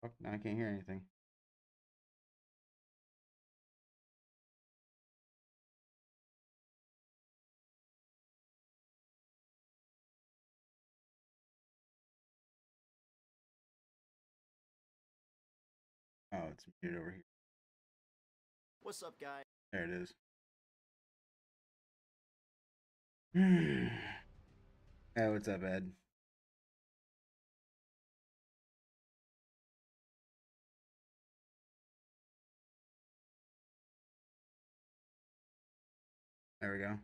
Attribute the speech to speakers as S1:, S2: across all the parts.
S1: Fuck, now I can't hear anything. Oh, it's muted over
S2: What's up, guys?
S1: here. There it is. Hey, what's up, Ed? There we go.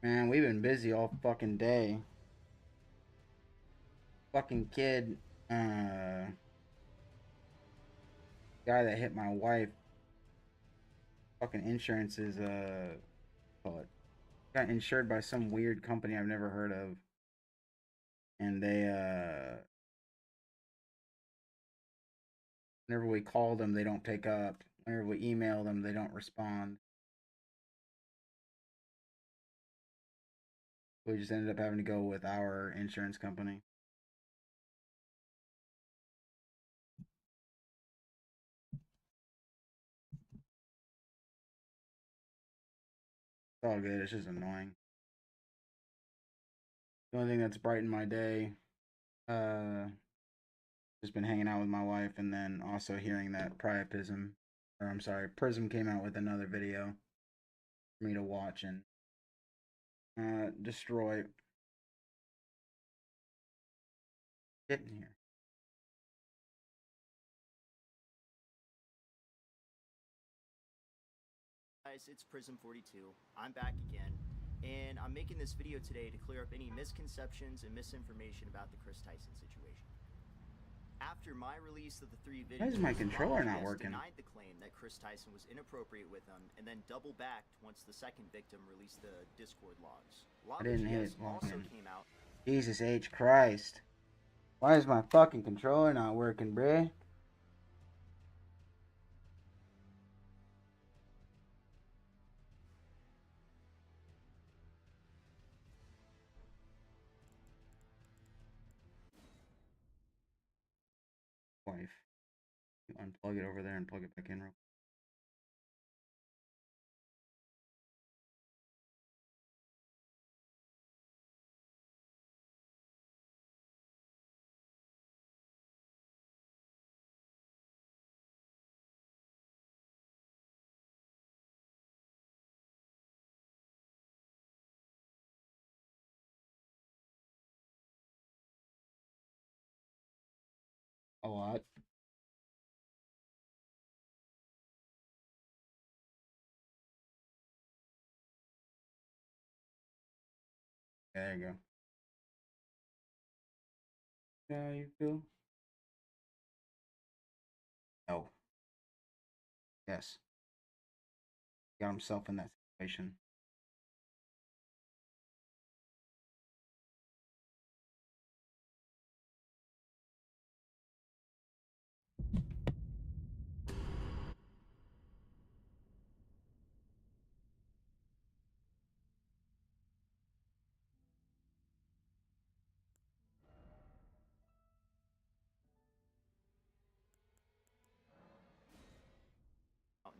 S1: Man, we've been busy all fucking day. Fucking kid, guy that hit my wife. Fucking insurance is call it got insured by some weird company I've never heard of, and they whenever we call them, they don't pick up. Whenever we email them, they don't respond. We just ended up having to go with our insurance company. It's all good. It's just annoying. The only thing that's brightened my day, uh, just been hanging out with my wife, and then also hearing that Priapism, or I'm sorry, Prism came out with another video for me to watch and destroy. Get in here.
S2: Guys, it's Prism 42. I'm back again, and I'm making this video today to clear up any misconceptions and misinformation about the Chris Tyson situation. After my release of the 3
S1: Why is
S2: videos,
S1: my controller not
S2: Lava
S1: working?
S2: denied the claim that Chris Tyson was inappropriate with him, and then double backed once the second victim released the Discord logs.
S1: I
S2: Lava
S1: didn't hit
S2: also
S1: login.
S2: came out.
S1: Jesus H Christ. Why is my fucking controller not working, bruh? Wife. Unplug it over there and plug it back in real. A lot. There you go. How you feel? No. Yes. Got himself in that situation.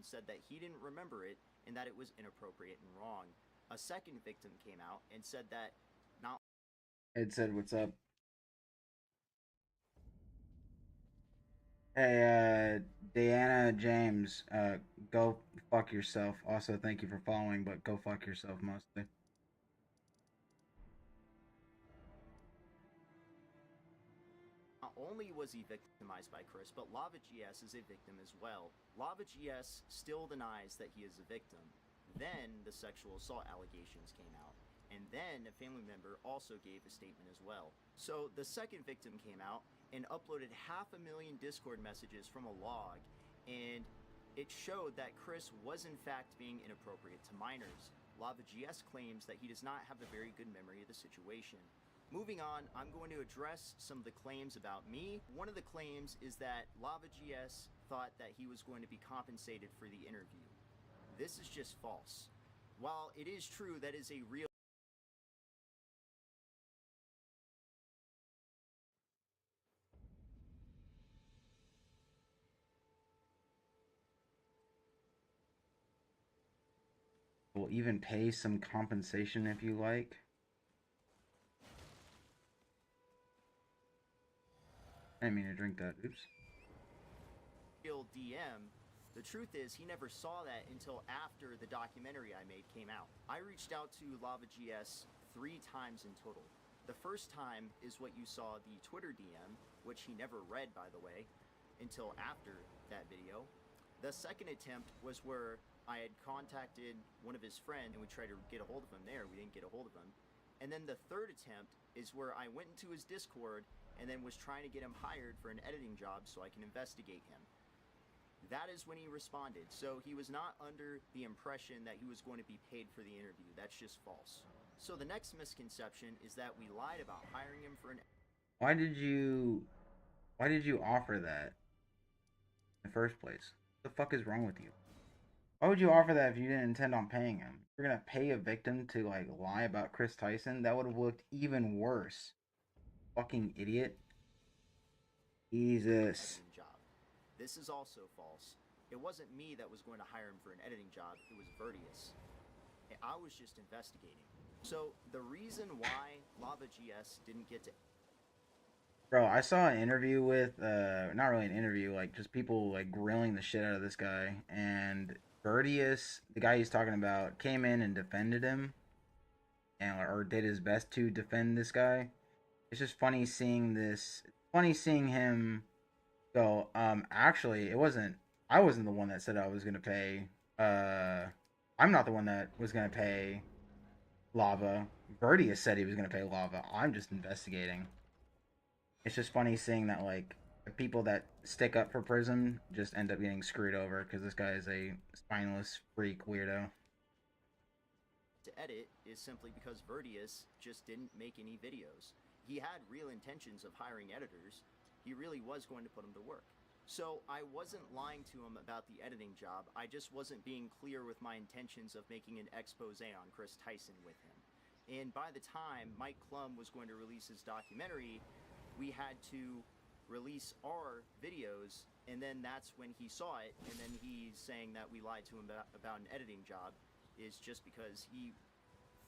S2: And said that he didn't remember it and that it was inappropriate and wrong. A second victim came out and said that not
S1: Ed said, "What's up?" Hey, Deanna James, go fuck yourself. Also, thank you for following, but go fuck yourself mostly.
S2: only was he victimized by Chris, but Lava GS is a victim as well. Lava GS still denies that he is a victim. Then the sexual assault allegations came out. And then a family member also gave a statement as well. So the second victim came out and uploaded 500,000 Discord messages from a log, and it showed that Chris was in fact being inappropriate to minors. Lava GS claims that he does not have a very good memory of the situation. Moving on, I'm going to address some of the claims about me. One of the claims is that Lava GS thought that he was going to be compensated for the interview. This is just false. while it is true that is a real
S1: We'll even pay some compensation if you like. I didn't mean to drink that. Oops.
S2: DM, the truth is he never saw that until after the documentary I made came out. I reached out to LavaGS 3 times in total. The first time is what you saw the Twitter DM, which he never read, by the way, until after that video. The second attempt was where I had contacted one of his friends and we tried to get a hold of him there. We didn't get a hold of him. And then the third attempt is where I went into his Discord and then was trying to get him hired for an editing job so I can investigate him. That is when he responded. So he was not under the impression that he was going to be paid for the interview. That's just false. So the next misconception is that we lied about hiring him for an.
S1: Why did you offer that in the first place? What the fuck is wrong with you? Why would you offer that if you didn't intend on paying him? You're gonna pay a victim to like lie about Chris Tyson? That would have looked even worse. Fucking idiot. Jesus.
S2: Job. This is also false. It wasn't me that was going to hire him for an editing job. It was Verdius. I was just investigating. So the reason why LavaGS didn't get to.
S1: Bro, I saw an interview with not really an interview, like just people like grilling the shit out of this guy, and Verdius, the guy he's talking about, came in and defended him and or did his best to defend this guy. It's just funny seeing this funny seeing him go, actually I wasn't the one that said I was gonna pay I'm not the one that was gonna pay Lava. Verdius said he was gonna pay Lava. I'm just investigating. It's just funny seeing that like the people that stick up for Prism just end up getting screwed over because this guy is a spineless freak weirdo.
S2: To edit is simply because Verdius just didn't make any videos. He had real intentions of hiring editors. He really was going to put them to work. So I wasn't lying to him about the editing job. I just wasn't being clear with my intentions of making an expose on Chris Tyson with him. And by the time Mike Klum was going to release his documentary, we had to release our videos, and then that's when he saw it, and then he's saying that we lied to him about an editing job is just because he,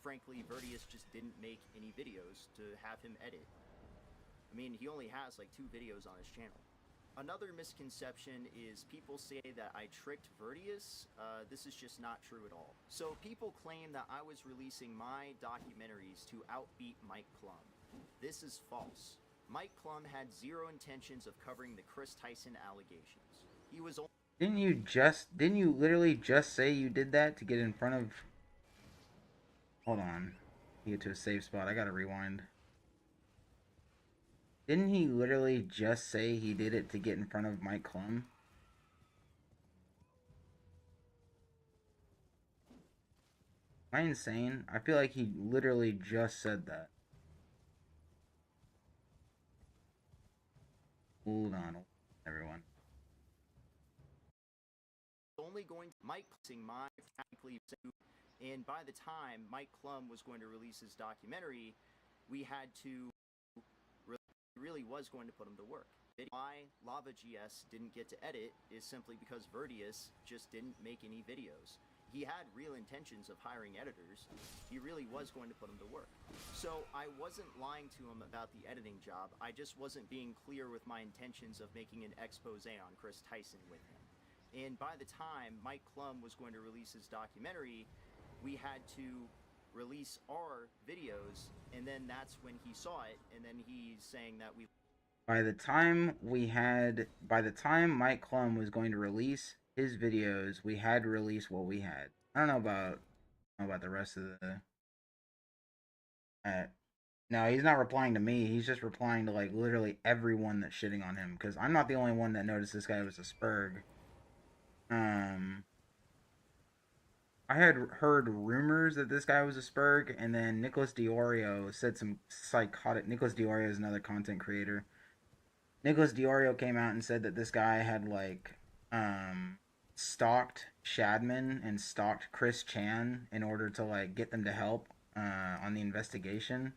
S2: frankly, Verdius just didn't make any videos to have him edit. I mean, he only has like 2 videos on his channel. Another misconception is people say that I tricked Verdius. This is just not true at all. So people claim that I was releasing my documentaries to outbeat Mike Klum. This is false. Mike Klum had zero intentions of covering the Chris Tyson allegations. He was only.
S1: Didn't you literally just say you did that to get in front of. Hold on. Get to a safe spot. I gotta rewind. Didn't he literally just say he did it to get in front of Mike Klum? Am I insane? I feel like he literally just said that. Hold on, everyone.
S2: Only going to Mike seeing my technically, and by the time Mike Klum was going to release his documentary, we had to really was going to put him to work. Why LavaGS didn't get to edit is simply because Verdius just didn't make any videos. He had real intentions of hiring editors. He really was going to put him to work. So I wasn't lying to him about the editing job. I just wasn't being clear with my intentions of making an expose on Chris Tyson with him. And by the time Mike Klum was going to release his documentary, we had to release our videos, and then that's when he saw it, and then he's saying that we.
S1: By the time Mike Klum was going to release his videos, we had to release what we had. I don't know about the rest of the. No, he's not replying to me. He's just replying to like literally everyone that's shitting on him. Because I'm not the only one that noticed this guy was a spurg. I had heard rumors that this guy was a spurg, and then Nicholas Diorio said some psychotic. Nicholas Diorio is another content creator. Nicholas Diorio came out and said that this guy had like stalked Shadman and stalked Chris Chan in order to like get them to help on the investigation.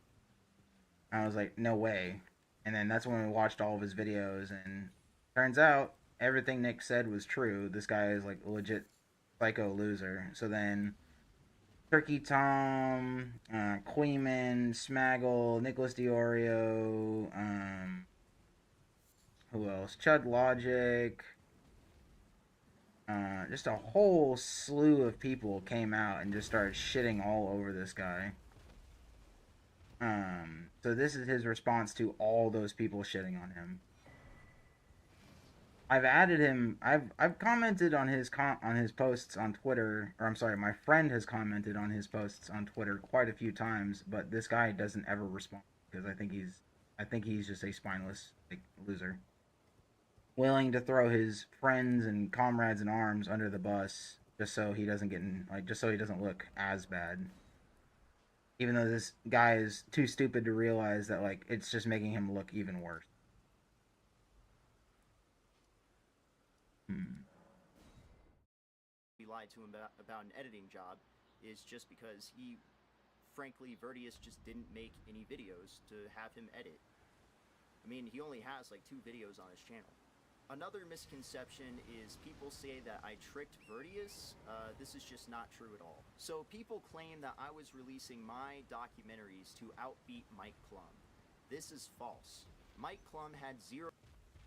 S1: I was like, no way. And then that's when we watched all of his videos, and turns out everything Nick said was true. This guy is like a legit psycho loser. So then Turkey Tom, Queeman, Smaggle, Nicholas Diorio, who else? Chud Logic. Just a whole slew of people came out and just started shitting all over this guy. So this is his response to all those people shitting on him. I've added him. I've commented on his posts on Twitter, or I'm sorry, my friend has commented on his posts on Twitter quite a few times, but this guy doesn't ever respond because I think he's just a spineless like loser, willing to throw his friends and comrades in arms under the bus just so he doesn't get in, like just so he doesn't look as bad. Even though this guy is too stupid to realize that like it's just making him look even worse. Hmm.
S2: We lied to him about an editing job is just because he, frankly, Verdius just didn't make any videos to have him edit. I mean, he only has like 2 videos on his channel. Another misconception is people say that I tricked Verdius. This is just not true at all. So people claim that I was releasing my documentaries to outbeat Mike Klum. This is false. Mike Klum had 0.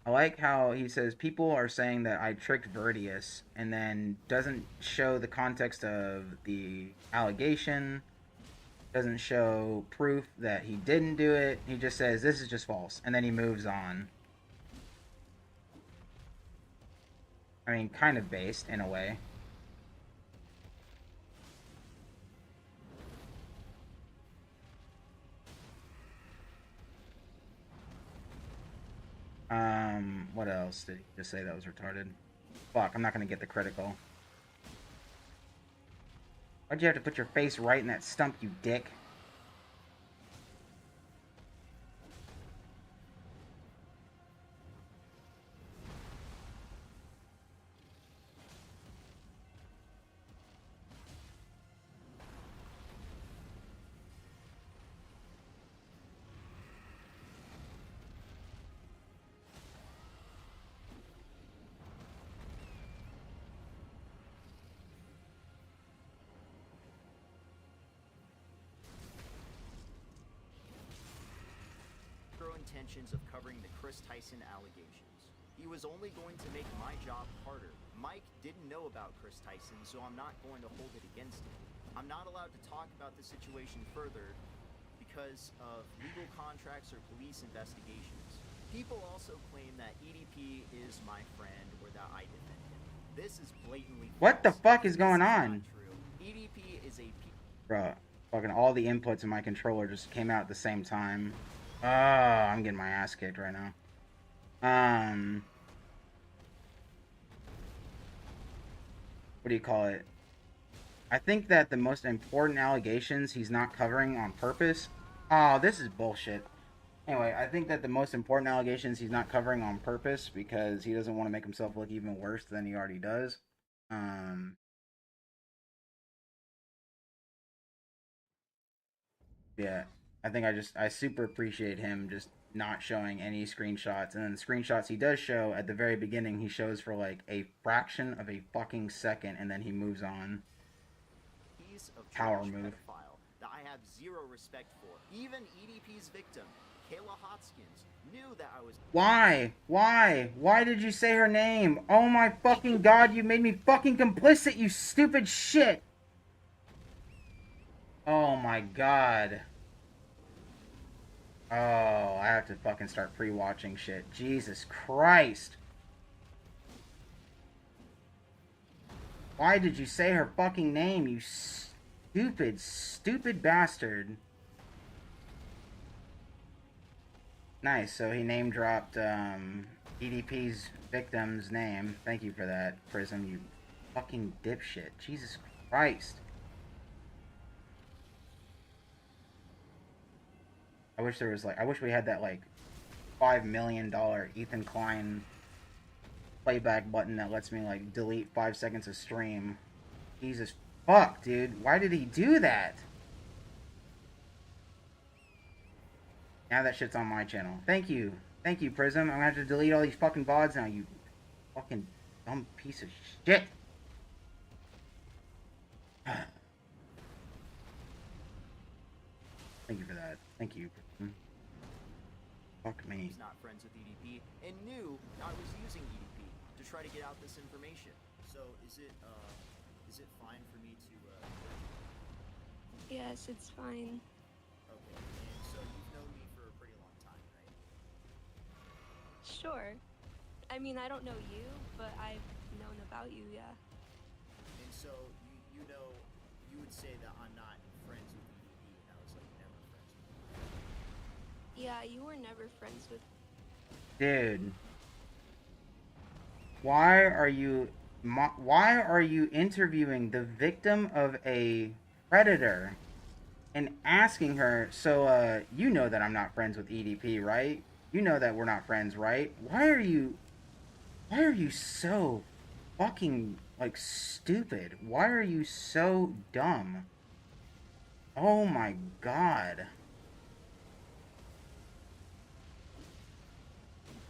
S1: I like how he says people are saying that I tricked Verdius and then doesn't show the context of the allegation, doesn't show proof that he didn't do it. He just says this is just false and then he moves on. I mean, kind of based in a way. What else did he just say that was retarded? Fuck, I'm not gonna get the critical. Why'd you have to put your face right in that stump, you dick?
S2: Intentions of covering the Chris Tyson allegations. He was only going to make my job harder. Mike didn't know about Chris Tyson, so I'm not going to hold it against him. I'm not allowed to talk about the situation further because of legal contracts or police investigations. People also claim that EDP is my friend or that I defend him. This is blatantly false.
S1: What the fuck is going on?
S2: EDP is a...
S1: Bruh, fucking all the inputs in my controller just came out at the same time. Oh, I'm getting my ass kicked right now. What do you call it? I think that the most important allegations he's not covering on purpose. Oh, this is bullshit. Anyway, I think that the most important allegations he's not covering on purpose because he doesn't want to make himself look even worse than he already does. Yeah. I super appreciate him just not showing any screenshots, and then the screenshots he does show at the very beginning he shows for like a fraction of a fucking second and then he moves on. Power move
S2: that I have 0 respect for. Even EDP's victim, Kayla Hotskins, knew that I was...
S1: Why did you say her name? Oh my fucking god, you made me fucking complicit, you stupid shit. Oh my god. Oh, I have to fucking start pre-watching shit. Jesus Christ. Why did you say her fucking name, you stupid bastard? Nice, so he name dropped EDP's victim's name. Thank you for that, Prism, you fucking dipshit. Jesus Christ. I wish we had that like $5 million Ethan Klein playback button that lets me like delete 5 seconds of stream. Jesus fuck, dude. Why did he do that? Now that shit's on my channel. Thank you. Thank you, Prism. I'm gonna have to delete all these fucking VODs now, you fucking dumb piece of shit. Thank you for that. Thank you, Prism. Fuck me.
S2: He's not friends with EDP and knew I was using EDP to try to get out this information. So is it fine for me to
S3: Yes, it's fine.
S2: Okay. And so you've known me for a pretty long time, right?
S3: Sure. I mean, I don't know you, but I've known about you, yeah.
S2: And so you know, you would say that I'm not friends with EDP, and I was like never friends with him.
S3: Yeah, you were never friends with.
S1: Dude. Why are you interviewing the victim of a predator and asking her, so you know that I'm not friends with EDP, right? You know that we're not friends, right? Why are you so fucking like stupid? Why are you so dumb? Oh my god.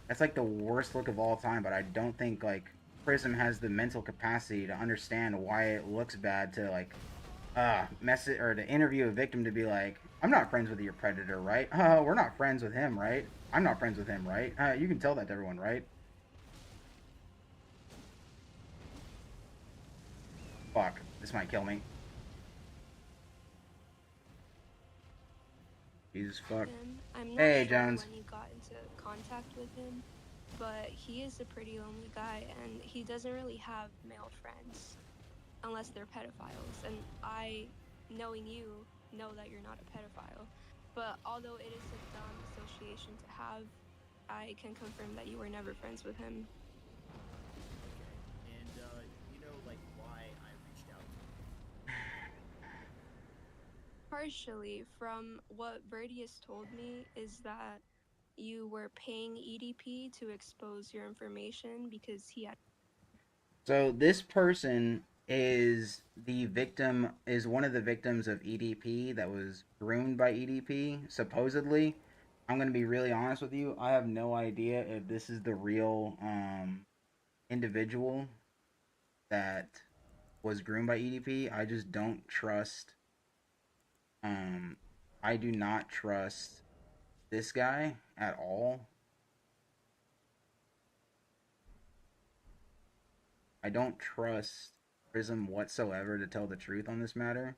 S1: That's like the worst look of all time, but I don't think like Prism has the mental capacity to understand why it looks bad to like mess it or to interview a victim to be like, I'm not friends with your predator, right? We're not friends with him, right? I'm not friends with him, right? You can tell that to everyone, right? Fuck, this might kill me. Jesus fuck.
S3: I'm not
S1: Hey,
S3: sure
S1: Jones.
S3: when you got into contact with him, but he is a pretty lonely guy, and he doesn't really have male friends, unless they're pedophiles. And I, knowing you, know that you're not a pedophile. But although it is a dumb association to have, I can confirm that you were never friends with him.
S2: Okay. And you know, like why I reached out to you?
S3: Partially, from what Birdie has told me, is that you were paying EDP to expose your information because he had.
S1: So this person is one of the victims of EDP that was groomed by EDP, supposedly. I'm gonna be really honest with you. I have no idea if this is the real individual that was groomed by EDP. I just don't trust. Um, I do not trust this guy at all. I don't trust Prism whatsoever to tell the truth on this matter.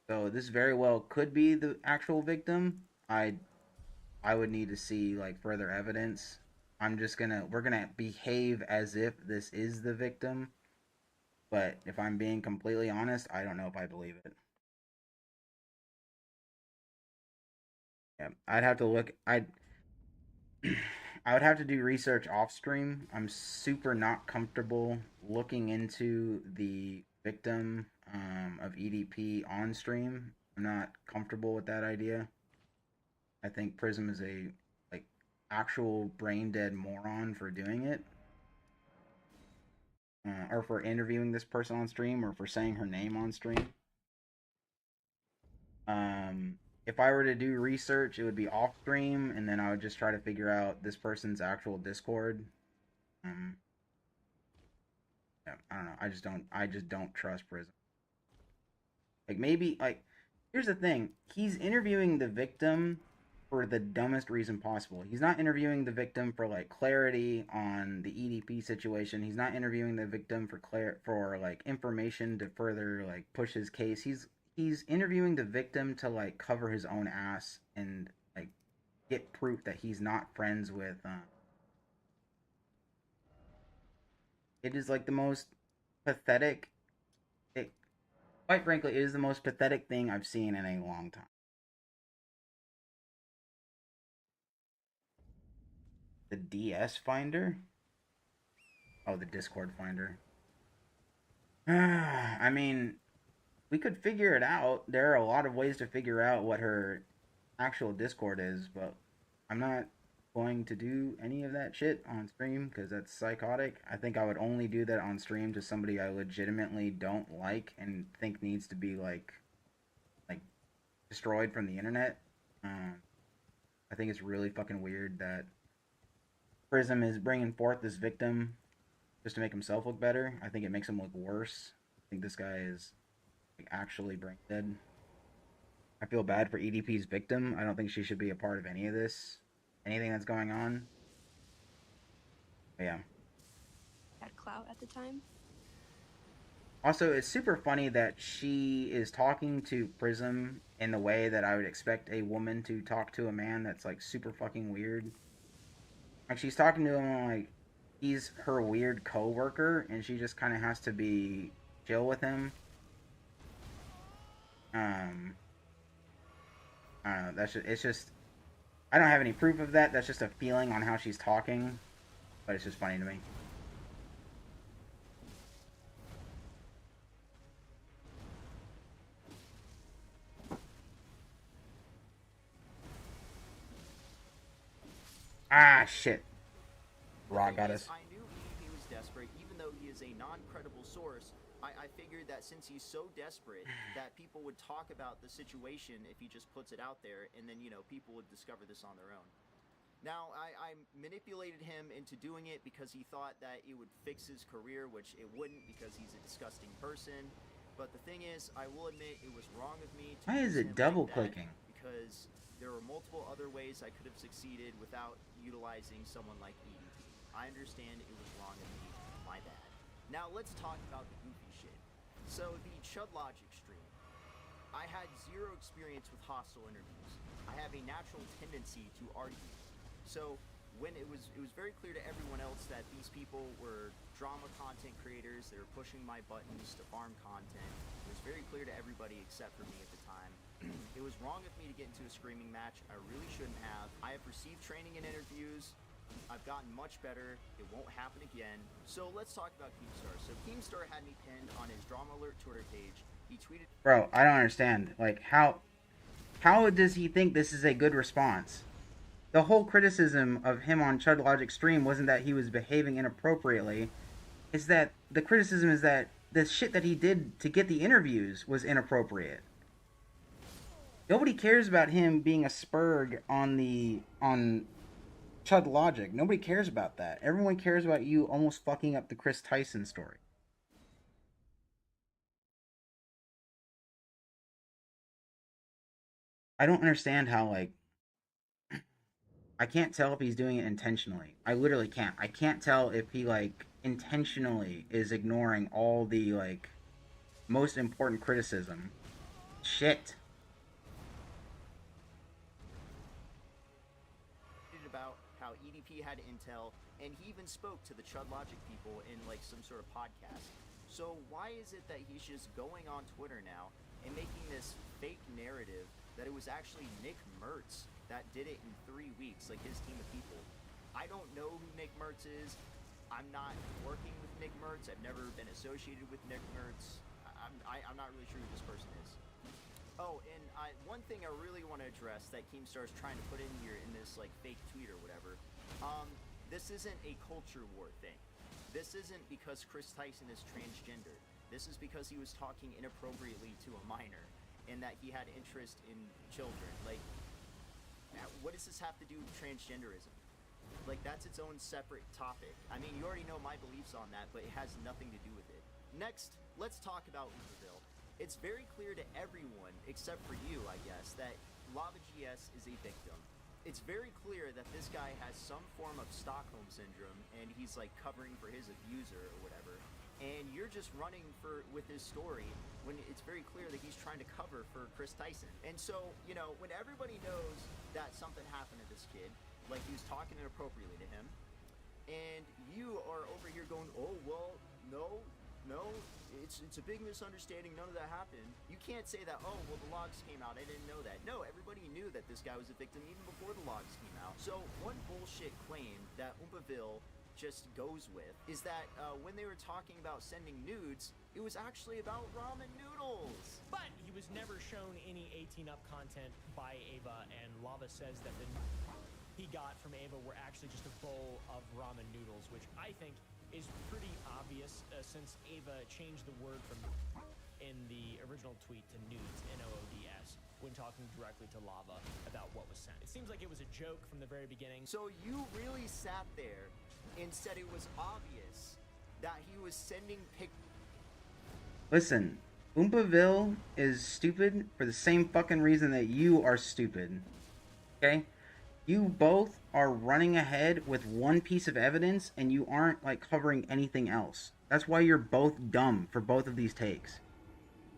S1: So this very well could be the actual victim. I would need to see like further evidence. We're gonna behave as if this is the victim. But if I'm being completely honest, I don't know if I believe it. Yeah, I'd have to look. I would have to do research off stream. I'm super not comfortable looking into the victim of EDP on stream. I'm not comfortable with that idea. I think Prism is a like actual brain dead moron for doing it, or for interviewing this person on stream, or for saying her name on stream. Um, if I were to do research, it would be off stream, and then I would just try to figure out this person's actual Discord. Um, yeah, I don't know. I just don't trust Prism. Like maybe like here's the thing. He's interviewing the victim for the dumbest reason possible. He's not interviewing the victim for like clarity on the EDP situation. He's not interviewing the victim for like information to further like push his case. He's interviewing the victim to like cover his own ass and like get proof that he's not friends with it is like the most pathetic it quite frankly it is the most pathetic thing I've seen in a long time. The DS finder? Oh, the Discord finder. I mean, we could figure it out. There are a lot of ways to figure out what her actual Discord is, but I'm not. going to do any of that shit on stream because that's psychotic. I think I would only do that on stream to somebody I legitimately don't like and think needs to be like destroyed from the internet. I think it's really fucking weird that Prism is bringing forth this victim just to make himself look better. I think it makes him look worse. I think this guy is like, actually brain dead. I feel bad for EDP's victim. I don't think she should be a part of any of this, anything that's going on. But yeah.
S3: Had clout at the time.
S1: Also, it's super funny that she is talking to Prism in the way that I would expect a woman to talk to a man. That's like super fucking weird. Like she's talking to him like he's her weird coworker, and she just kind of has to be chill with him. I don't know. It's just I don't have any proof of that. That's just a feeling on how she's talking, but it's just funny to me. Ah, shit. Raw got us.
S2: I knew he was desperate, even though he is a non-credible source. I figured that since he's so desperate, that people would talk about the situation if he just puts it out there, and then, you know, people would discover this on their own. Now, I manipulated him into doing it because he thought that it would fix his career, which it wouldn't because he's a disgusting person. But the thing is, I will admit it was wrong of me to
S1: Why is
S2: use
S1: it
S2: him
S1: double
S2: like that
S1: clicking?
S2: because there were multiple other ways I could have succeeded without utilizing someone like EDP. I understand it was wrong of me, my bad. Now let's talk about the goofy shit. So the Chud Logic stream. I had zero experience with hostile interviews. I have a natural tendency to argue. So when it was very clear to everyone else that these people were drama content creators, they were pushing my buttons to farm content. It was very clear to everybody except for me at the time. It was wrong of me to get into a screaming match. I really shouldn't have. I have received training and interviews. I've gotten much better. It won't happen again. So let's talk about Keemstar. So Keemstar had me pinned on his Drama Alert Twitter page. He tweeted...
S1: Bro, I don't understand. Like, how does he think this is a good response? The whole criticism of him on Chud Logic stream wasn't that he was behaving inappropriately. It's that the criticism is that the shit that he did to get the interviews was inappropriate. Nobody cares about him being a spurg on Chud Logic. Nobody cares about that. Everyone cares about you almost fucking up the Chris Tyson story. I don't understand how, like, I can't tell if he's doing it intentionally. I literally can't. I can't tell if he, like, intentionally is ignoring all the, like, most important criticism. Shit.
S2: about how EDP had intel, and he even spoke to the Chud Logic people in, like, some sort of podcast. So why is it that he's just going on Twitter now and making this fake narrative that it was actually Nick Mertz that did it in 3 weeks, like his team of people? I don't know who Nick Mertz is. I'm not working with Nick Mertz. I've never been associated with Nick Mertz. I'm not really sure who this person is. Oh, and one thing I really want to address that Keemstar is trying to put in here in this, like, fake tweet or whatever. This isn't a culture war thing. This isn't because Chris Tyson is transgender. This is because he was talking inappropriately to a minor and that he had interest in children. Like, what does this have to do with transgenderism? Like, that's its own separate topic. I mean, you already know my beliefs on that, but it has nothing to do with it. Next, let's talk about Uberville. It's very clear to everyone, except for you, I guess, that LavaGS is a victim. It's very clear that this guy has some form of Stockholm Syndrome, and he's, like, covering for his abuser or whatever. And you're just running with his story when it's very clear that he's trying to cover for Chris Tyson. And so, you know, when everybody knows that something happened to this kid, like he was talking inappropriately to him, and you are over here going, oh, well, no, it's a big misunderstanding, none of that happened. You can't say that, oh, well, the logs came out, I didn't know that. No, everybody knew that this guy was a victim even before the logs came out. So one bullshit claim that Uberville just goes with is that when they were talking about sending nudes, it was actually about ramen noodles.
S4: But he was never shown any 18 up content by Ava, and Lava says that the... he got from Ava were actually just a bowl of ramen noodles, which I think is pretty obvious since Ava changed the word from in the original tweet to nudes, N-O-O-D-S, when talking directly to Lava about what was sent. It seems like it was a joke from the very beginning.
S2: So you really sat there and said it was obvious that he was sending
S1: Listen, Oompaville is stupid for the same fucking reason that you are stupid. Okay? You both are running ahead with one piece of evidence and you aren't like covering anything else. That's why you're both dumb for both of these takes.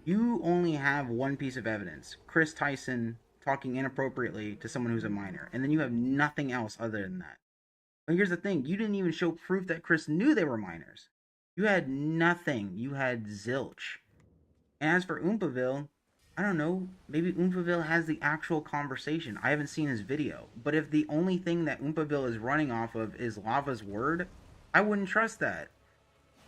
S1: You only have one piece of evidence. Chris Tyson talking inappropriately to someone who's a minor. And then you have nothing else other than that. But here's the thing. You didn't even show proof that Chris knew they were minors. You had nothing. You had zilch. And as for Oompaville, I don't know. Maybe Oompaville has the actual conversation. I haven't seen his video. But if the only thing that Oompaville is running off of is Lava's word, I wouldn't trust that.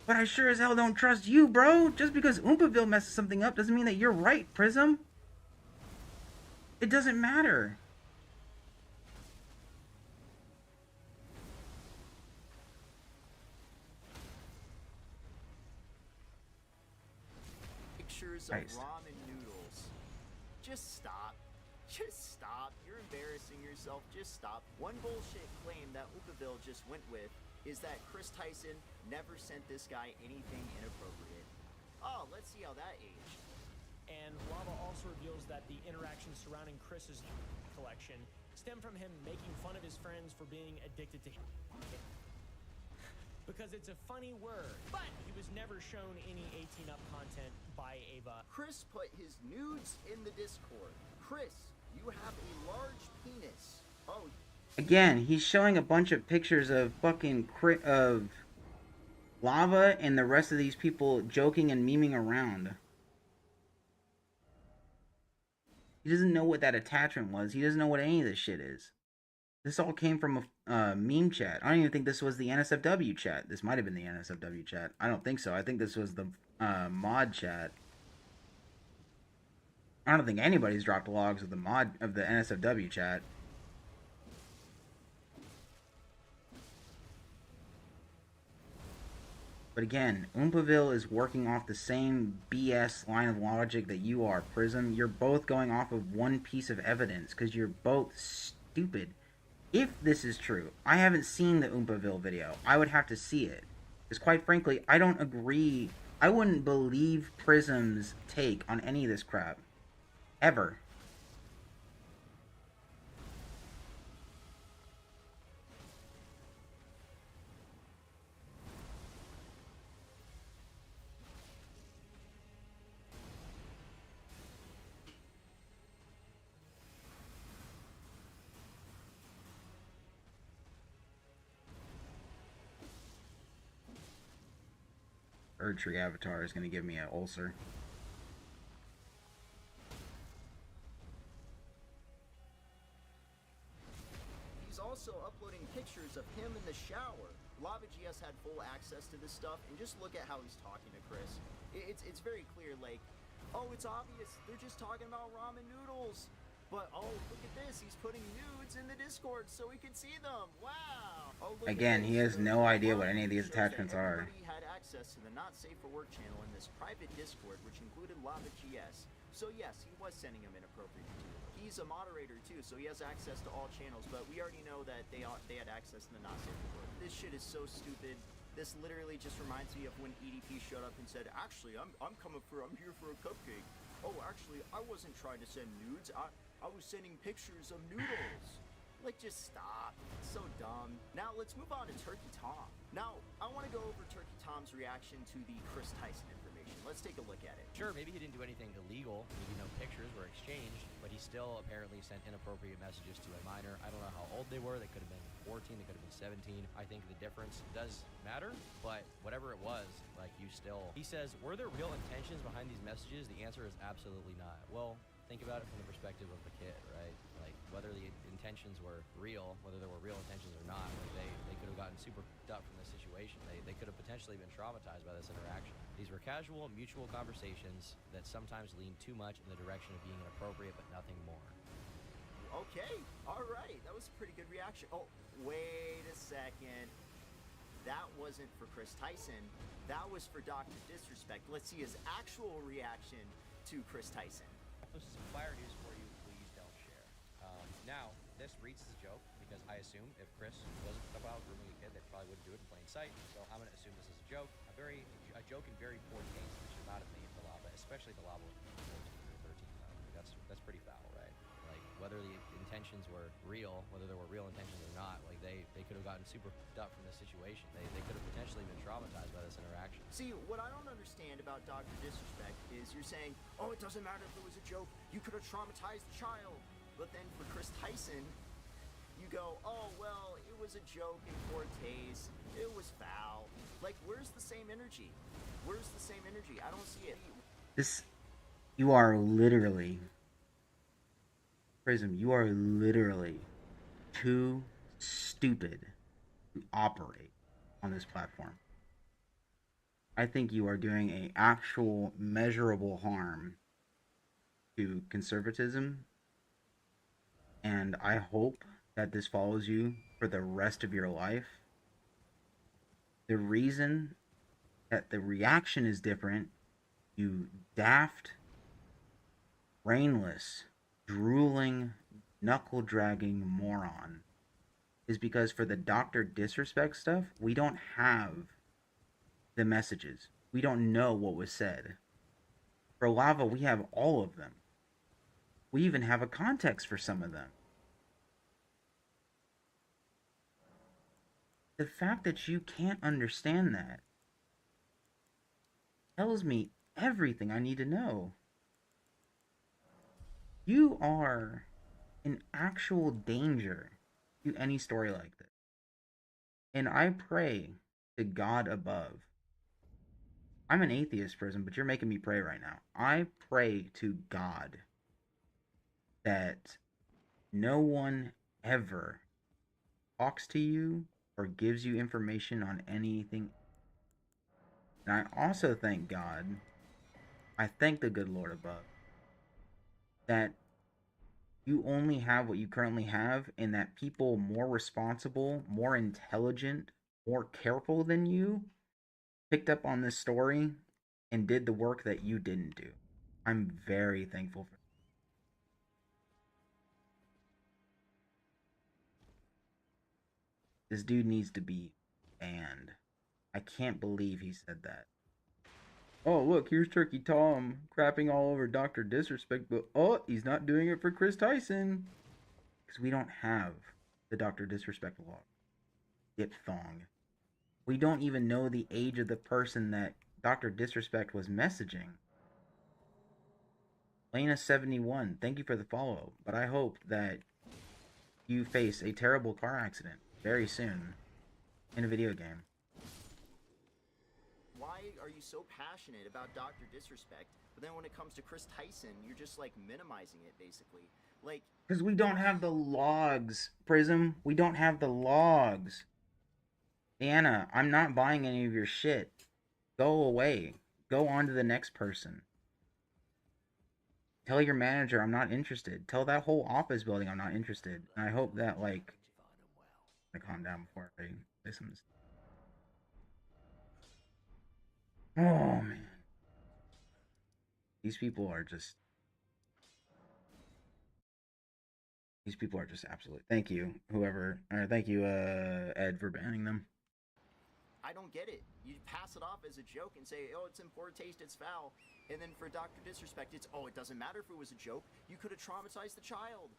S1: But I sure as hell don't trust you, bro. Just because Oompaville messes something up doesn't mean that you're right, Prism. It doesn't matter.
S2: pictures of ramen noodles. Just stop. Just stop. You're embarrassing yourself. Just stop. One bullshit claim that Oompaville just went with is that Chris Tyson never sent this guy anything inappropriate. Oh, let's see how that aged.
S4: And Lava also reveals that the interactions surrounding Chris's collection stem from him making fun of his friends for being addicted to him. Because it's a funny word, but he was never shown any 18-up content by Ava.
S2: Chris put his nudes in the Discord. Chris, you have a large penis. Oh.
S1: Again, he's showing a bunch of pictures of fucking of Lava and the rest of these people joking and memeing around. He doesn't know what that attachment was. He doesn't know what any of this shit is. This all came from a meme chat. I don't even think this was the NSFW chat. This might have been the NSFW chat. I don't think so. I think this was the mod chat. I don't think anybody's dropped logs of the NSFW chat. But again, Oompaville is working off the same BS line of logic that you are, Prism. You're both going off of one piece of evidence because you're both stupid. If this is true, I haven't seen the Oompaville video. I would have to see it. Because quite frankly, I don't agree. I wouldn't believe Prism's take on any of this crap. Ever. Erdtree avatar is going to give me an ulcer.
S2: He's also uploading pictures of him in the shower. Lava GS had full access to this stuff, and just look at how he's talking to Chris. It's very clear, like, oh, it's obvious, they're just talking about ramen noodles. But, oh, look at this, he's putting nudes in the Discord so we can see them. Wow. Oh,
S1: again, he has no idea what any of these attachments are.
S2: Everybody had access to the Not Safe for Work channel in this private Discord, which included Lava GS. So yes, he was sending him inappropriate material. He's a moderator too, so he has access to all channels, but we already know that they had access to the Not Safe for Work. This shit is so stupid. This literally just reminds me of when EDP showed up and said, actually, I'm here for a cupcake. Oh, actually, I wasn't trying to send nudes. I was sending pictures of noodles. Like, just stop. It's so dumb. Now, let's move on to Turkey Tom. Now, I want to go over Turkey Tom's reaction to the Chris Tyson information. Let's take a look at it.
S5: Sure, maybe he didn't do anything illegal. Maybe no pictures were exchanged, but he still apparently sent inappropriate messages to a minor. I don't know how old they were. They could have been 14. They could have been 17. I think the difference does matter, but whatever it was, like, you still... He says, were there real intentions behind these messages? The answer is absolutely not. Well, think about it from the perspective of the kid, right? Like, whether the intentions were real, whether there were real intentions or not, like they could have gotten super up from this situation. They could have potentially been traumatized by this interaction. These were casual, mutual conversations that sometimes lean too much in the direction of being inappropriate, but nothing more.
S2: Okay, all right. That was a pretty good reaction. reaction. Oh, wait a second. That wasn't for Chris Tyson. That was for Dr. Disrespect. Let's see his actual reaction to Chris Tyson.
S5: This is some fire news for you. Please don't share. Now, this reads as a joke because I assume if Chris wasn't about grooming a kid, they probably wouldn't do it in plain sight. So I'm going to assume this is a joke. A joke in very poor taste that should not have made the lava, especially the lava with 14 or 13. That's pretty foul, right? Like, whether the intentions were real, whether there were real intentions or not, like they could have gotten super up from this situation. They could have potentially been traumatized by this interaction.
S2: See, what I don't understand about Dr. Disrespect is you're saying, oh, it doesn't matter if it was a joke, you could have traumatized the child. But then for Chris Tyson, you go, oh, well, it was a joke in poor taste, it was foul. Like, where's the same energy? Where's the same energy? I don't see it.
S1: You are literally, Prism, you are literally too stupid to operate on this platform. I think you are doing a actual measurable harm to conservatism, and I hope that this follows you for the rest of your life. The reason that the reaction is different, you daft, brainless, drooling, knuckle-dragging moron, is because for the Dr. Disrespect stuff, we don't have the messages. We don't know what was said. For Lava, we have all of them. We even have a context for some of them. The fact that you can't understand that tells me everything I need to know. You are in actual danger to any story like this. And I pray to God above. I'm an atheist, Prism, but you're making me pray right now. I pray to God that no one ever talks to you or gives you information on anything. And I also thank God, I thank the good Lord above, that you only have what you currently have, and that people more responsible, more intelligent, more careful than you picked up on this story and did the work that you didn't do. I'm very thankful for that. This dude needs to be banned. I can't believe he said that. Oh, look, here's Turkey Tom crapping all over Dr. Disrespect, but oh, he's not doing it for Chris Tyson. Because we don't have the Dr. Disrespect law. Diphthong. We don't even know the age of the person that Dr. Disrespect was messaging. Lena71, thank you for the follow, but I hope that you face a terrible car accident very soon in a video game.
S2: Why are you so passionate about Dr. Disrespect, but then when it comes to Chris Tyson, you're just like minimizing it basically? Like,
S1: because we don't have the logs, Prism. We don't have the logs. Anna, I'm not buying any of your shit. Go away. Go on to the next person. Tell your manager I'm not interested. Tell that whole office building I'm not interested. And I hope that, like, I calm down before I say some. Oh, man. These people are just absolutely. Thank you, whoever. Or thank you, Ed, for banning them.
S2: I don't get it. You pass it off as a joke and say, oh, it's in poor taste, it's foul. And then for Dr. Disrespect, it's, oh, it doesn't matter if it was a joke. You could have traumatized the child.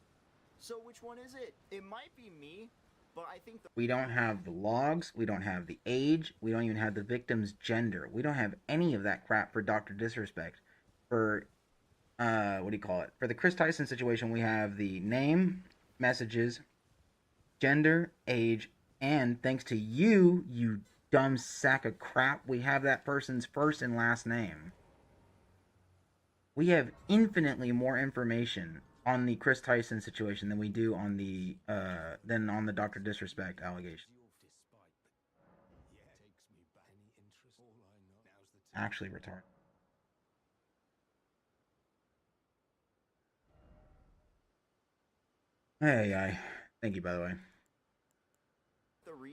S2: So which one is it? It might be me, but I think
S1: we don't have the logs. We don't have the age. We don't even have the victim's gender. We don't have any of that crap for Dr. Disrespect. For, what do you call it? For the Chris Tyson situation, we have the name, messages, gender, age, and thanks to you, you dumb sack of crap, we have that person's first and last name. We have infinitely more information on the Chris Tyson situation than we do on the Dr. Disrespect allegation. Actually retarded. Hey, thank you, by the way.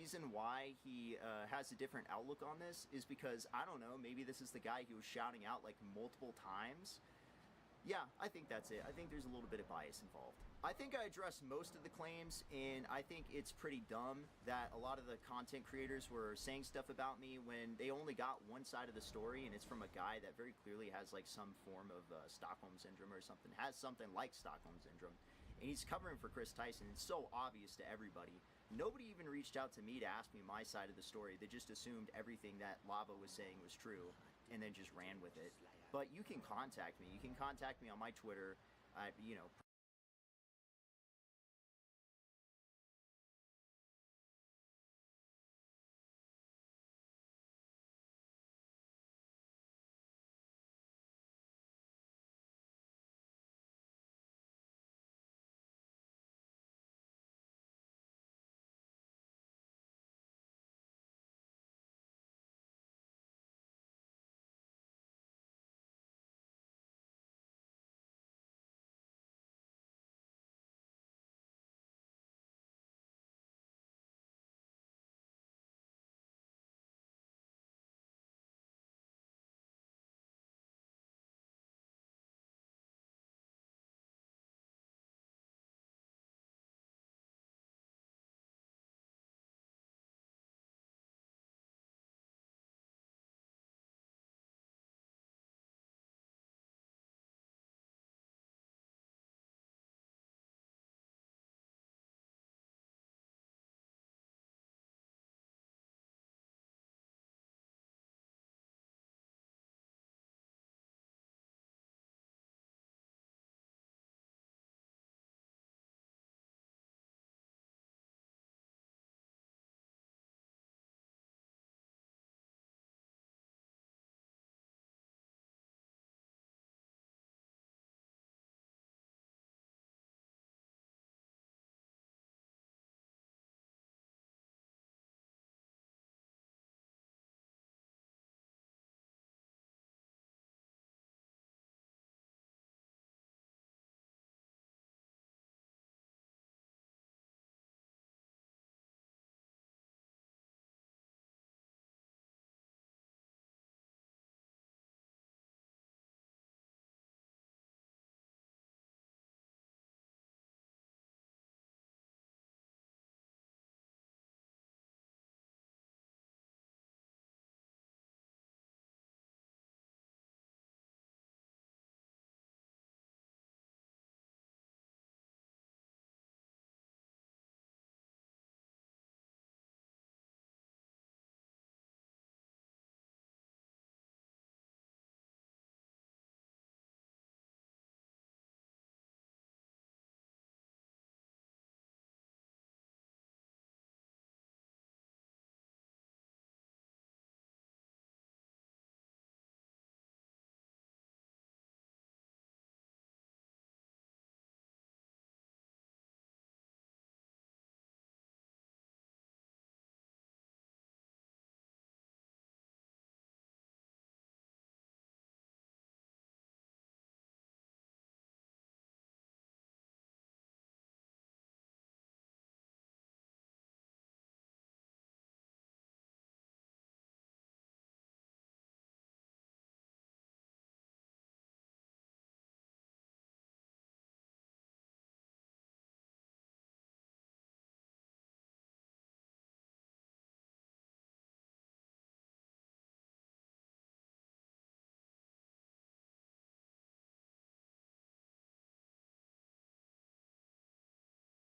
S2: reason why he has a different outlook on this is because, I don't know, maybe this is the guy he was shouting out like multiple times. Yeah, I think that's it. I think there's a little bit of bias involved. I think I addressed most of the claims, and I think it's pretty dumb that a lot of the content creators were saying stuff about me when they only got one side of the story, and it's from a guy that very clearly has like some form of Stockholm syndrome or something, has something like Stockholm syndrome, and he's covering for Chris Tyson. It's so obvious to everybody. Nobody even reached out to me to ask me my side of the story. They just assumed everything that Lava was saying was true, and then just ran with it. But you can contact me. You can contact me on my Twitter. You know,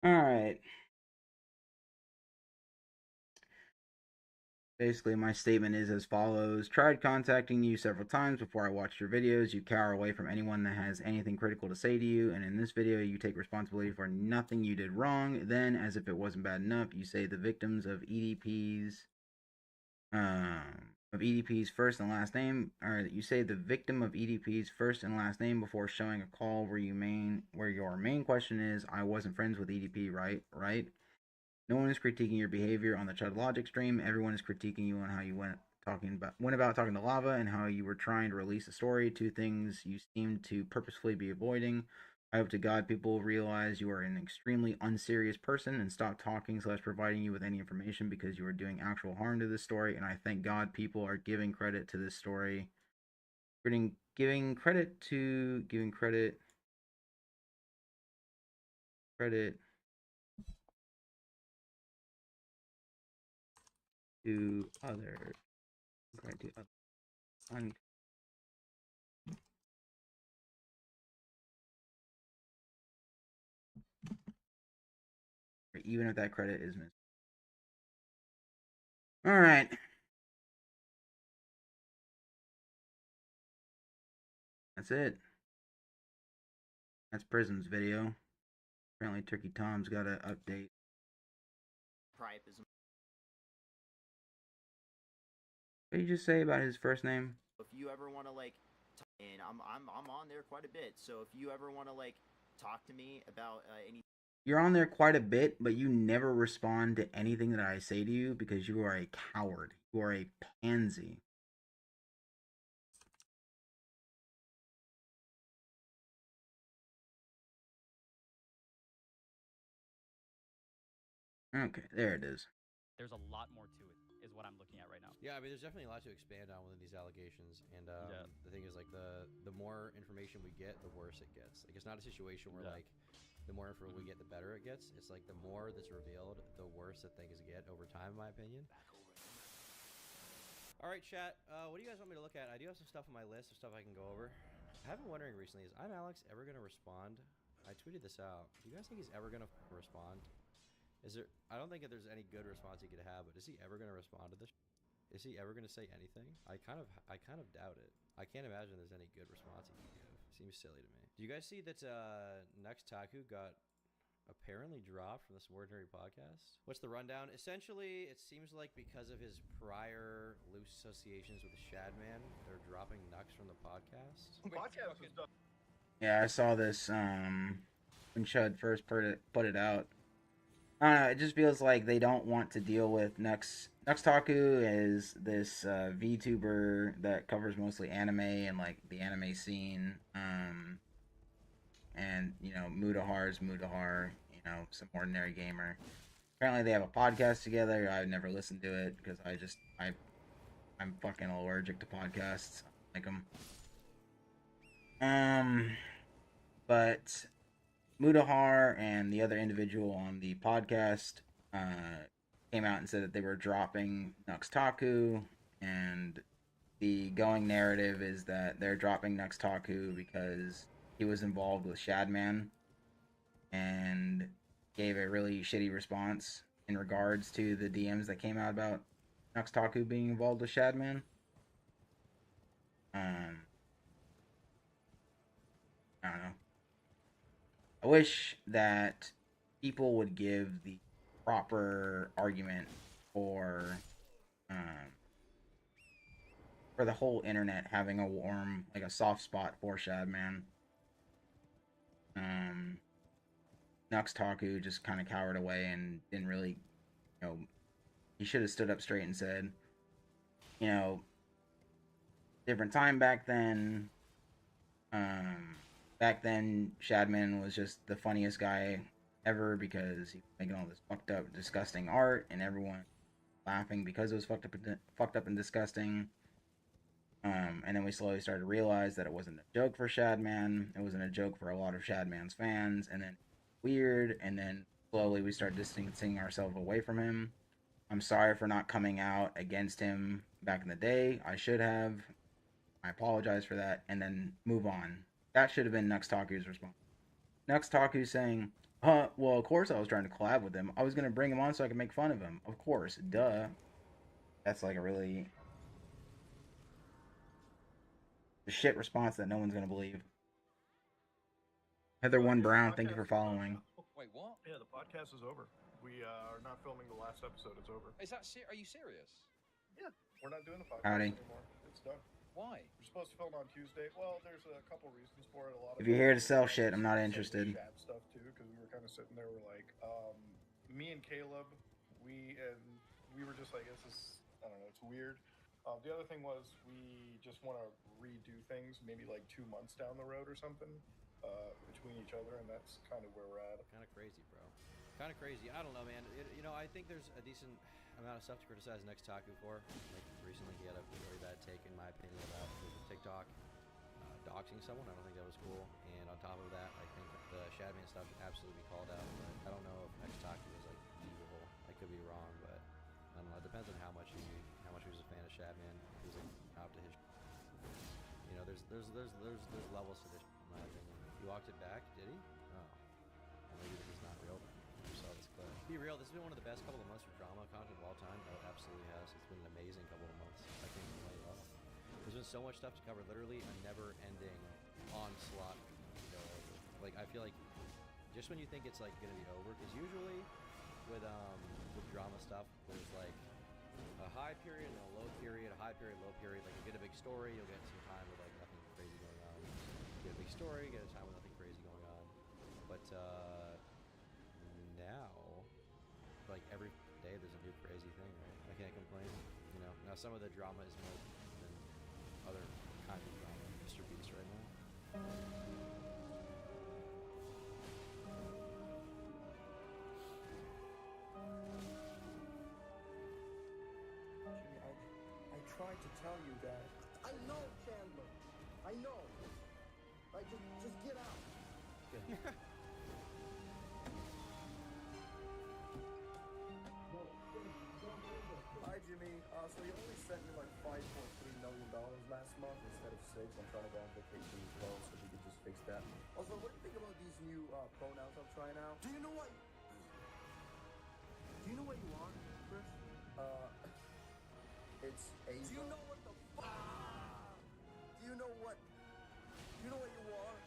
S1: All right. Basically, my statement is as follows. Tried contacting you several times before I watched your videos. You cower away from anyone that has anything critical to say to you, and in this video, you take responsibility for nothing you did wrong. Then, as if it wasn't bad enough, you say the victims of EDP's first and last name, or you say the victim of EDP's first and last name before showing a call where your main question is, I wasn't friends with EDP, right? Right? No one is critiquing your behavior on the Chud Logic stream. Everyone is critiquing you on how you went about talking to Lava and how you were trying to release the story. Two things you seem to purposefully be avoiding. I hope to God people realize you are an extremely unserious person and stop talking / providing you with any information because you are doing actual harm to this story. And I thank God people are giving credit to this story. Giving credit to credit to others. Credit to others. Even if that credit is missed. All right. That's it. That's Prism's video. Apparently, Turkey Tom's got an update.
S2: Priapism.
S1: What did you just say about his first name?
S2: If you ever want to like, and I'm on there quite a bit. So if you ever want to like talk to me about any.
S1: You're on there quite a bit, but you never respond to anything that I say to you because you are a coward. You are a pansy. Okay, there it is.
S6: There's a lot more to it, is what I'm looking at right now.
S5: Yeah, I mean, there's definitely a lot to expand on within these allegations, and
S6: Yeah.
S5: the thing is, like, the more information we get, the worse it gets. Like, it's not a situation where
S6: Yeah.
S5: like the more info we get, the better it gets. It's like the more that's revealed, the worse that things get over time, in my opinion. All right, chat. What do you guys want me to look at? I do have some stuff on my list of stuff I can go over. I've been wondering recently: is I'm Alex ever gonna respond? I tweeted this out. Do you guys think he's ever gonna respond? Is there? I don't think that there's any good response he could have, but is he ever gonna respond to this? Is he ever gonna say anything? I kind of doubt it. I can't imagine there's any good response he can give. Seems silly to me. Do you guys see that Next Taku got apparently dropped from the Subordinary podcast? What's the rundown? Essentially, it seems like because of his prior loose associations with the Shadman, they're dropping Nux from the podcast.
S1: Yeah, I saw this when Chud first put it out. I don't know, it just feels like they don't want to deal with Nux. Nuxtaku is this VTuber that covers mostly anime and like the anime scene. And you know, Mudahar's Mudahar, you know, some ordinary gamer. Apparently they have a podcast together. I've never listened to it because I'm fucking allergic to podcasts. I don't like them. But Mudahar and the other individual on the podcast came out and said that they were dropping Nuxtaku, and the going narrative is that they're dropping Nuxtaku because he was involved with Shadman and gave a really shitty response in regards to the DMs that came out about Nuxtaku being involved with Shadman. I don't know. I wish that people would give the proper argument for the whole internet having a warm, like a soft spot for Shadman. Nuxtaku just kind of cowered away and didn't really, you know, he should have stood up straight and said, you know, different time back then. Back then, Shadman was just the funniest guy ever because he was making all this fucked up, disgusting art, and everyone laughing because it was fucked up and disgusting. And then we slowly started to realize that it wasn't a joke for Shadman. It wasn't a joke for a lot of Shadman's fans. And then weird. And then slowly we started distancing ourselves away from him. I'm sorry for not coming out against him back in the day. I should have. I apologize for that. And then move on. That should have been Nuxtaku's response. Nuxtaku saying, well, of course I was trying to collab with him. I was going to bring him on so I could make fun of him. Of course. Duh. That's like a really shit response that no one's going to believe. Heather One Brown, thank you for following.
S7: Wait, what?
S8: Yeah, the podcast is over. We are not filming the last episode. It's over.
S7: Is that are you serious?
S8: Yeah, we're not doing the podcast
S1: Howdy.
S8: anymore. It's done.
S7: Why?
S8: We're supposed to film on Tuesday. Well, there's a couple reasons for it. A lot of
S1: If you're here to sell shit, I'm not interested.
S8: Chat stuff too, because we were kind of sitting there. We're like, me and Caleb, we were just like, this is, I don't know, it's weird. The other thing was we just want to redo things, maybe like 2 months down the road or something. between each other, and that's kind of where we're at.
S5: Kind of crazy, bro. Kind of crazy. I don't know, man. I think there's a decent amount of stuff to criticize Nextaku for. Like, recently he had a very bad take, in my opinion, about TikTok doxing someone. I don't think that was cool. And on top of that, I think the Shadman stuff should absolutely be called out. But I don't know if Nextaku was, like, evil. I could be wrong, but I don't know. It depends on how much he was a fan of Shadman. He was, like, out to his there's levels to this, in my opinion. He walked it back, did he? Oh. Well, maybe this is not real then. You saw this clip. Be real, this has been one of the best couple of months for drama content of all time. Oh, it absolutely has. It's been an amazing couple of months. I can't complain at all. There's been so much stuff to cover, literally a never-ending onslaught to go over. Like, I feel like just when you think it's, like, gonna be over, because usually with drama stuff, there's, like, a high period and a low period, a high period, low period. Like, you get a big story, you'll get some time with, like, nothing crazy going on. You get a big story, you get a time with nothing crazy going on. But now, like, every day there's a new crazy thing, right? I can't complain. Now some of the drama is more than other kinds of drama. Mr. Beast right now.
S9: I tried to tell you that. I know, Chandler. I know. Like, just get out. Hi, Jimmy. So you only sent me like $5.3 million last month instead of 6. I'm trying to go on vacation as well, so we could just fix that. Also, what do you think about these new pronouns I'm trying out? Do you know what you are, Chris? It's Ava. Do you know what the Do you know what you are?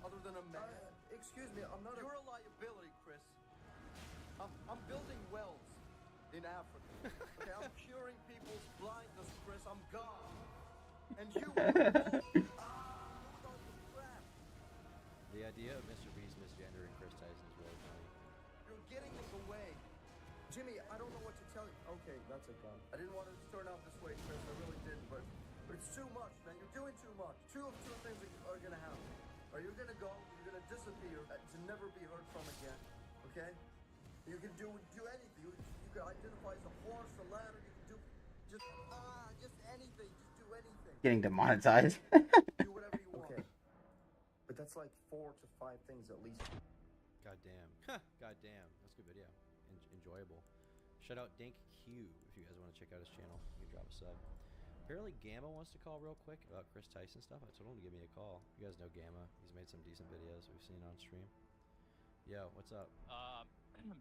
S9: Other than a man? Excuse me, I'm not You're a liability, Chris. I'm building wells in Africa. Okay, I'm curing people's blindness, Chris. I'm God. And you
S5: The idea of Mr. Beast misgendering Chris Tyson is really funny.
S9: You're getting in the way. Jimmy, I don't know what to tell you. Okay, that's a gun. I didn't want it to turn out this way, Chris. I really didn't, but it's too much, man. You're doing too much. Two things are gonna happen. Are you gonna go? You're gonna disappear to never be heard from again. Okay? You can do anything. You can identify as a horse, a ladder. You can do just anything. Just do anything.
S1: Getting demonetized.
S9: Do whatever you want. Okay. But that's like 4 to 5 things at least.
S5: Goddamn. Goddamn. That's a good video. Enjoyable. Shout out Dink Q if you guys want to check out his channel. You can drop a sub. Apparently Gamma wants to call real quick about Chris Tyson stuff. I told him to give me a call. You guys know Gamma. He's made some decent videos we've seen on stream. Yo, what's up?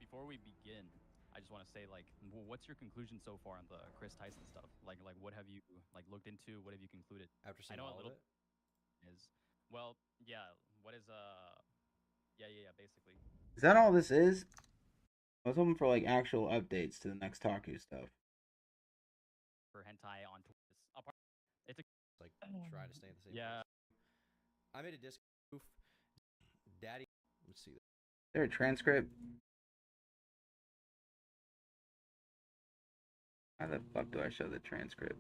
S6: Before we begin, I just want to say, like, what's your conclusion so far on the Chris Tyson stuff? Like, what have you looked into? What have you concluded?
S5: After seeing
S6: I know
S5: all
S6: a little
S5: of it?
S6: well, yeah. What is basically.
S1: Is that all this is? I was hoping for like actual updates to the next Taku stuff.
S6: For hentai on Twitter. It's
S5: like try to stay in the same
S6: place.
S5: I made a disc goof. Daddy, let's see.
S1: Is there a transcript? How the fuck do I show the transcript?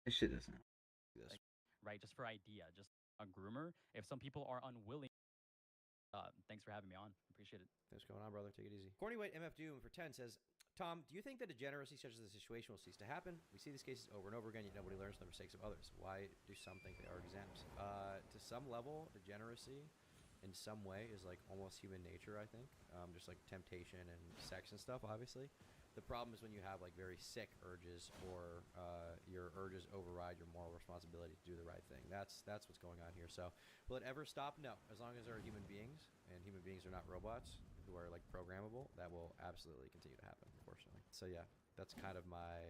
S1: This shit doesn't.
S6: Right, just for idea, just a groomer. If some people are unwilling, thanks for having me on. Appreciate it.
S5: Thanks for coming on, brother. Take it easy. Corny White MF Doom for 10 says, Tom, do you think that degeneracy such as the situation will cease to happen? We see these cases over and over again, yet nobody learns from the mistakes of others. Why do some think they are exempt? To some level, degeneracy in some way is like almost human nature, I think. Just like temptation and sex and stuff, obviously. The problem is when you have like very sick urges or your urges override your moral responsibility to do the right thing. That's what's going on here. So will it ever stop? No. As long as there are human beings and human beings are not robots who are like programmable, that will absolutely continue to happen, unfortunately. So yeah, that's kind of my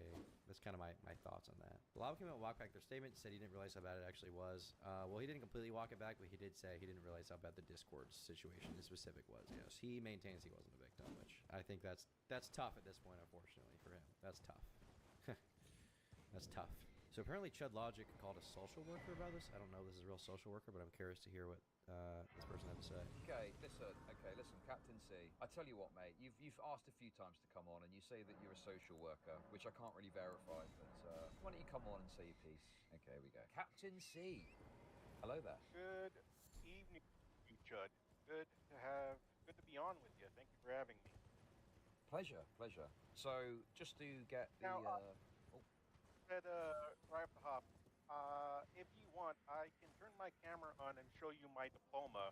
S5: thoughts on that. Lava came out and walked back their statement, said he didn't realize how bad it actually was. Well, he didn't completely walk it back, but he did say he didn't realize how bad the Discord situation in specific was. Yes, he maintains he wasn't a victim, which I think that's tough at this point, unfortunately for him. That's tough. That's tough. So apparently Chud Logic called a social worker about this. I don't know if this is a real social worker, but I'm curious to hear what this person had to say.
S7: Okay, listen, Captain C. I tell you what, mate, you've asked a few times to come on, and you say that you're a social worker, which I can't really verify, but why don't you come on and say your piece? Okay, here we go. Captain C. Hello there.
S10: Good evening, you Chud. Good to be on with you. Thank you for having me.
S7: Pleasure. So, just to get the
S10: Now, said right off the hop, if you want, I can turn my camera on and show you my diploma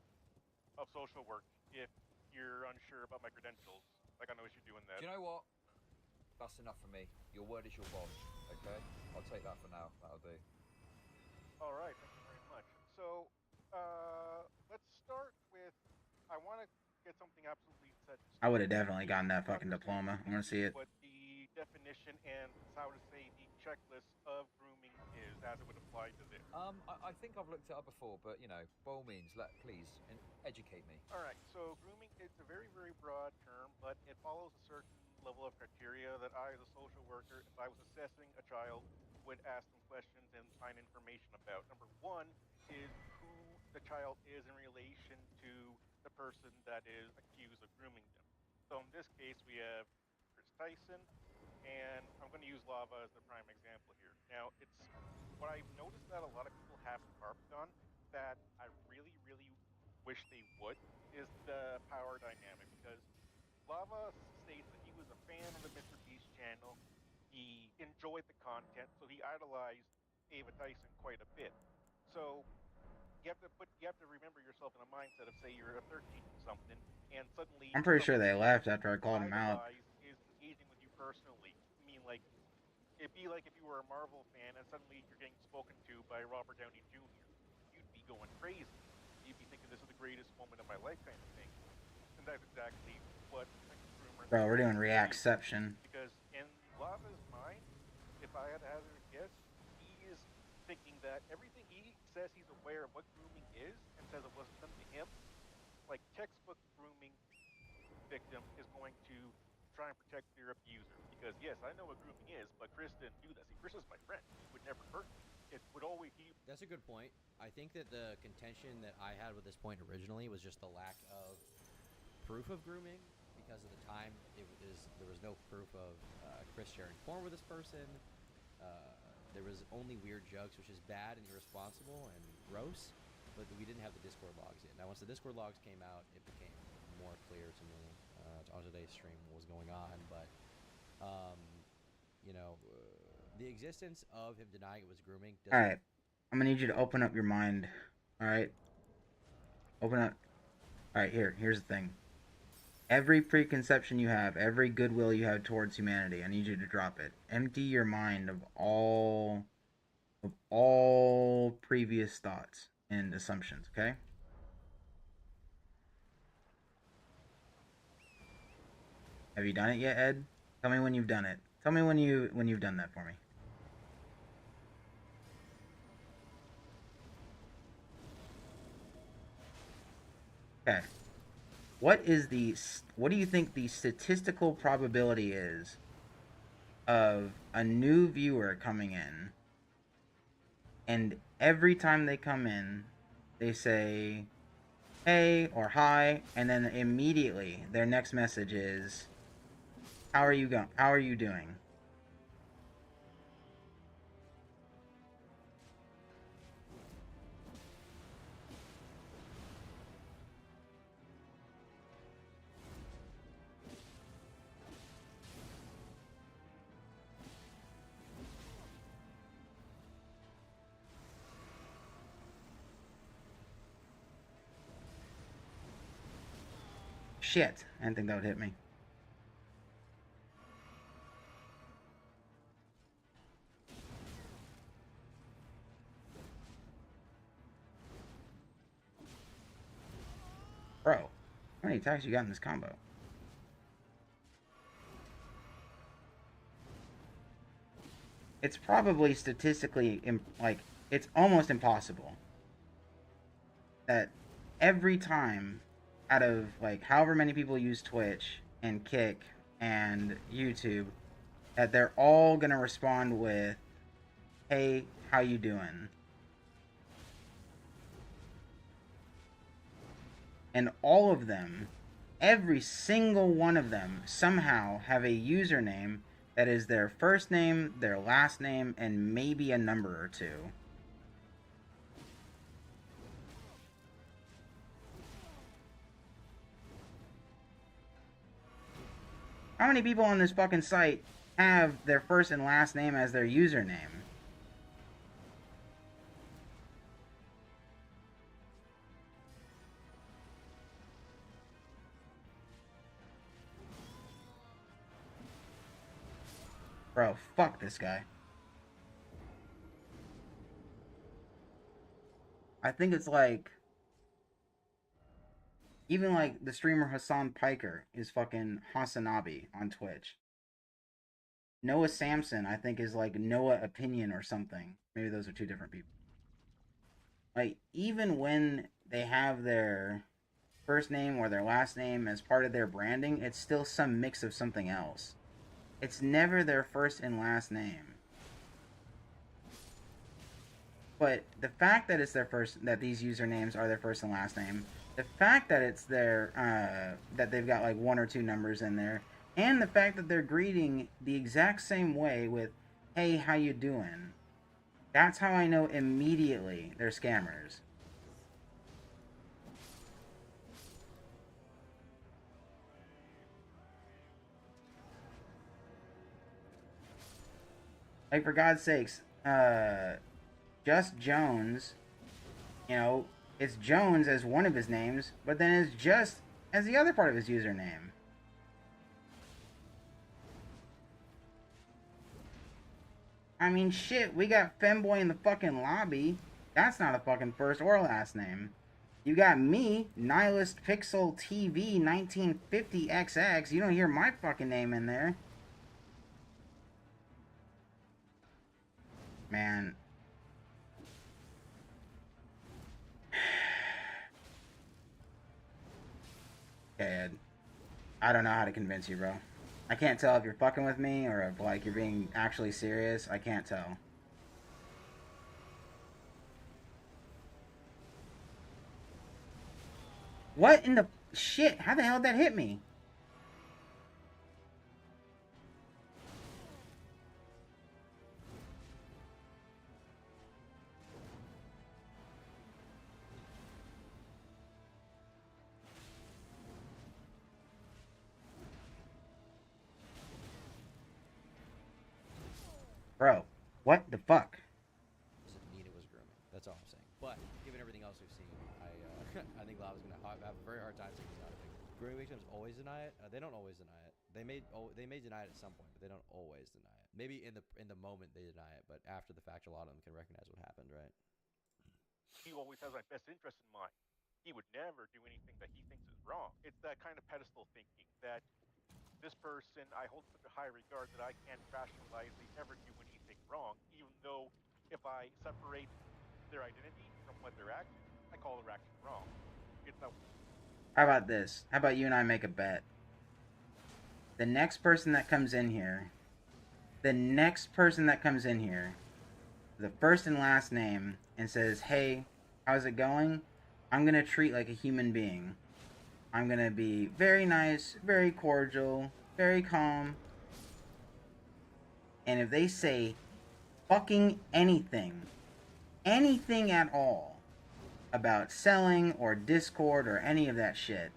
S10: of social work if you're unsure about my credentials. I got no issue doing that.
S7: Do you know what? That's enough for me. Your word is your bond. Okay, I'll take that for now. That'll do.
S10: All right, thank you very much. So, let's start with. I want to get something absolutely set.
S1: I would have definitely gotten that fucking diploma. I want to see it.
S10: What the definition and how to say the checklist of grooming is as it would apply to this.
S7: I think I've looked it up before, but by all means, please educate me.
S10: All right. So grooming, it's a very, very broad term, but it follows a certain level of criteria that I, as a social worker, if I was assessing a child, would ask them questions and find information about. Number one is who the child is in relation to the person that is accused of grooming them. So in this case, we have Chris Tyson, and I'm going to use lava as the prime example here. Now, it's what I've noticed that a lot of people haven't harped on that I really, really wish they would is the power dynamic because Lava states that he was a fan of the Mr. Beast channel. He enjoyed the content, so he idolized Ava Tyson quite a bit. So you have to remember yourself in a mindset of say you're a 13 something and suddenly
S1: I'm pretty sure
S10: someone
S1: they
S10: you
S1: left after I called him out.
S10: idolize is engaging with you personally. I mean, like it'd be like if you were a Marvel fan and suddenly you're getting spoken to by Robert Downey Jr. You'd be going crazy. You'd be thinking this is the greatest moment of my life, kind of thing. And that's exactly what a groomer
S1: Bro, we're doing
S10: is.
S1: Reactception.
S10: Because in Lava's mind, if I had to hazard a guess, he is thinking that everything he says he's aware of what grooming is and says it wasn't done to him, like textbook grooming victim is going to try and protect their abuser. Because yes, I know what grooming is, but Chris didn't do that. See, Chris is my friend. He would never hurt me. It would always he.
S5: That's a good point. I think that the contention that I had with this point originally was just the lack of proof of grooming because of the time there was no proof of Chris sharing porn with this person. There was only weird jokes, which is bad and irresponsible and gross, but we didn't have the Discord logs yet. Now, once the Discord logs came out, it became more clear to me on today's stream what was going on. But the existence of him denying it was grooming.
S1: All right, I'm gonna need you to open up your mind. All right, open up. All right, here's the thing. Every preconception you have, every goodwill you have towards humanity, I need you to drop it. Empty your mind of all previous thoughts and assumptions, okay? Have you done it yet, Ed? Tell me when you've done it. Tell me when you've done that for me. Okay. What do you think the statistical probability is of a new viewer coming in and every time they come in they say hey or hi and then immediately their next message is how are you doing? Shit, I didn't think that would hit me. Bro, how many attacks you got in this combo? It's probably statistically, it's almost impossible that every time out of however many people use Twitch and Kick and YouTube that they're all gonna respond with hey, how you doing? And all of them, every single one of them, somehow have a username that is their first name, their last name, and maybe a number or two. How many people on this fucking site have their first and last name as their username? Bro, fuck this guy. I think it's like... Even like the streamer Hassan Piker is fucking Hasanabi on Twitch. Noah Samson, I think, is like Noah Opinion or something. Maybe those are two different people. Like, even when they have their first name or their last name as part of their branding, it's still some mix of something else. It's never their first and last name. But the fact that it's their first, that these usernames are their first and last name, the fact that it's their, that they've got like one or two numbers in there, and the fact that they're greeting the exact same way with, hey, how you doing? That's how I know immediately they're scammers. Like, for God's sakes, Just Jones, you know, it's Jones as one of his names, but then it's Just as the other part of his username. I mean, shit, we got Femboy in the fucking lobby. That's not a fucking first or last name. You got me, Nihilist Pixel TV 1950XX. You don't hear my fucking name in there. Man. Okay, Ed. I don't know how to convince you, bro. I can't tell if you're fucking with me or if, like, you're being actually serious. I can't tell. What in the shit? How the hell did that hit me? Bro, what the fuck?
S5: Doesn't mean it was grooming. That's all I'm saying. But given everything else we've seen, I think Lava's gonna have a very hard time taking this out of it. Grooming victims always deny it. They don't always deny it. They may deny it at some point, but they don't always deny it. Maybe in the moment they deny it, but after the fact, a lot of them can recognize what happened, right?
S10: He always has my best interest in mind. He would never do anything that he thinks is wrong. It's that kind of pedestal thinking that this person I hold in such a high regard that I can't rationalize they ever do anything wrong, even though if I separate their identity from what their actions, I call their action wrong. It's not.
S1: How about this? How about you and I make a bet? The next person that comes in here, the first and last name, and says, hey, how's it going? I'm gonna treat like a human being. I'm gonna be very nice, very cordial, very calm. And if they say fucking anything at all about selling or Discord or any of that shit,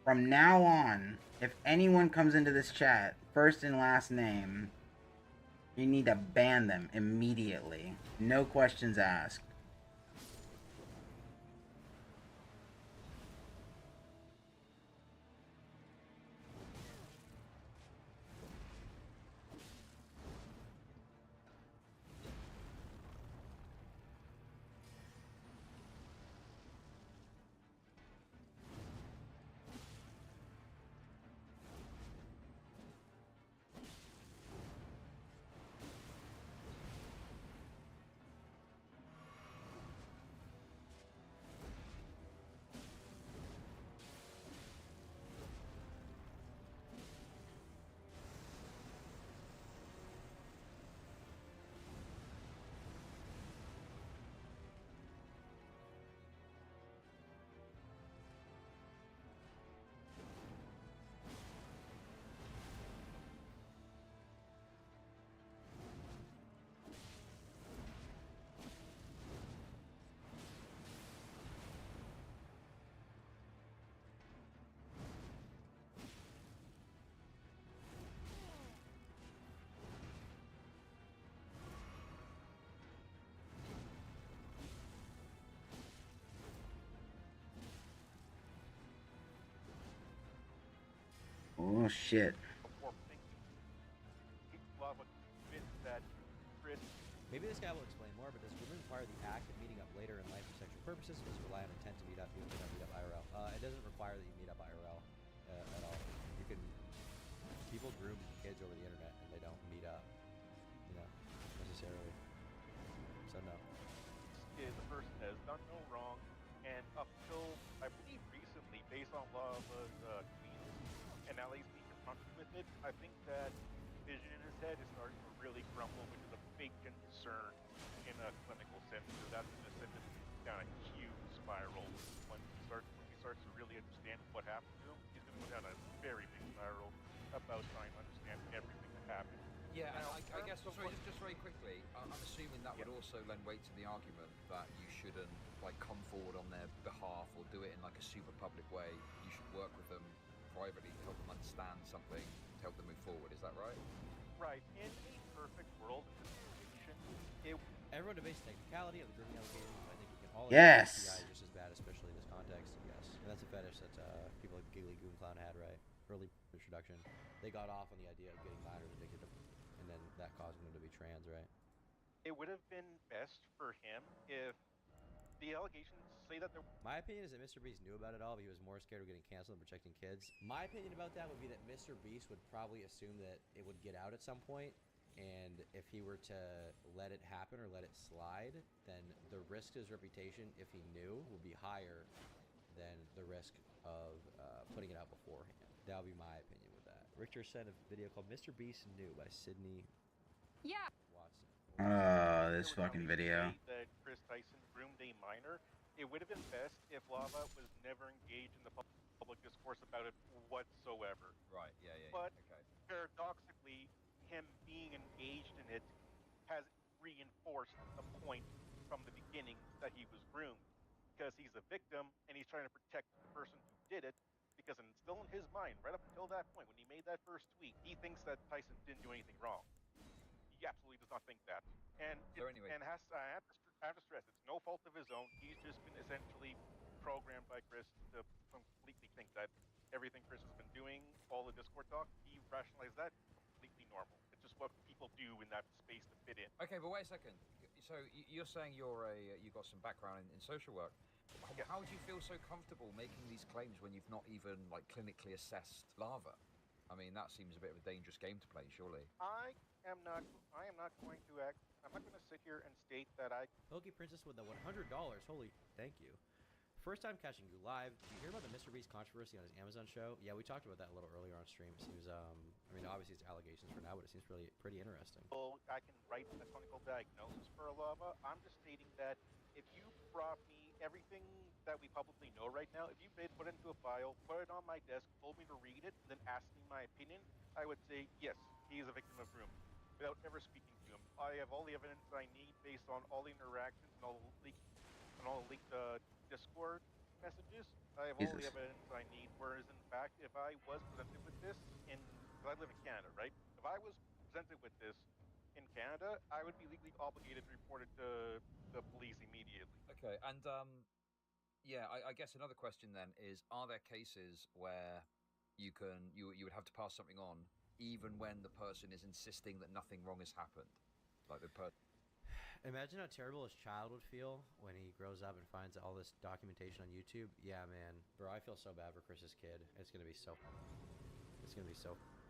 S1: from now on, if anyone comes into this chat, first and last name, you need to ban them immediately. No questions asked. Oh shit.
S10: before thinking. Lava convinced that Chris.
S5: Maybe this guy will explain more, but does grooming require the act of meeting up later in life for sexual purposes, or does it rely on intent to meet up even if you don't meet up IRL? It doesn't require that you meet up IRL at all. You can people groom kids over the internet and they don't meet up, necessarily. So no.
S10: The person has done no wrong, and up till I believe recently, based on Lava's tweets, and now that he's being confronted with it, I think that vision in his head is starting to really crumble, which is a big concern in a clinical sense, because that's going to send him down a huge spiral. When he starts to really understand what happened to him, he's going to go down a very big spiral about trying to understand everything that happened.
S7: Yeah,
S10: Now,
S7: and I guess, sorry, just very quickly, I'm assuming that would also lend weight to the argument that you shouldn't, come forward on their behalf or do it in, a super public way. You should work with them privately to help them understand something, to help them move forward. Is that right?
S10: Right. In a perfect world, in this situation,
S5: Everyone debates technicality of the grooming allegations, but I think we can all agree that the guy is just as bad, especially in this context. Yes, and that's a fetish that people like Giggly Goon Clown had, right? Early introduction, they got off on the idea of getting minors addicted to, and then that causing them to be trans, right?
S10: it would have been best for him if the allegations say that there.
S5: My opinion is that Mr. Beast knew about it all, but he was more scared of getting canceled and protecting kids. My opinion about that would be that Mr. Beast would probably assume that it would get out at some point, and if he were to let it happen or let it slide, then the risk to his reputation, if he knew, would be higher than the risk of putting it out beforehand. That would be my opinion with that. Richter sent a video called Mr. Beast Knew by Sydney Watson.
S1: This fucking video.
S10: That Chris Tyson groomed a minor. It would have been best if Lava was never engaged in the public discourse about it whatsoever.
S7: Right, yeah.
S10: But
S7: okay.
S10: paradoxically, him being engaged in it has reinforced the point from the beginning that he was groomed. Because he's a victim and he's trying to protect the person who did it. Because still in his mind, right up until that point, when he made that first tweet, he thinks that Tyson didn't do anything wrong. He absolutely does not think that. And
S7: So anyway,
S10: and I have to stress, it's no fault of his own. He's just been essentially programmed by Chris to completely think that everything Chris has been doing, all the Discord talk, he rationalized that completely normal. It's just what people do in that space to fit in.
S7: Okay, but wait a second. So you're saying you got some background in social work.
S10: Yes.
S7: How do you feel so comfortable making these claims when you've not even clinically assessed Lava? I mean, that seems a bit of a dangerous game to play, surely.
S10: I am not going to act. I'm not going to sit here and state that I.
S5: Pokey Princess with the $100. Holy, thank you. First time catching you live. Did you hear about the Mr. Beast controversy on his Amazon show? Yeah, we talked about that a little earlier on stream. It seems, obviously it's allegations for now, but it seems pretty interesting.
S10: I can write a clinical diagnosis for a Lava. I'm just stating that if you brought me everything that we publicly know right now, if you put it into a file, put it on my desk, told me to read it, and then asked me my opinion, I would say, yes, he is a victim of grooming, without ever speaking to him. I have all the evidence I need based on all the interactions and all the leaked Discord messages. I have all the evidence I need. Whereas, in fact, if I was presented with this because I live in Canada, right? If I was presented with this in Canada, I would be legally obligated to report it to the police immediately.
S7: Okay, and yeah, I guess another question then is: are there cases where you would have to pass something on even when the person is insisting that nothing wrong has happened, like the person?
S5: Imagine how terrible his child would feel when he grows up and finds all this documentation on YouTube. Yeah, man, bro, I feel so bad for Chris's kid. It's gonna be so.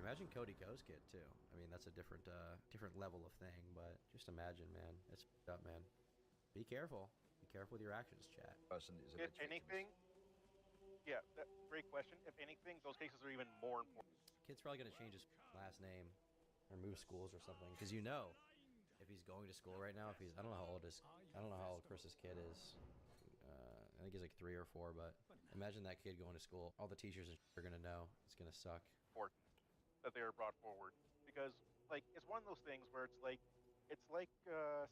S5: Imagine Cody Ko's kid too. I mean, that's a different level of thing. But just imagine, man, it's up, man. Be careful. Be careful with your actions, chat.
S7: Person is
S10: if anything, yeah, great question. If anything, those cases are even more important.
S5: Kid's probably gonna change his last name or move schools or something, because if he's going to school right now, I don't know how old Chris's kid is. I think he's like 3 or 4, but imagine that kid going to school. All the teachers are gonna know. It's gonna suck.
S10: Important that they are brought forward because, it's one of those things where it's like,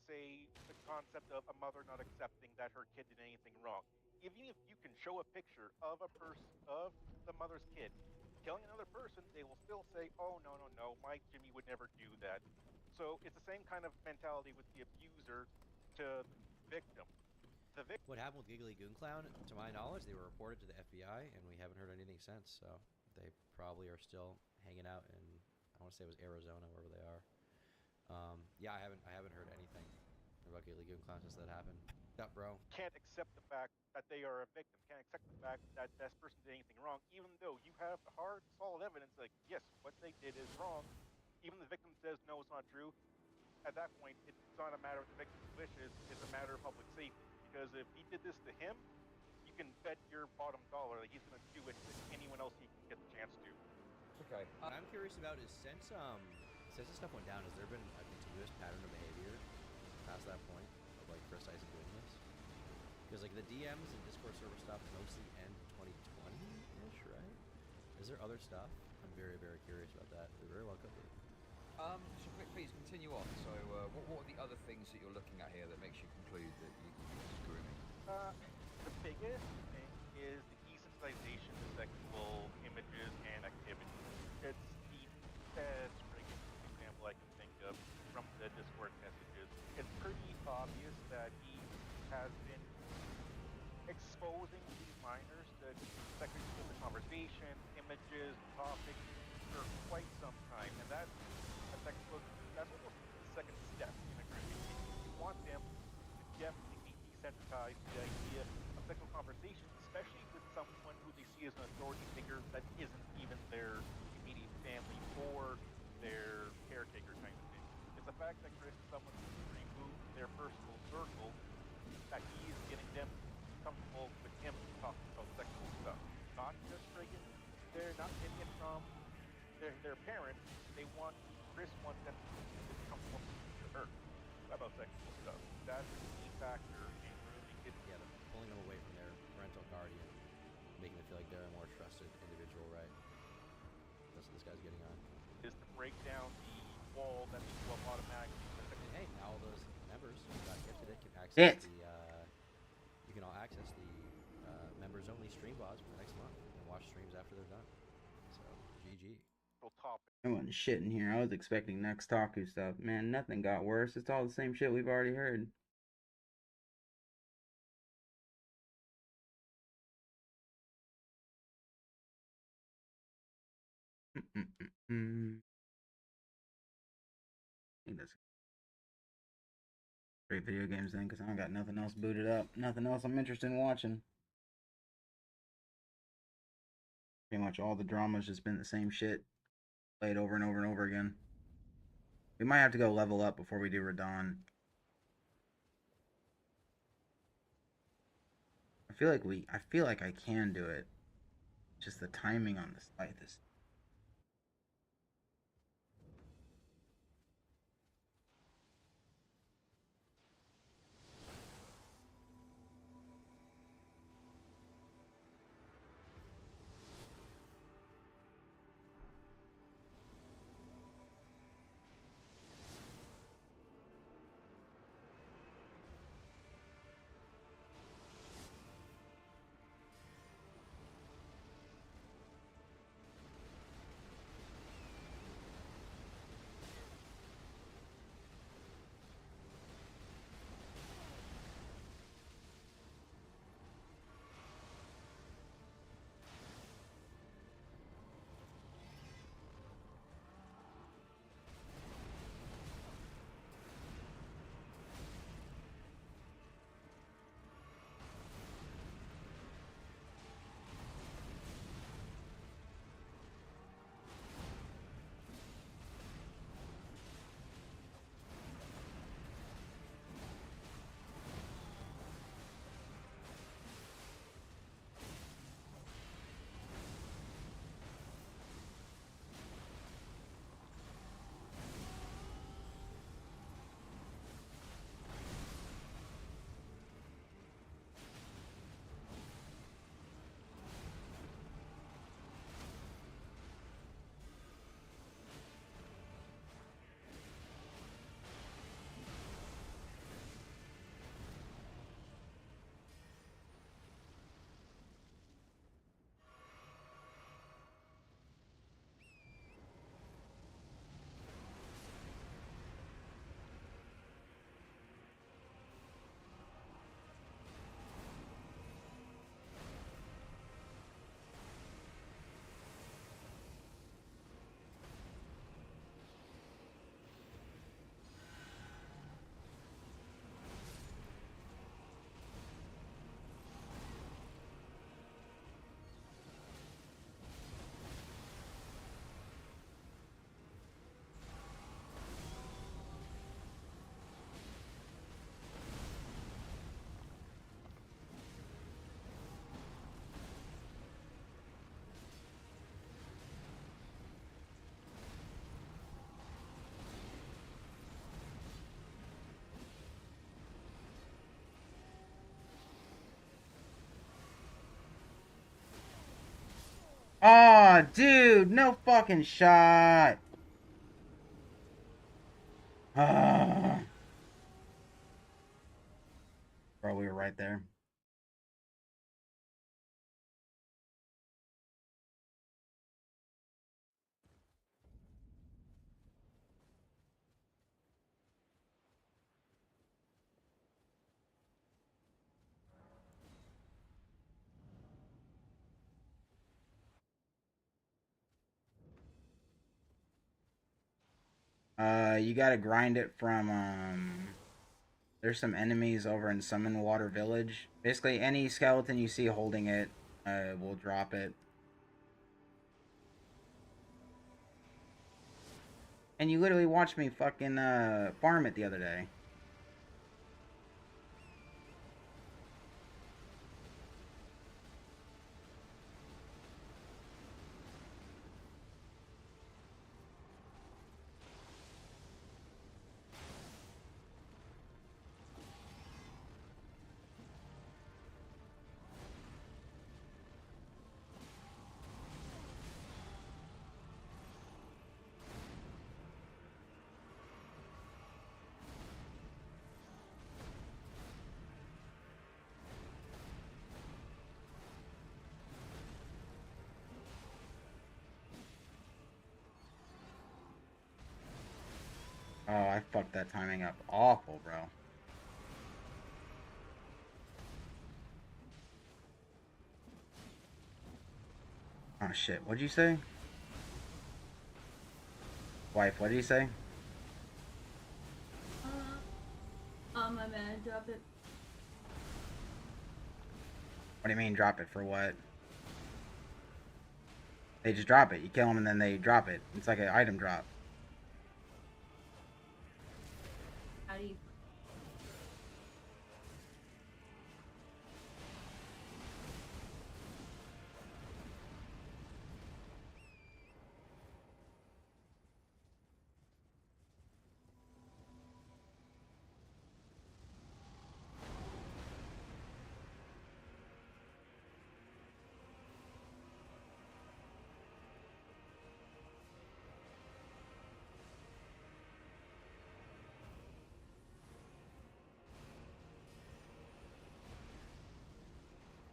S10: say, the concept of a mother not accepting that her kid did anything wrong. Even if you can show a picture of of the mother's kid killing another person, they will still say, "Oh no, my Jimmy would never do that." So it's the same kind of mentality with the abuser to the victim.
S5: What happened with Giggly Goon Clown? To my knowledge, they were reported to the FBI, and we haven't heard anything since. So They probably are still hanging out in, I want to say it was Arizona, wherever they are. Yeah, I haven't heard anything about Gately Goon Clown since that happened. What's up, bro?
S10: Can't accept the fact that they are a victim. Can't accept the fact that that person did anything wrong, even though you have the hard, solid evidence. Like, yes, what they did is wrong. Even the victim says no, it's not true. At that point, it's not a matter of the victim's wishes. It's a matter of public safety. Because if he did this to him, you can bet your bottom dollar that he's going to do it to anyone else he can get the chance to.
S7: Okay.
S5: What I'm curious about is since this stuff went down, has there been a continuous pattern of behavior past that point of like Chris Tyson doing this? Because like the DMs and Discord server stuff mostly end 2020-ish, right? Is there other stuff? I'm very, very curious about that. It very well could be.
S7: So please continue on. So, what are the other things that you're looking at here that makes you conclude that he's grooming?
S10: The biggest thing is the desensitization to sexual images and activities. It's the best freaking example I can think of from the Discord messages. It's pretty obvious that he has been exposing these minors to sexually explicit conversations, images, topics for quite some time, and that's almost the second step in a grooming. You want them to definitely be desensitized to the idea of sexual conversations, especially with someone who they see as an authority figure that isn't even their immediate family or their caretaker kind of thing. It's the fact that Chris is someone who's removed their personal circle, that he is getting them comfortable with him talking about sexual stuff. Not just friggin', they're not getting it from their parents. Chris wants them to be comfortable to her about sexual stuff. That's a key factor in grooming kids.
S5: Yeah, they're pulling them away from their parental guardian, making them feel like they're a more trusted individual, right? That's what this guy's getting on.
S10: Is to break down the wall that they go up automatically.
S5: And hey, now all those members who got gifted it can access you can all access the members only stream VODs for the next month and watch streams after they're done. So GG.
S10: Topic.
S1: I wasn't shitting here. I was expecting next Taku stuff. Man, nothing got worse. It's all the same shit we've already heard. I think that's great video games then, because I don't got nothing else booted up. Nothing else I'm interested in watching. Pretty much all the drama's just been the same shit. Played over and over and over again. We might have to go level up before we do Radahn. I feel like I can do it. Just the timing on the Scythe is Oh, dude, no fucking shot. Ah. Bro, we were right there. You gotta grind it from, there's some enemies over in Summon Water Village. Basically, any skeleton you see holding it, will drop it. And you literally watched me fucking, farm it the other day. Oh, I fucked that timing up awful, bro. Oh shit, what'd you say? Wife, what did you say?
S11: My man, drop it.
S1: What do you mean drop it for what? They just drop it. You kill them and then they drop it. It's like an item drop.
S11: How do you?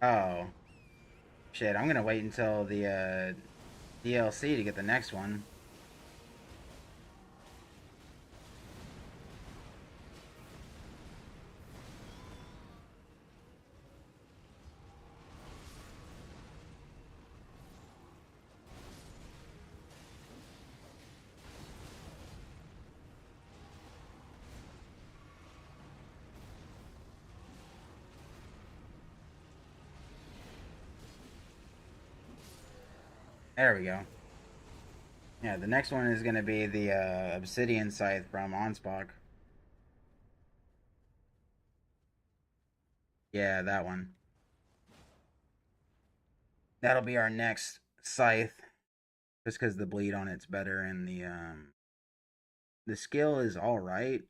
S1: Oh. Shit, I'm gonna wait until the DLC to get the next one. There we go. Yeah, the next one is gonna be the Obsidian Scythe from Onspok. Yeah, that one. That'll be our next Scythe. Just because the bleed on it's better and the skill is alright.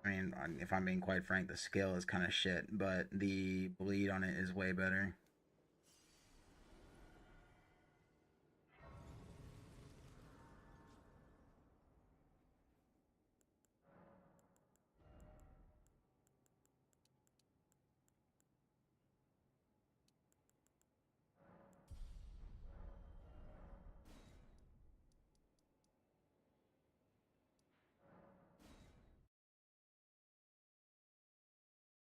S1: I mean, if I'm being quite frank, the skill is kind of shit, but the bleed on it is way better.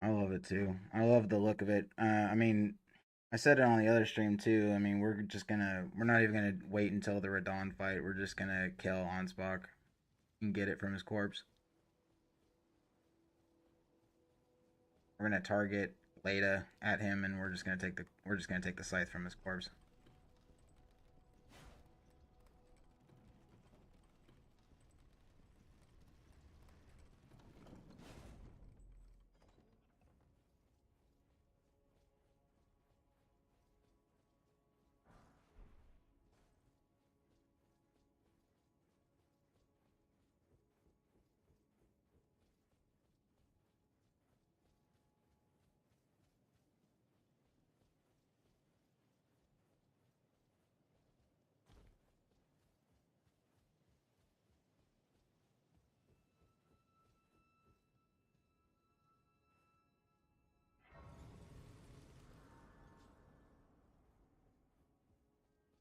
S1: I love it too. I love the look of it. I mean, I said it on the other stream too. I mean, we're not even gonna wait until the radahn fight. We're just gonna kill Ansbach and get it from his corpse. We're gonna target Leda at him, and we're just gonna take the scythe from his corpse.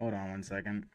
S1: Hold on 1 second.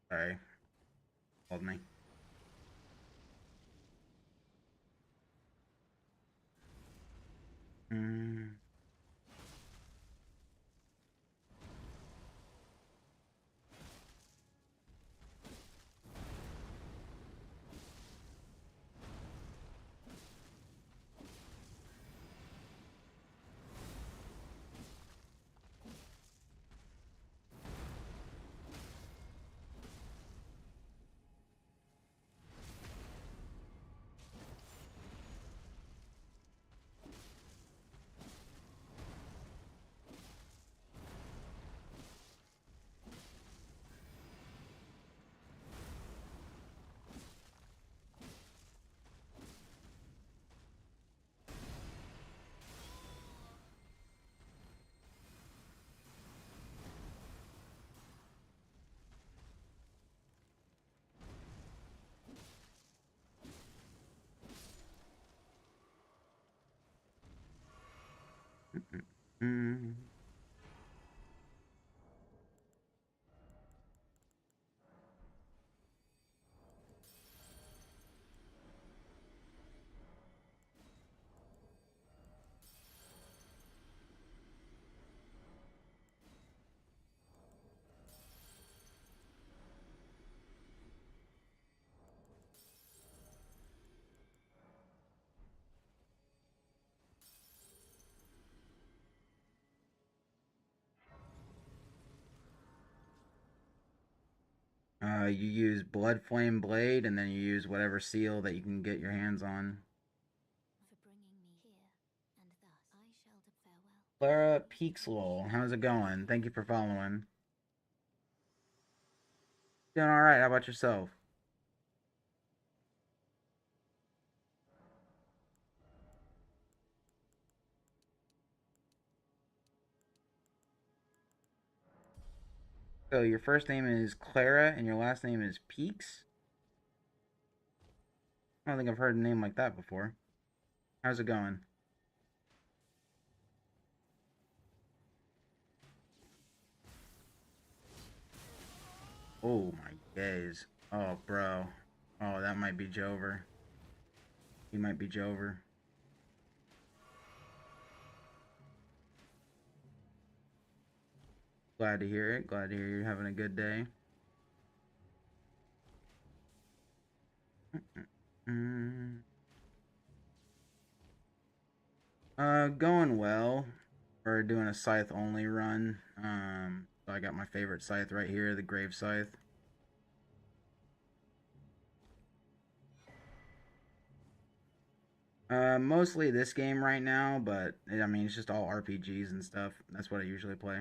S1: Sorry. Hold me. Mm. Mm. You use Blood Flame Blade, and then you use whatever seal that you can get your hands on. Clara Peakslol, how's it going? Thank you for following. Doing alright, how about yourself? So your first name is Clara and your last name is Peaks? I don't think I've heard a name like that before. How's it going? Oh my days. Oh, bro. Oh, that might be Jover. He might be Jover. Glad to hear it. Glad to hear you're having a good day. Going well. We're doing a Scythe only run. So I got my favorite Scythe right here, the Grave Scythe. Mostly this game right now, but I mean, it's just all RPGs and stuff. That's what I usually play.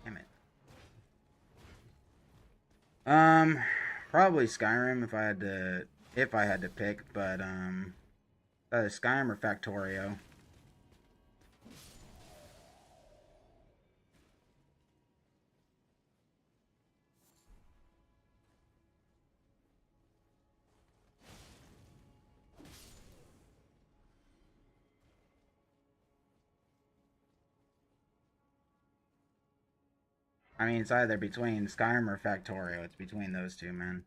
S1: Damn it. Probably Skyrim if I had to pick, but Skyrim or Factorio. I mean, it's either between Skyrim or Factorio. It's between those two, man.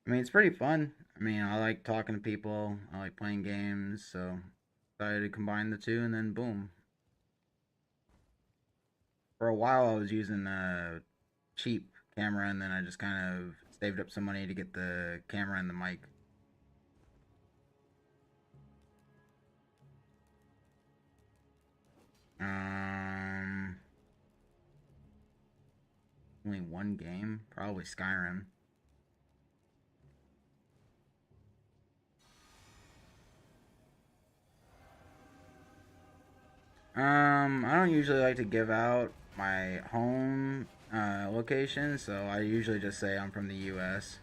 S1: I mean, it's pretty fun. I mean, I like talking to people. I like playing games. So decided to combine the two, and then boom. For a while, I was using a cheap camera, and then I just kind of saved up some money to get the camera and the mic. Um, Only one game, probably Skyrim. I don't usually like to give out my home location, so I usually just say I'm from the U.S.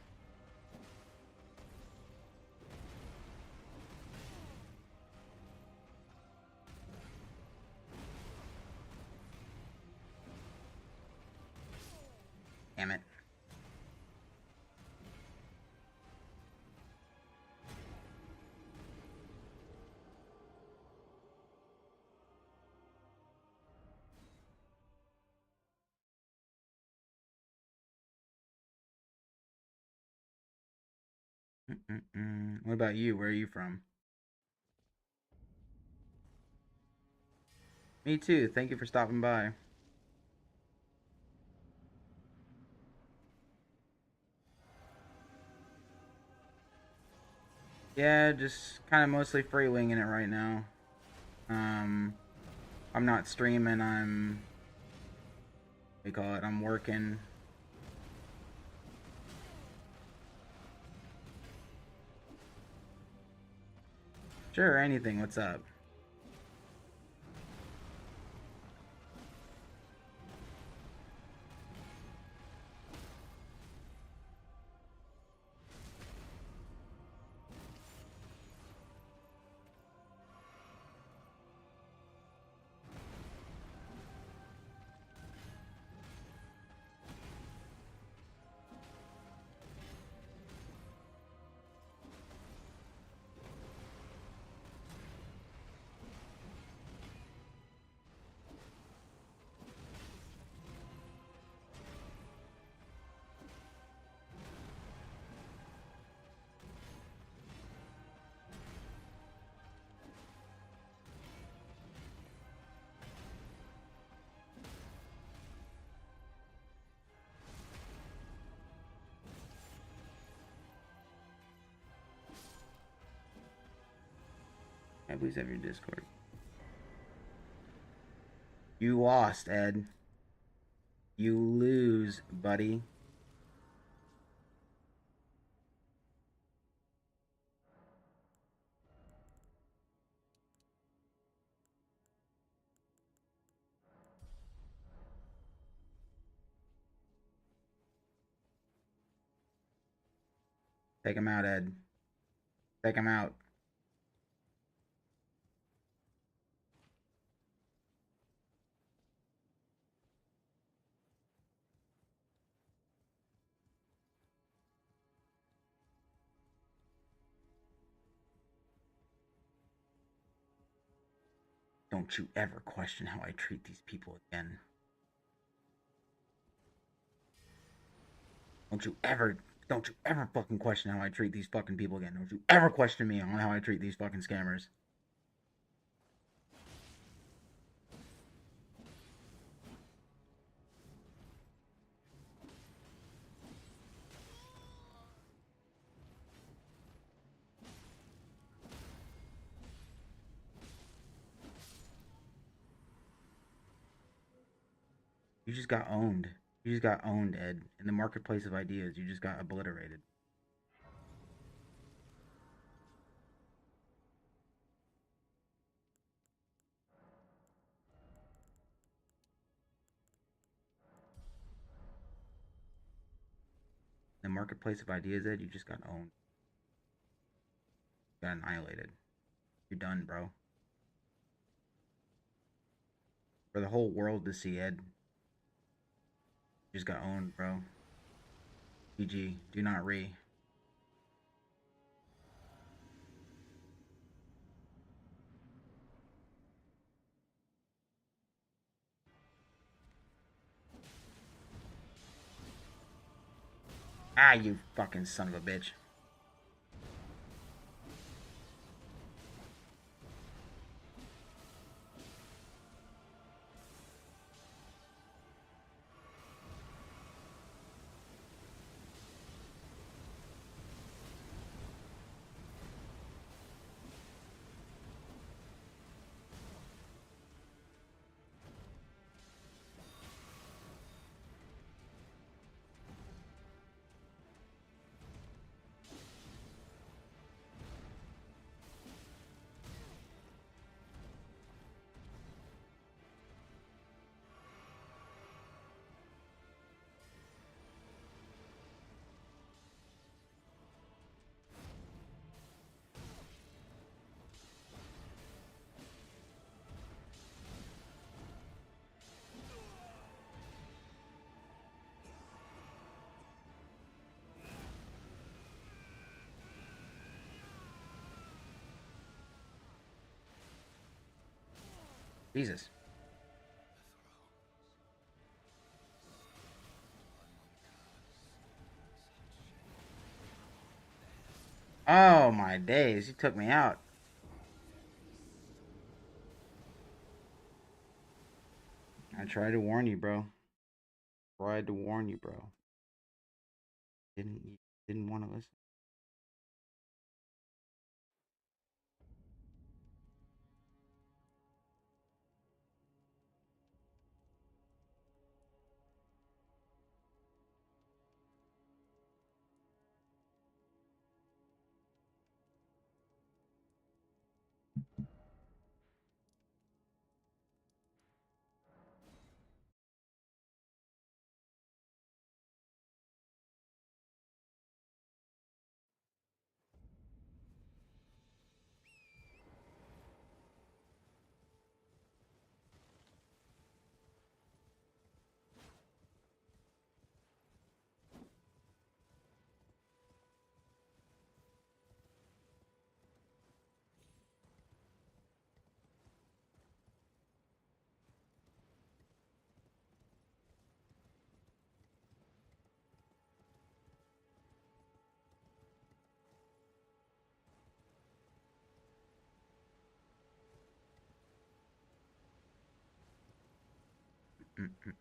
S1: Damn it. What about you? Where are you from? Me too. Thank you for stopping by. Yeah, just kind of mostly free winging it right now. Um, I'm not streaming. What do you call it? I'm working. Sure, anything. What's up? I please have your Discord. You lost, Ed. You lose, buddy. Take him out, Ed. Take him out. Don't you ever question how I treat these people again. Don't you ever fucking question how I treat these fucking people again. Don't you ever question me on how I treat these fucking scammers. You just got owned. You just got owned, Ed. In the marketplace of ideas, you just got obliterated. marketplace of ideas, Ed, you just got owned. You got annihilated. You're done, bro. For the whole world to see, Ed. You just got owned, bro. GG. Do not re. Ah, you fucking son of a bitch. Jesus. Oh my days, you took me out. I tried to warn you, bro. Tried to warn you, bro. Didn't want to listen. Mm-mm.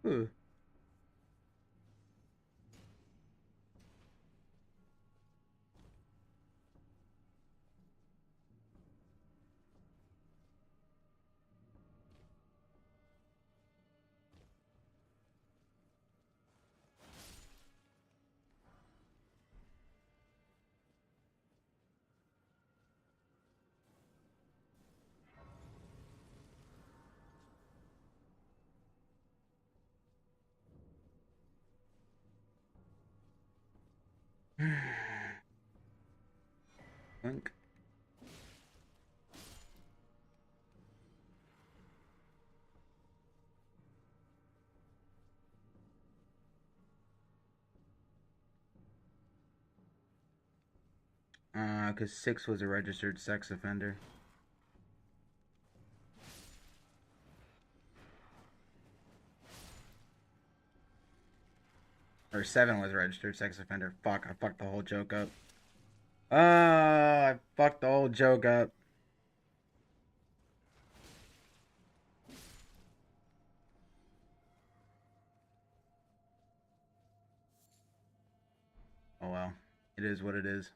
S1: Ooh. Think. Because 6 was a registered sex offender. Or 7 was registered sex offender. Fuck, I fucked the whole joke up. Oh, I fucked the whole joke up. Oh well. It is what it is.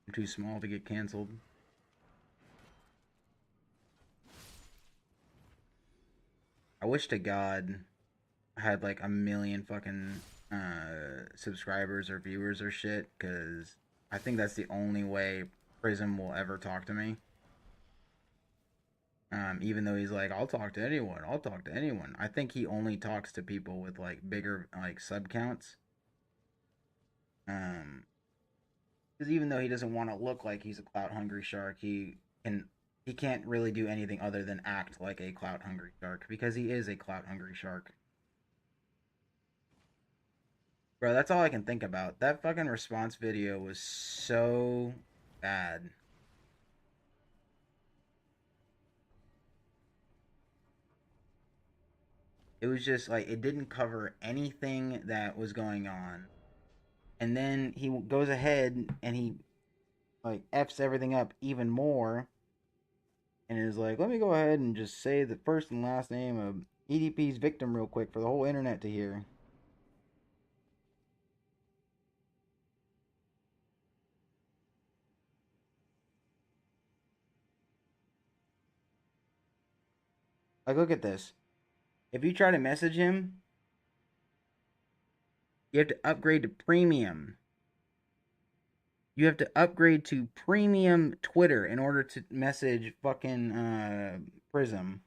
S1: I'm too small to get canceled. I wish to God I had like a million fucking subscribers or viewers or shit, because I think that's the only way Prism will ever talk to me. Even though he's like, I'll talk to anyone, I'll talk to anyone. I think he only talks to people with like bigger like sub counts. Because even though he doesn't want to look like he's a clout hungry shark, he can't really do anything other than act like a clout hungry shark, because he is a clout hungry shark. Bro, that's all I can think about. That fucking response video was so bad. It was just like, it didn't cover anything that was going on. And then he goes ahead and he like F's everything up even more. And is like, let me go ahead and just say the first and last name of EDP's victim real quick for the whole internet to hear. Like, look at this. If you try to message him, you have to upgrade to premium. You have to upgrade to premium Twitter in order to message fucking Prism.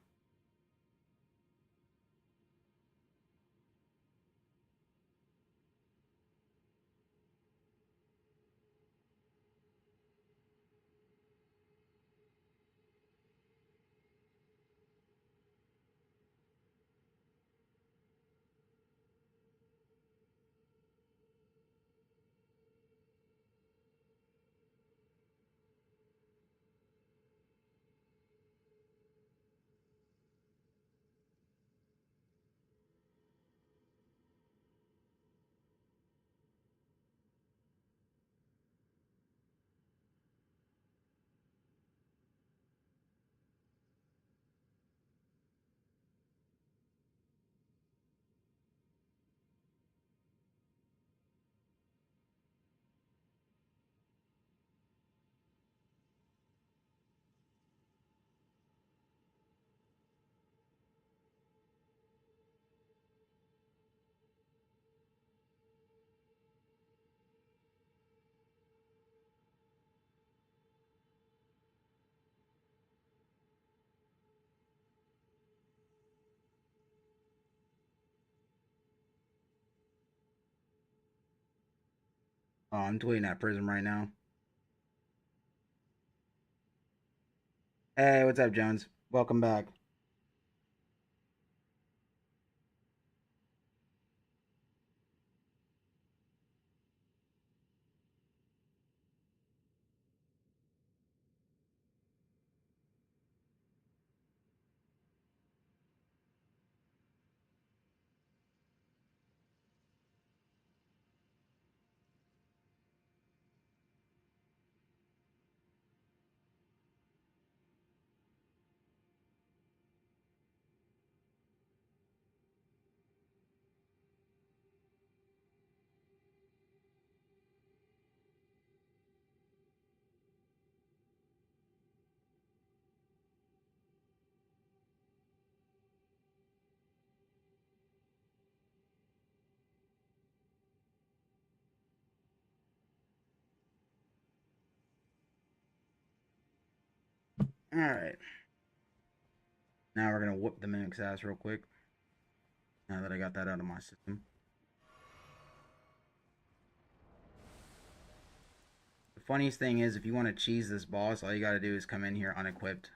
S1: Oh, I'm tweeting at Prism right now. Hey, what's up, Jones? Welcome back. All right. Now we're gonna whoop the Mimics ass real quick. Now that I got that out of my system. The funniest thing is, if you want to cheese this boss, all you gotta do is come in here unequipped.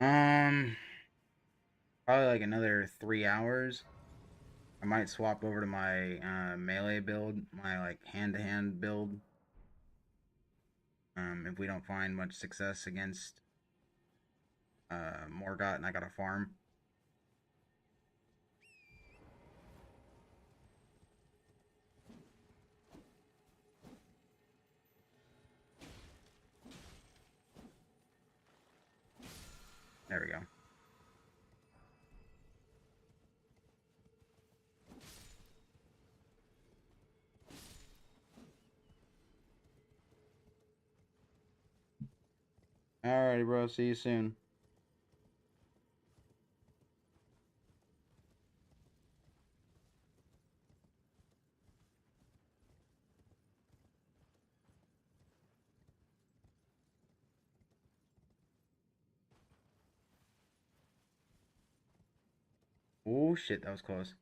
S1: Probably like another 3 hours. I might swap over to my melee build, my like hand-to-hand build. If we don't find much success against Morgott and I gotta farm. There we go. Alrighty, bro. See you soon. Oh shit, that was close.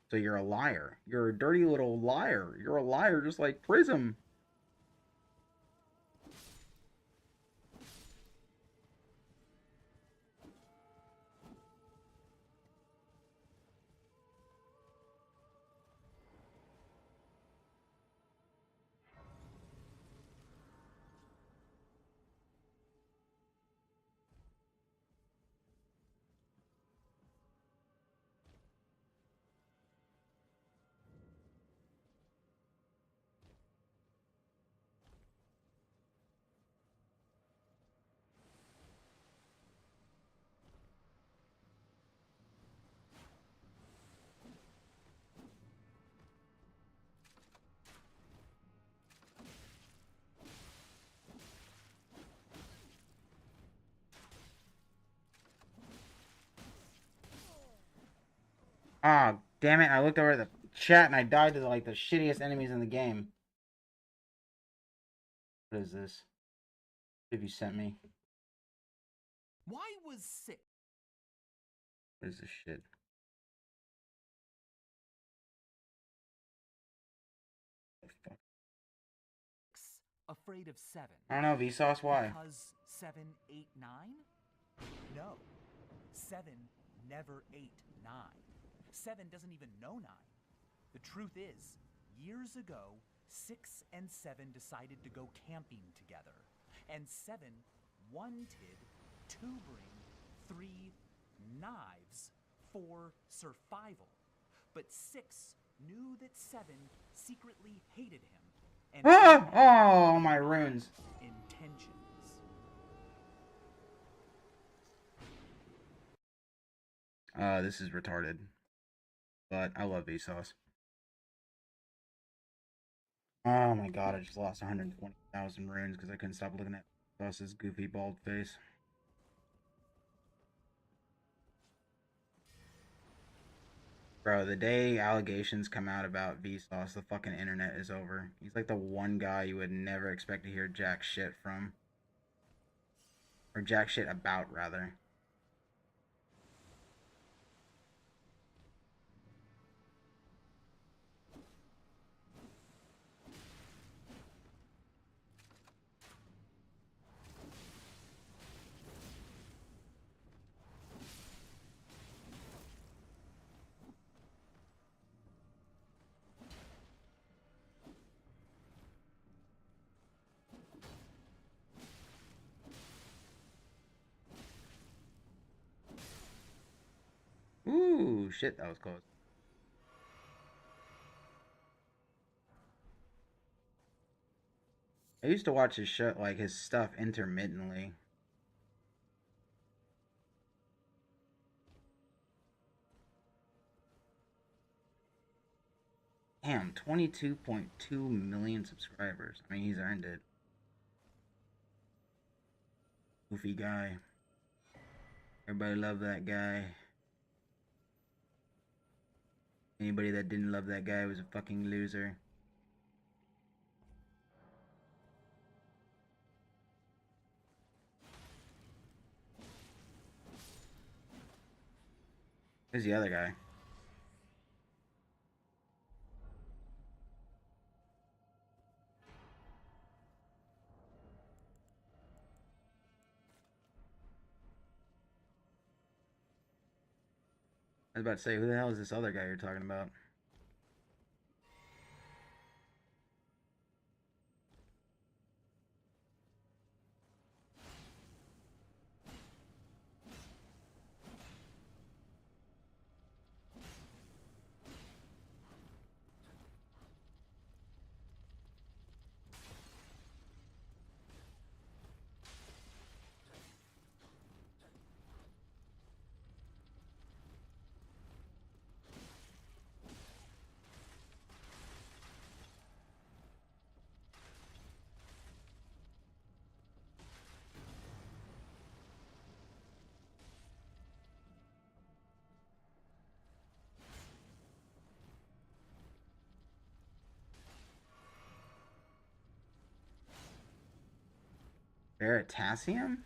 S1: So you're a liar. You're a dirty little liar. You're a liar just like Prism. Ah, damn it. I looked over at the chat and I died to like the shittiest enemies in the game. What is this? What have you sent me?
S12: Why was 6?
S1: What is this shit? What the fuck?
S12: Afraid of 7?
S1: I don't know, Vsauce, why?
S12: Because 7 ate 9? No. 7 never ate 9. 7 doesn't even know 9. The truth is, years ago, 6 and 7 decided to go camping together. And 7 wanted to bring 3 knives for survival. But 6 knew that 7 secretly hated him. And
S1: oh, my runes.
S12: Intentions.
S1: This is retarded. But I love Vsauce. Oh my god, I just lost 120,000 runes because I couldn't stop looking at Vsauce's goofy bald face. Bro, the day allegations come out about Vsauce, the fucking internet is over. He's like the one guy you would never expect to hear jack shit from. Or jack shit about, rather. Ooh, shit, that was close. I used to watch his show, like his stuff intermittently. Damn, 22.2 million subscribers. I mean, he's earned it. Goofy guy. Everybody loved that guy. Anybody that didn't love that guy was a fucking loser. Who's the other guy? I was about to say, who the hell is this other guy you're talking about? Veritasium?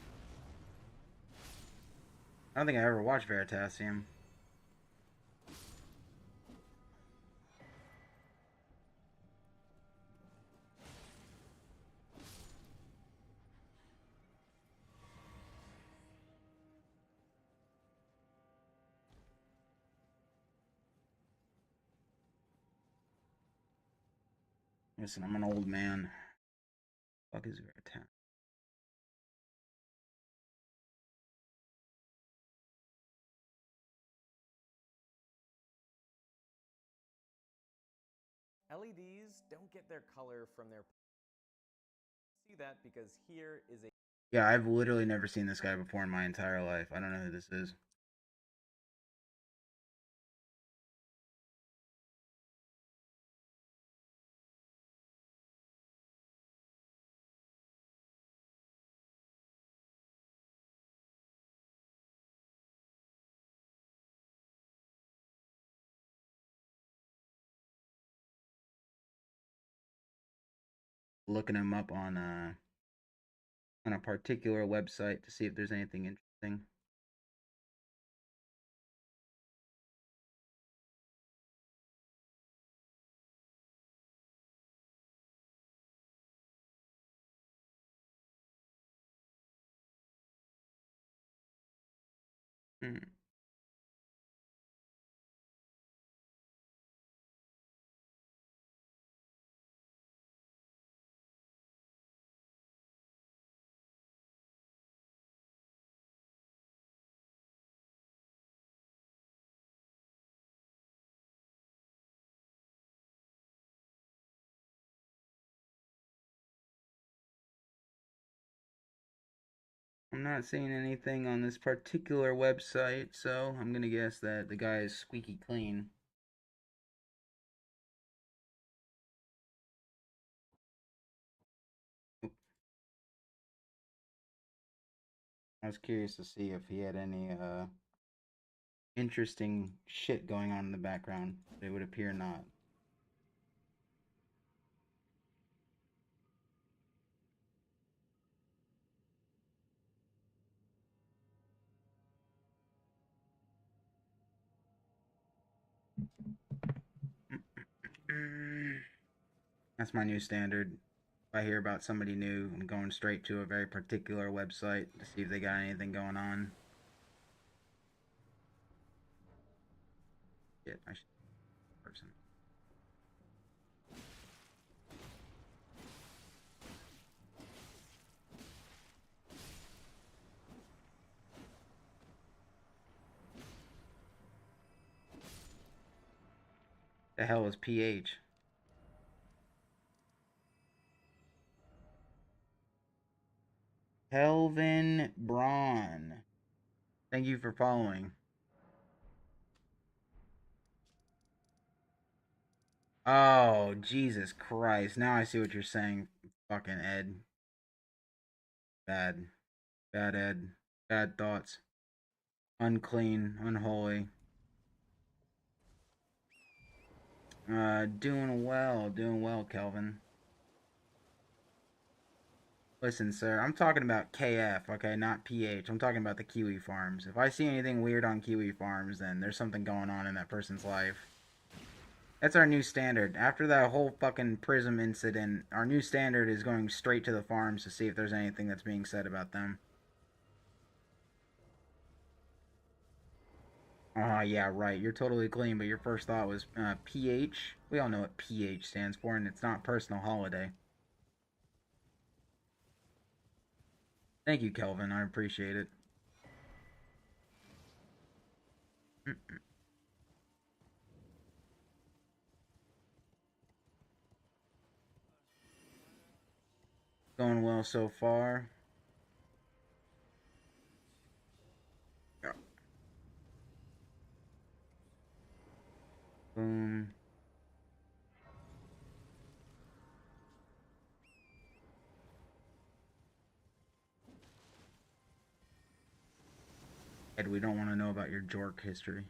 S1: I don't think I ever watched Veritasium. Listen, I'm an old man. What the fuck is Veritasium?
S13: LEDs don't get their color from their. See that because here is a.
S1: Yeah, I've literally never seen this guy before in my entire life. I don't know who this is. Looking him up on a particular website to see if there's anything interesting. Hmm. I'm not seeing anything on this particular website, so I'm gonna guess that the guy is squeaky clean. I was curious to see if he had any interesting shit going on in the background. It would appear not. That's my new standard. If I hear about somebody new, I'm going straight to a very particular website to see if they got anything going on. Shit, I should person. The hell is PH? Kelvin Braun. Thank you for following. Oh, Jesus Christ. Now I see what you're saying, fucking Ed. Bad. Bad Ed. Bad thoughts. Unclean. Unholy. Doing well, Kelvin. Listen, sir, I'm talking about KF, okay, not PH. I'm talking about the Kiwi Farms. If I see anything weird on Kiwi Farms, then there's something going on in that person's life. That's our new standard. After that whole fucking Prism incident, our new standard is going straight to the farms to see if there's anything that's being said about them. Yeah, right. You're totally clean, but your first thought was PH. We all know what PH stands for, and it's not personal holiday. Thank you, Kelvin. I appreciate it. Going well so far. Yeah. Boom. Ed, we don't want to know about your jork history.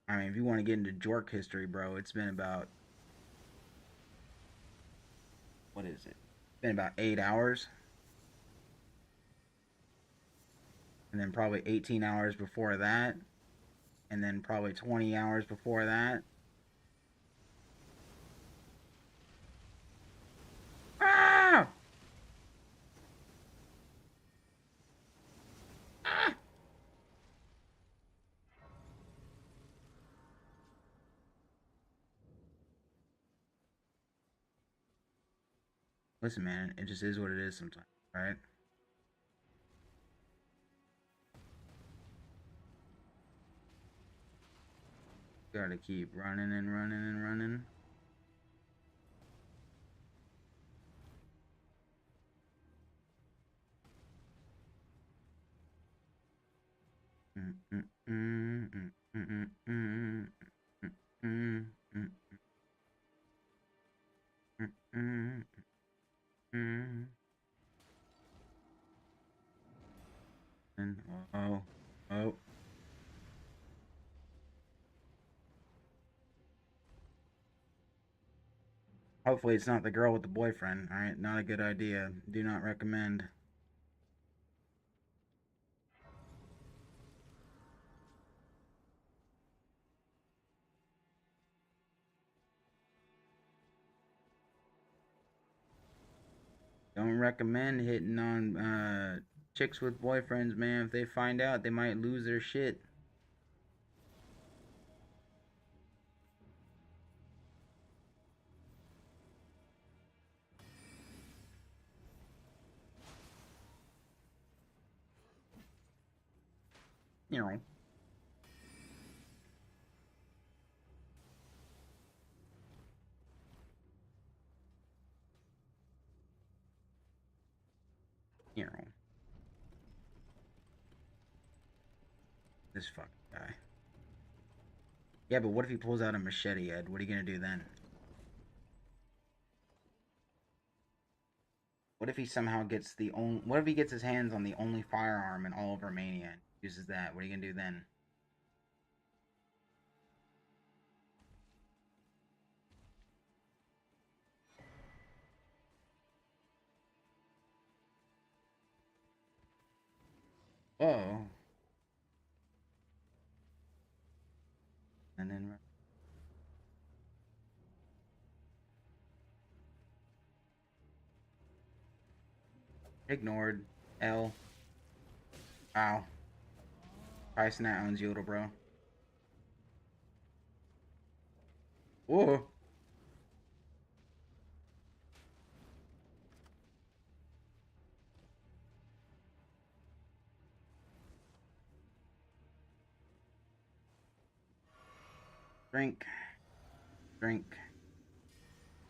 S1: I mean, if you want to get into jork history, bro, it's been about... What is it? It's been about 8 hours. And then probably 18 hours before that. And then probably 20 hours before that. Ah! Ah! Listen, man, it just is what it is sometimes, right? Gotta keep running and running and running. Oh, oh. Hopefully it's not the girl with the boyfriend. Alright, not a good idea. Do not recommend. Don't recommend hitting on chicks with boyfriends, man. If they find out, they might lose their shit. You know. You know. This fucking guy. Yeah, but what if he pulls out a machete, Ed? What are you gonna do then? What if he somehow gets the only... What if he gets his hands on the only firearm in all of Romania and uses that? What are you gonna do then? Oh. And then... Ignored. L. Wow. Tyson that owns Yodel, bro. Whoa. Drink. Drink.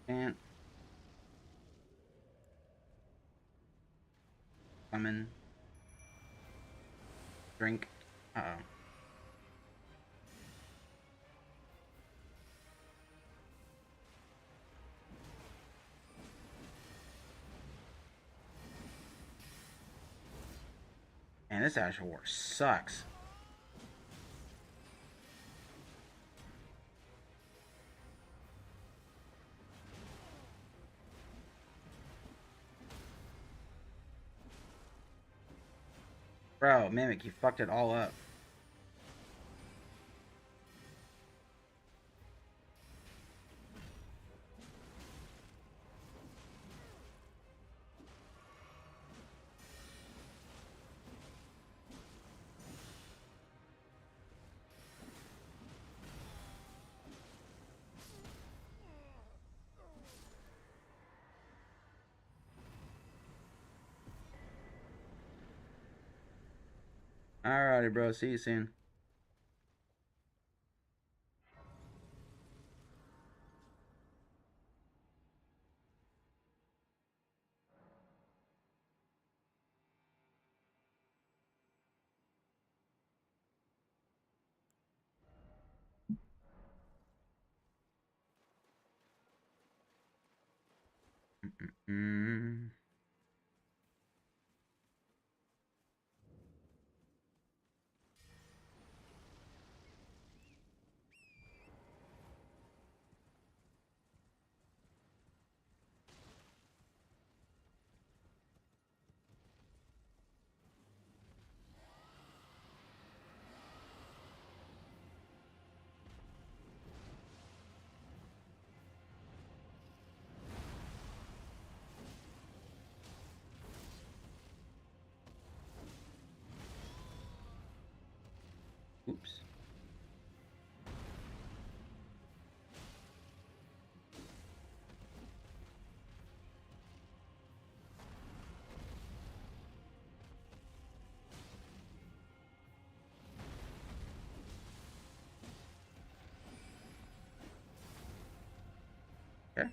S1: Can't. Summon. Drink. Uh-oh. Man, this Asher War sucks. Bro, Mimic, you fucked it all up. Alrighty, bro. See you soon. Mm-mm. Oops. Okay.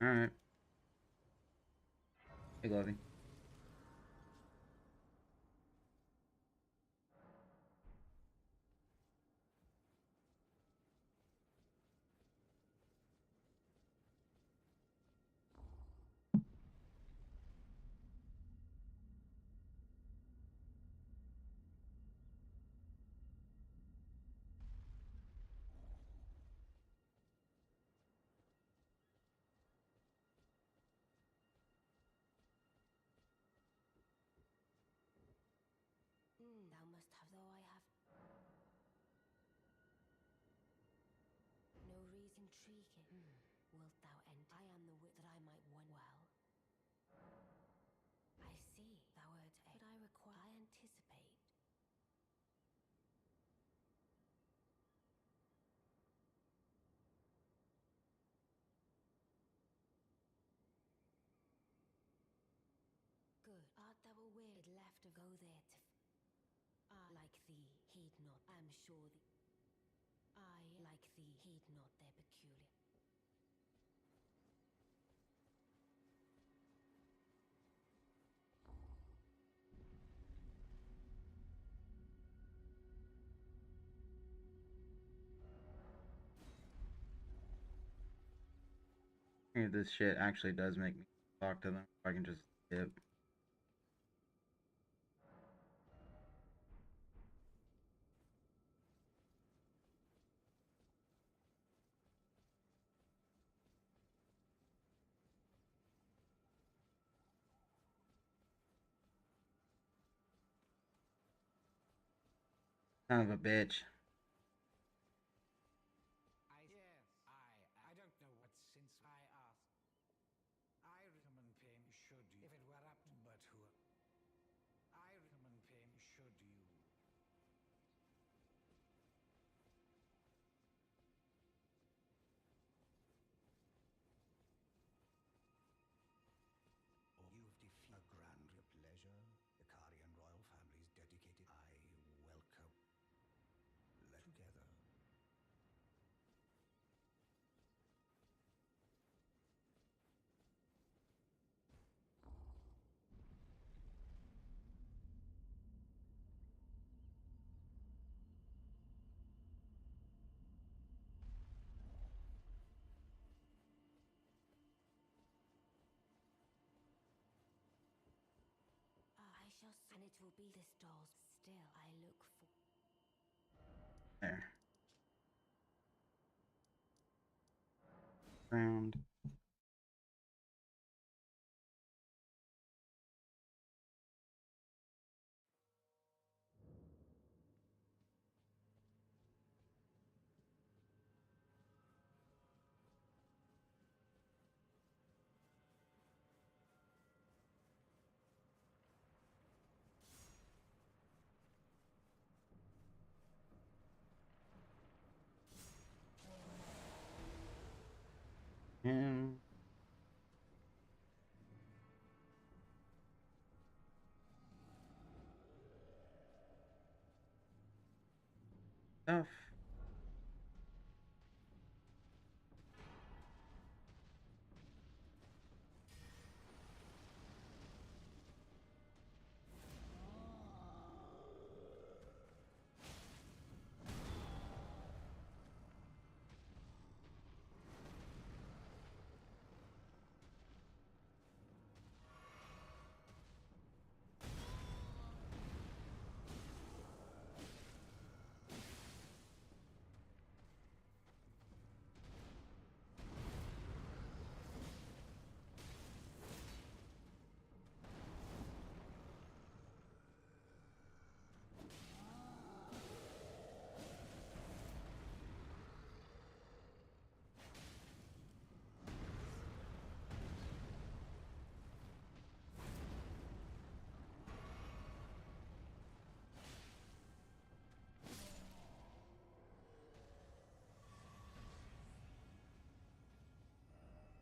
S1: All right. Hey, Lovey.
S14: Thou must have, though I have no reason intriguing. Wilt thou end? I am the wit that I might want well. I see. Thou art a. But I require. I anticipate. Good. Art thou aware it left to go there to. Like thee, heed not. I am sure thee. I, like thee, heed not their peculiar.
S1: If this shit actually does make me talk to them, I can just dip. Son of a bitch.
S15: I don't know what since I asked. I recommend pain should you, if it were up to but who. I recommend pain should you.
S16: You've defeated a grand pleasure. The Karian royal family's dedicated. I welcome. Let together.
S14: I shall. And it will be this doll's. Still, I look for.
S1: There. Round. stuff.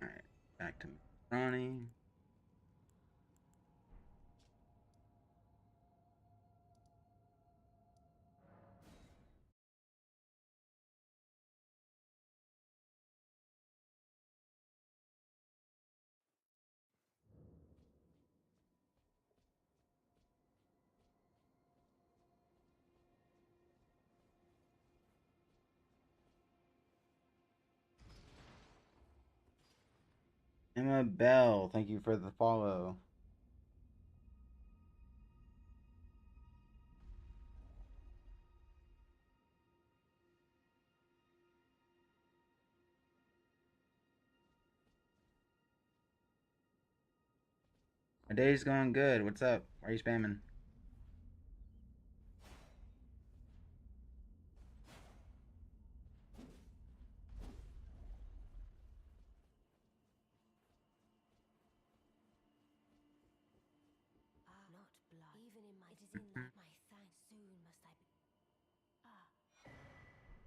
S1: Alright, back to Ronnie. Emma Bell, thank you for the follow. My day's going good. What's up? Why are you spamming?
S14: Not blood. Even in my, it is in that my thanks soon must I be.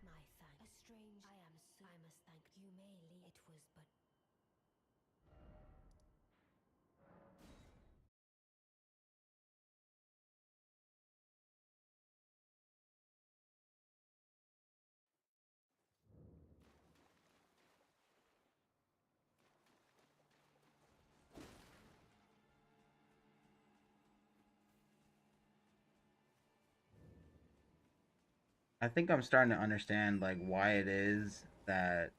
S14: My thanks. A strange. I am so. I must thank you. May leave. It was but.
S1: I think I'm starting to understand like why it is that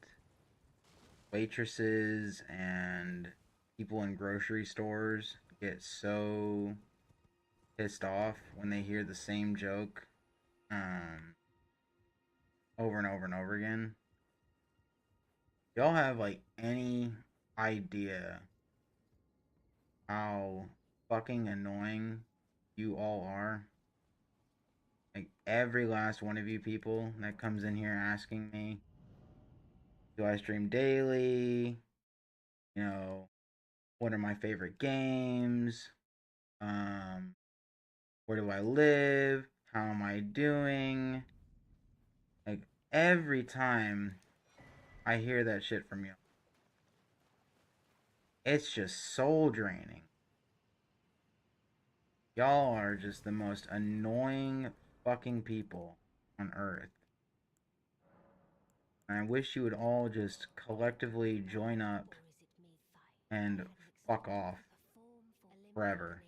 S1: waitresses and people in grocery stores get so pissed off when they hear the same joke over and over and over again. Y'all have like any idea how fucking annoying you all are? Like every last one of you people that comes in here asking me, do I stream daily? You know, what are my favorite games? Where do I live? How am I doing? Like every time I hear that shit from you, it's just soul draining. Y'all are just the most annoying fucking people on earth. And I wish you would all just collectively join up and fuck off forever.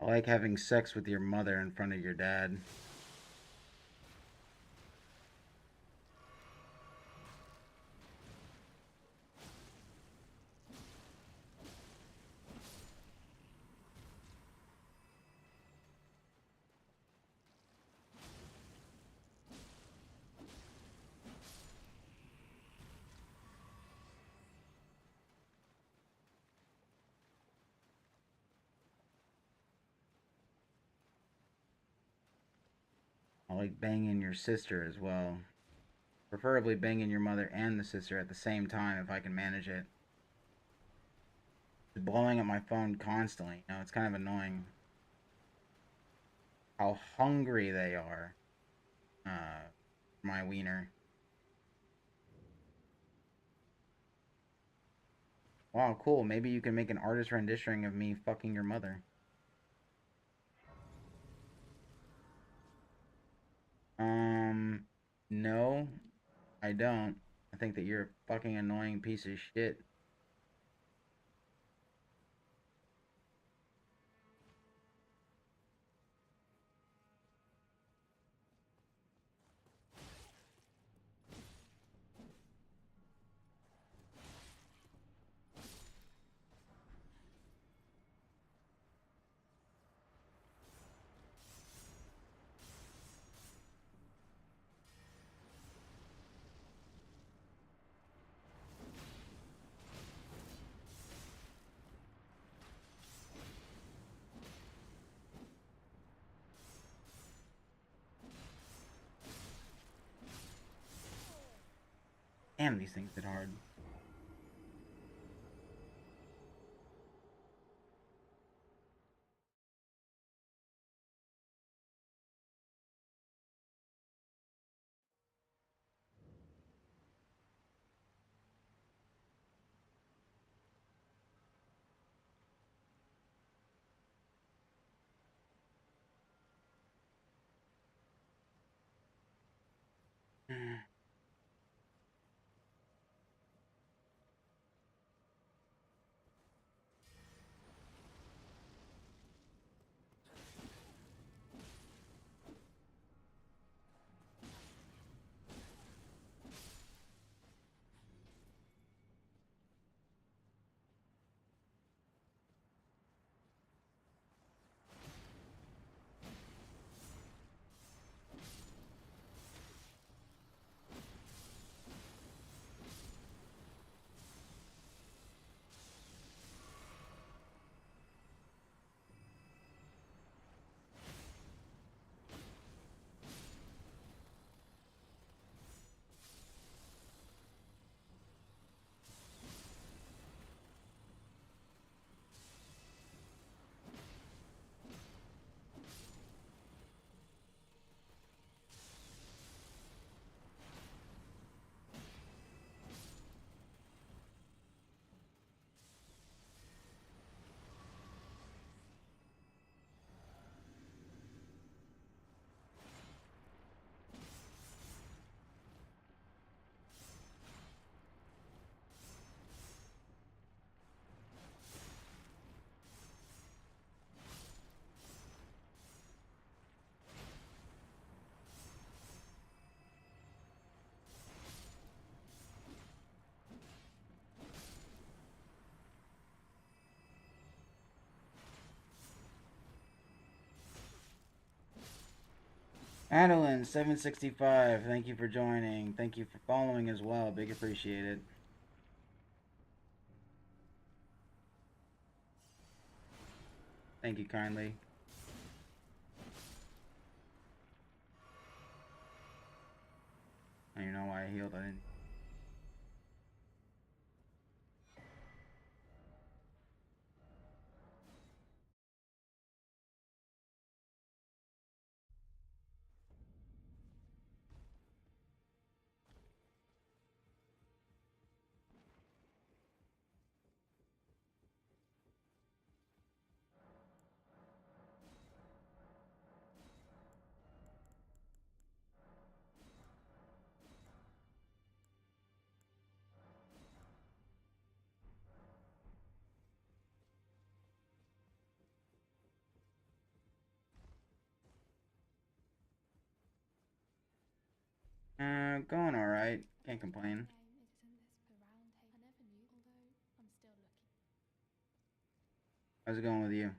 S1: I like having sex with your mother in front of your dad. I like banging your sister as well. Preferably banging your mother and the sister at the same time if I can manage it. Just blowing up my phone constantly, you know, it's kind of annoying. How hungry they are. My wiener. Wow, cool. Maybe you can make an artist rendition of me fucking your mother. No, I don't. I think that you're a fucking annoying piece of shit. Damn, these things hit hard. Adeline 765, thank you for joining. Thank you for following as well. Big appreciated. Thank you kindly. I don't know why I healed. I didn't. Going all right. Can't complain. How's it going with you?
S16: No.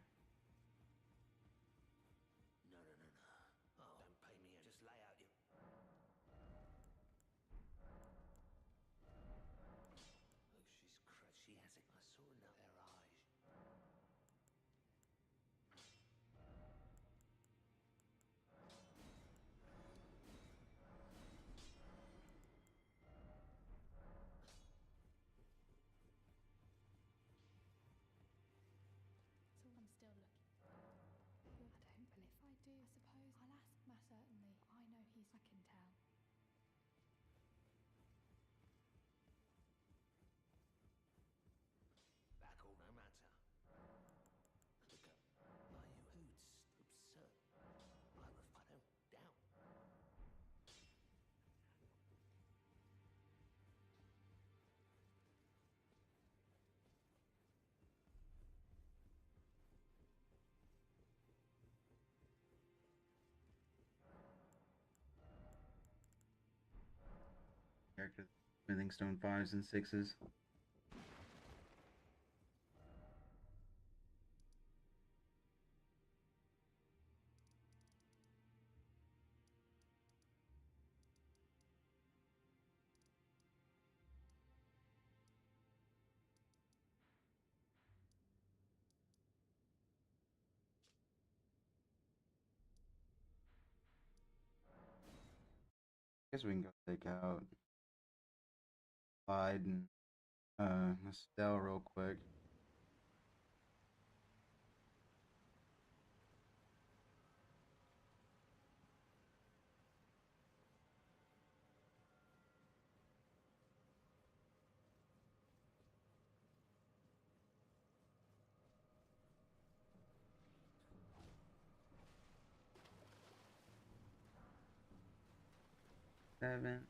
S16: Oh, don't pay me. Just lay out your... Oh, she's crushed. She has it. I saw enough. Their eyes. Back all no matter. Look up. Are you absurd? I don't doubt.
S1: Characters, smithing stone 5s and 6s. Guess we can go take out Clyde and Estelle real quick. Seven.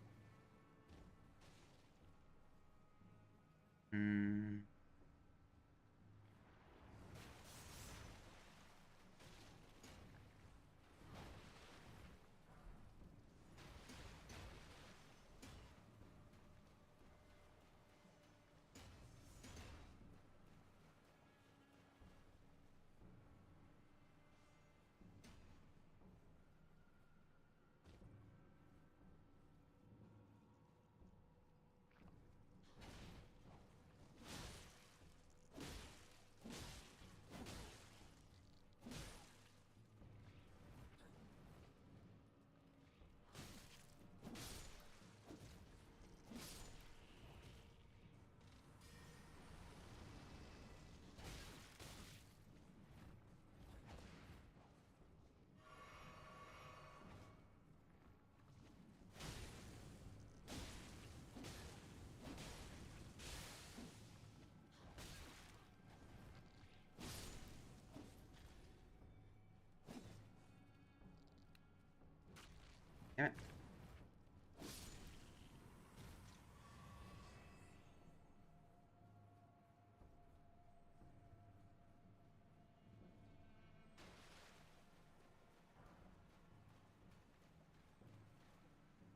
S1: Damn it.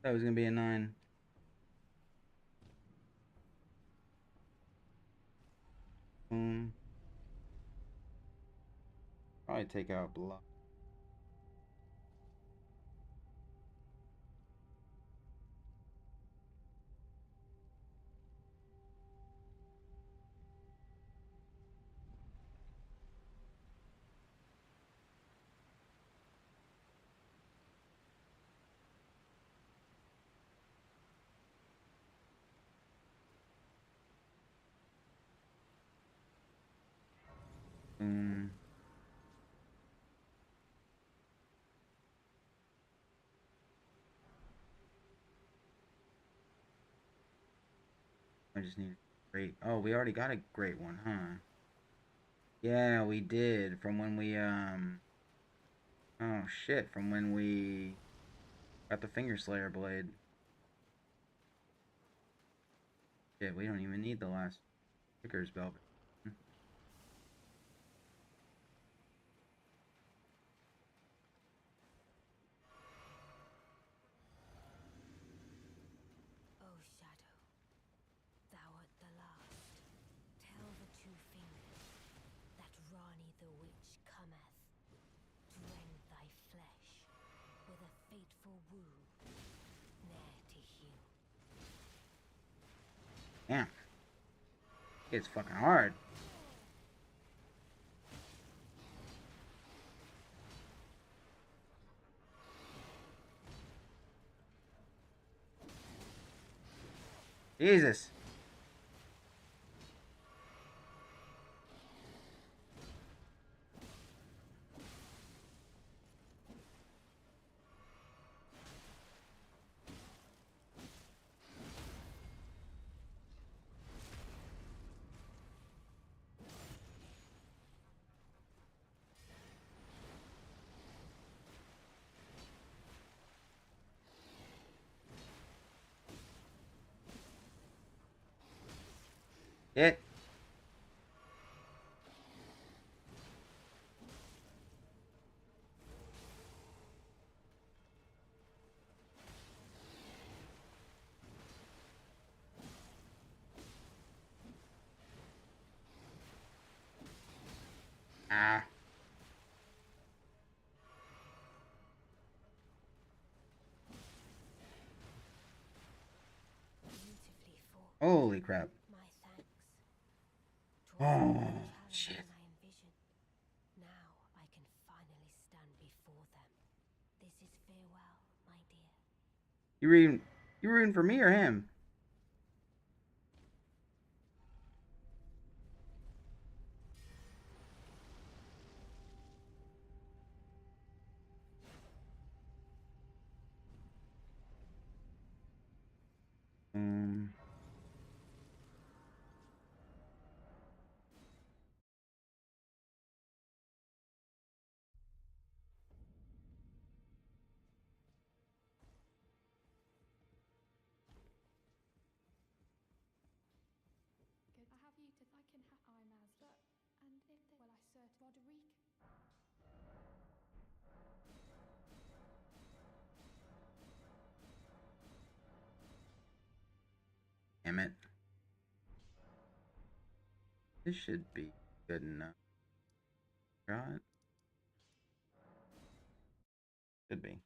S1: That was gonna be a 9. Boom. Probably take out block. Boom. I just need a great. Oh, we already got a great one, huh? Yeah, we did. From when we oh shit, from when we got the Finger Slayer blade. Shit, we don't even need the last Picker's Velvet.
S14: fateful wound, ne'er to heal.
S1: Damn. It's fucking hard. Jesus. It. Ah. Holy crap.
S14: My thanks.
S1: Oh, shit.
S14: I envisioned. Now I can finally stand before them. This is farewell, my dear.
S1: You rooting for me or him?
S17: I have you to I can have I'm as but and if they well I cert Roderick.
S1: Damn it. This should be good enough. Right? Should be.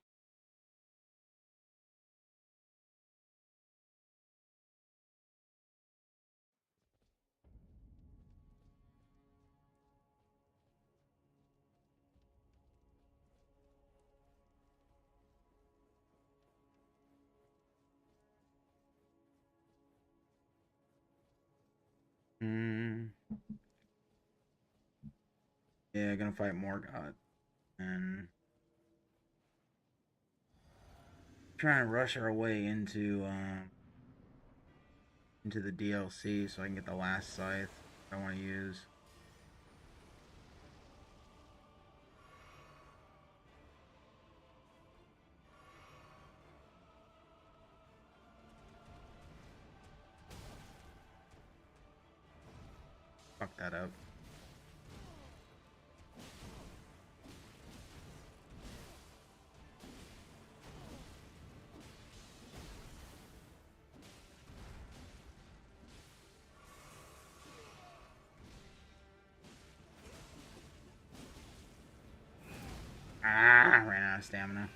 S1: Yeah, gonna fight Morgoth. And trying to rush our way into the DLC so I can get the last Scythe I want to use. Fuck that up. Ah, ran out of stamina.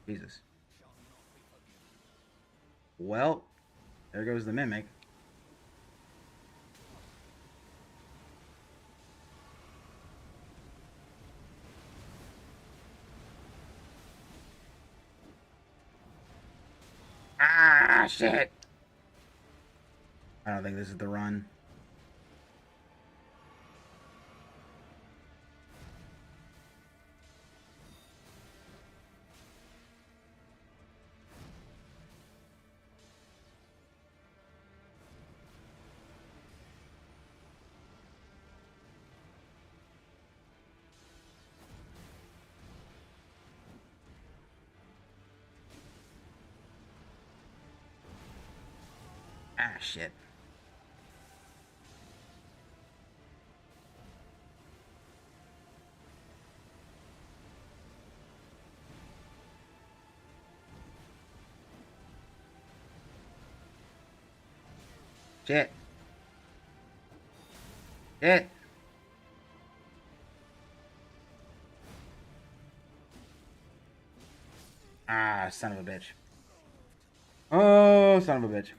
S1: Jesus. Well, there goes the mimic. Ah, shit. I don't think this is the run. Ah, shit. Shit. Shit. Ah, son of a bitch. Oh, son of a bitch.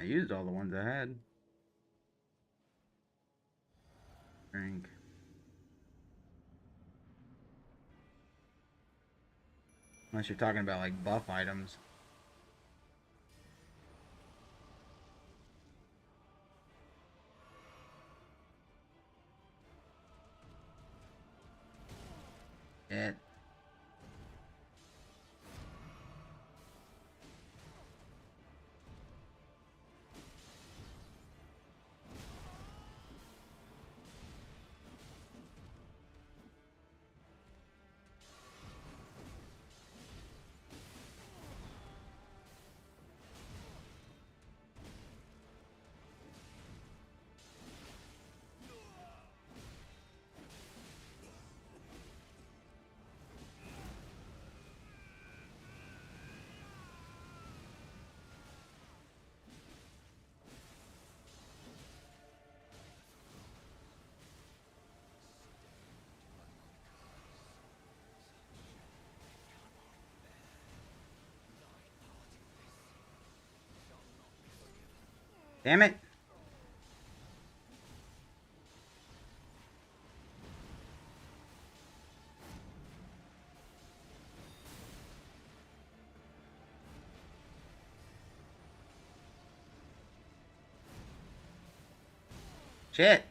S1: I used all the ones I had. Drink. Unless you're talking about like buff items. Shit. Damn it. Shit.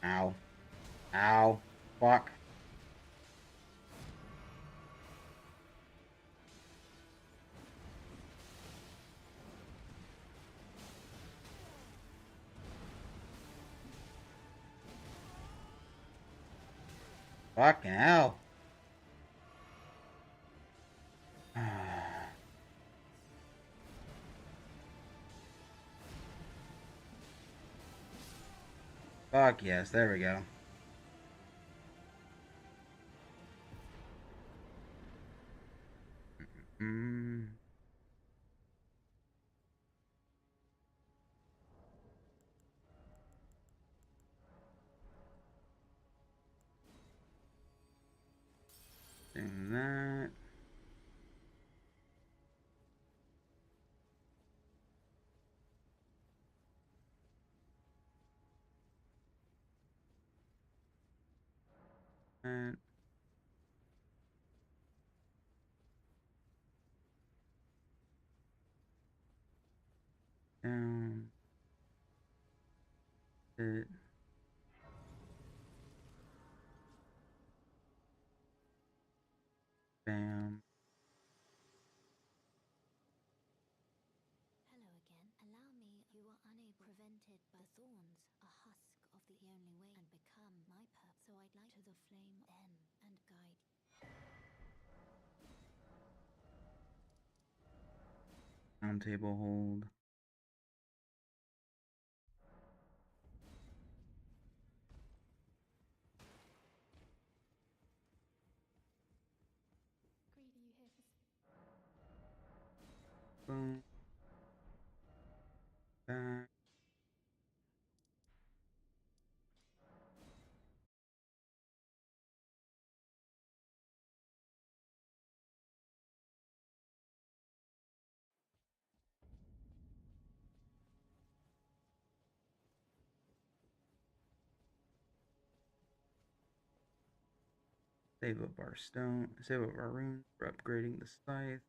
S1: Ow. Ow. Fuck. Fucking hell. Fuck yes, there we go. Mm. Doing that. That. Down. It. Bam.
S14: Hello again. Allow me. You are unable prevented by thorns, a husk of the only way, and become my perp. So I'd like to the flame then and guide.
S1: Round table hold.
S17: Greedy, you here for
S1: Boom. Back. Save up our stone. Save up our runes for upgrading the scythe.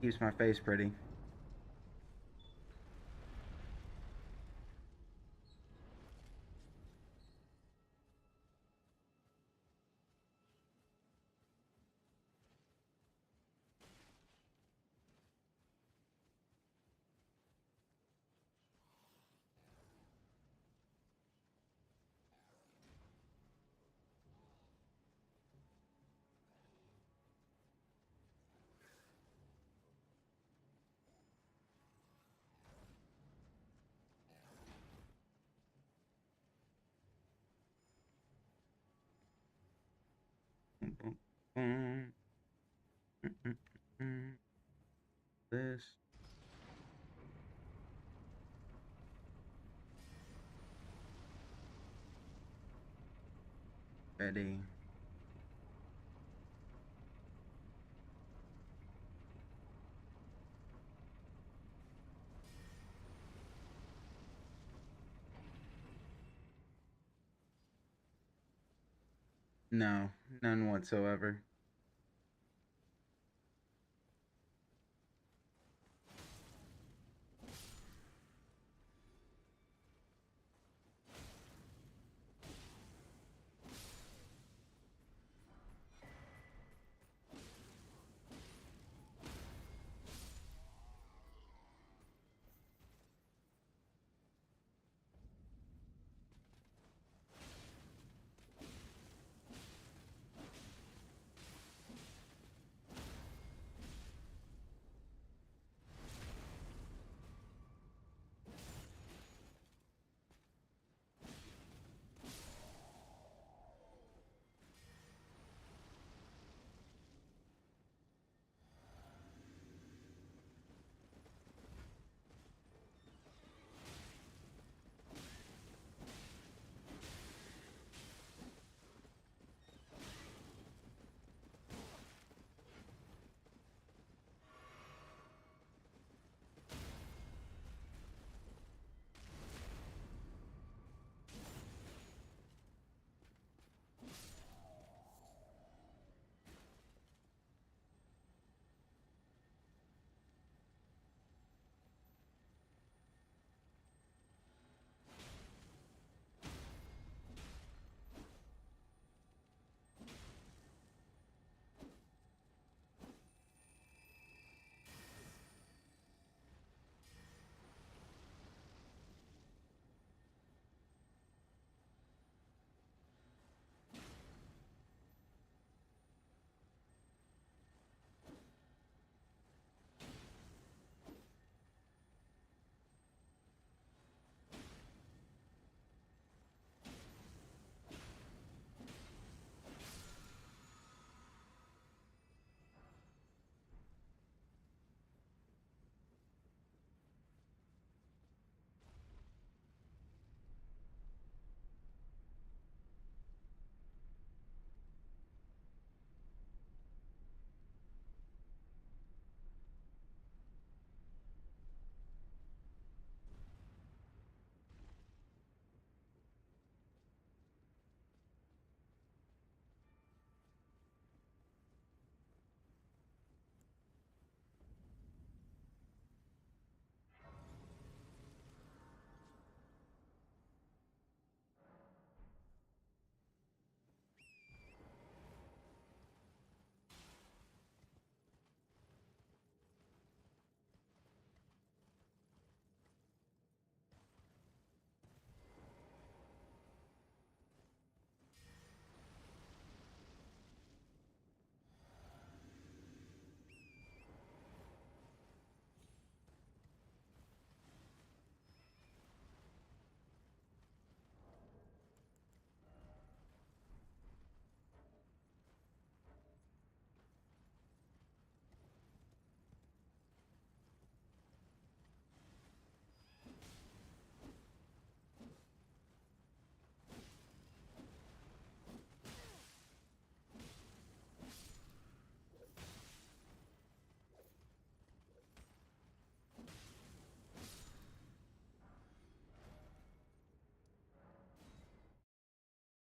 S1: Keeps my face pretty. This. Ready. No, none whatsoever.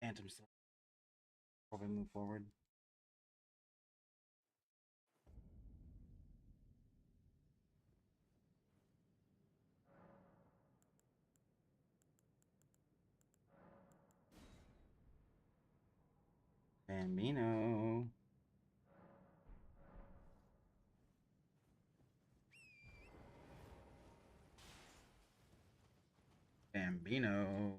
S1: Phantom still. Before we move forward. Bambino. Bambino.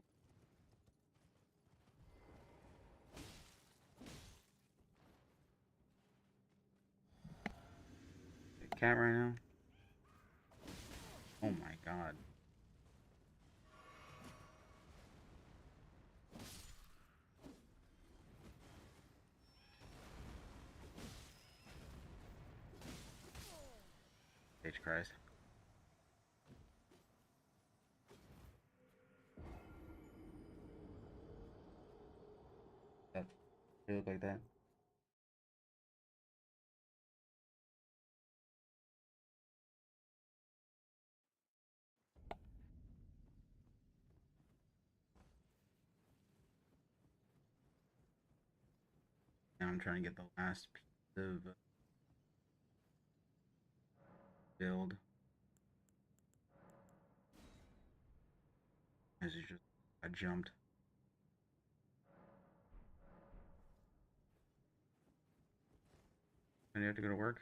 S1: Cat right now. Oh my god. H Christ. That they look like that. Now I'm trying to get the last piece of build. As you just I jumped. And you have to go to work?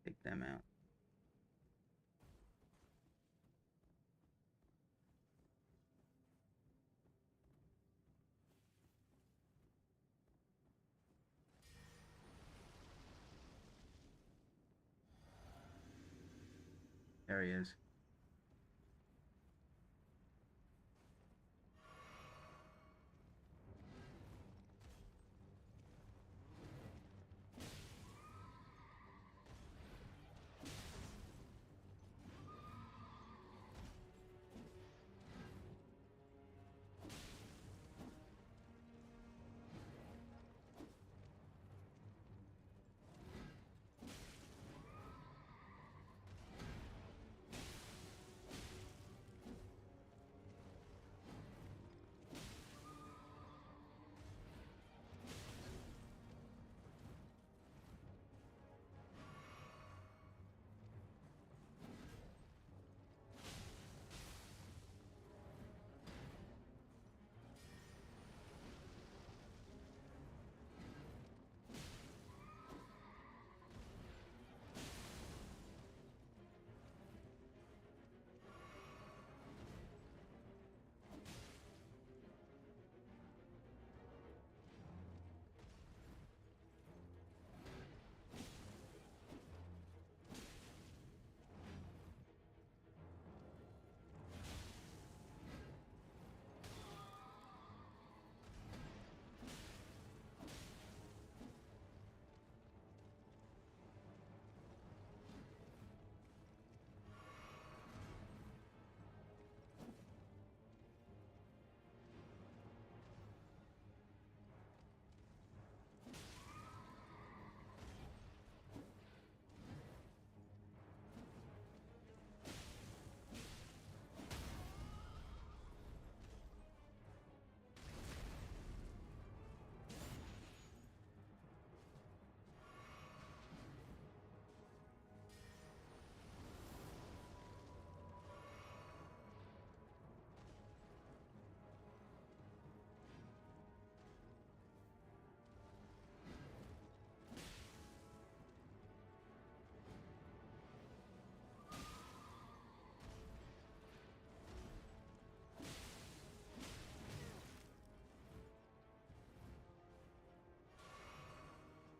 S1: Take them out. There he is.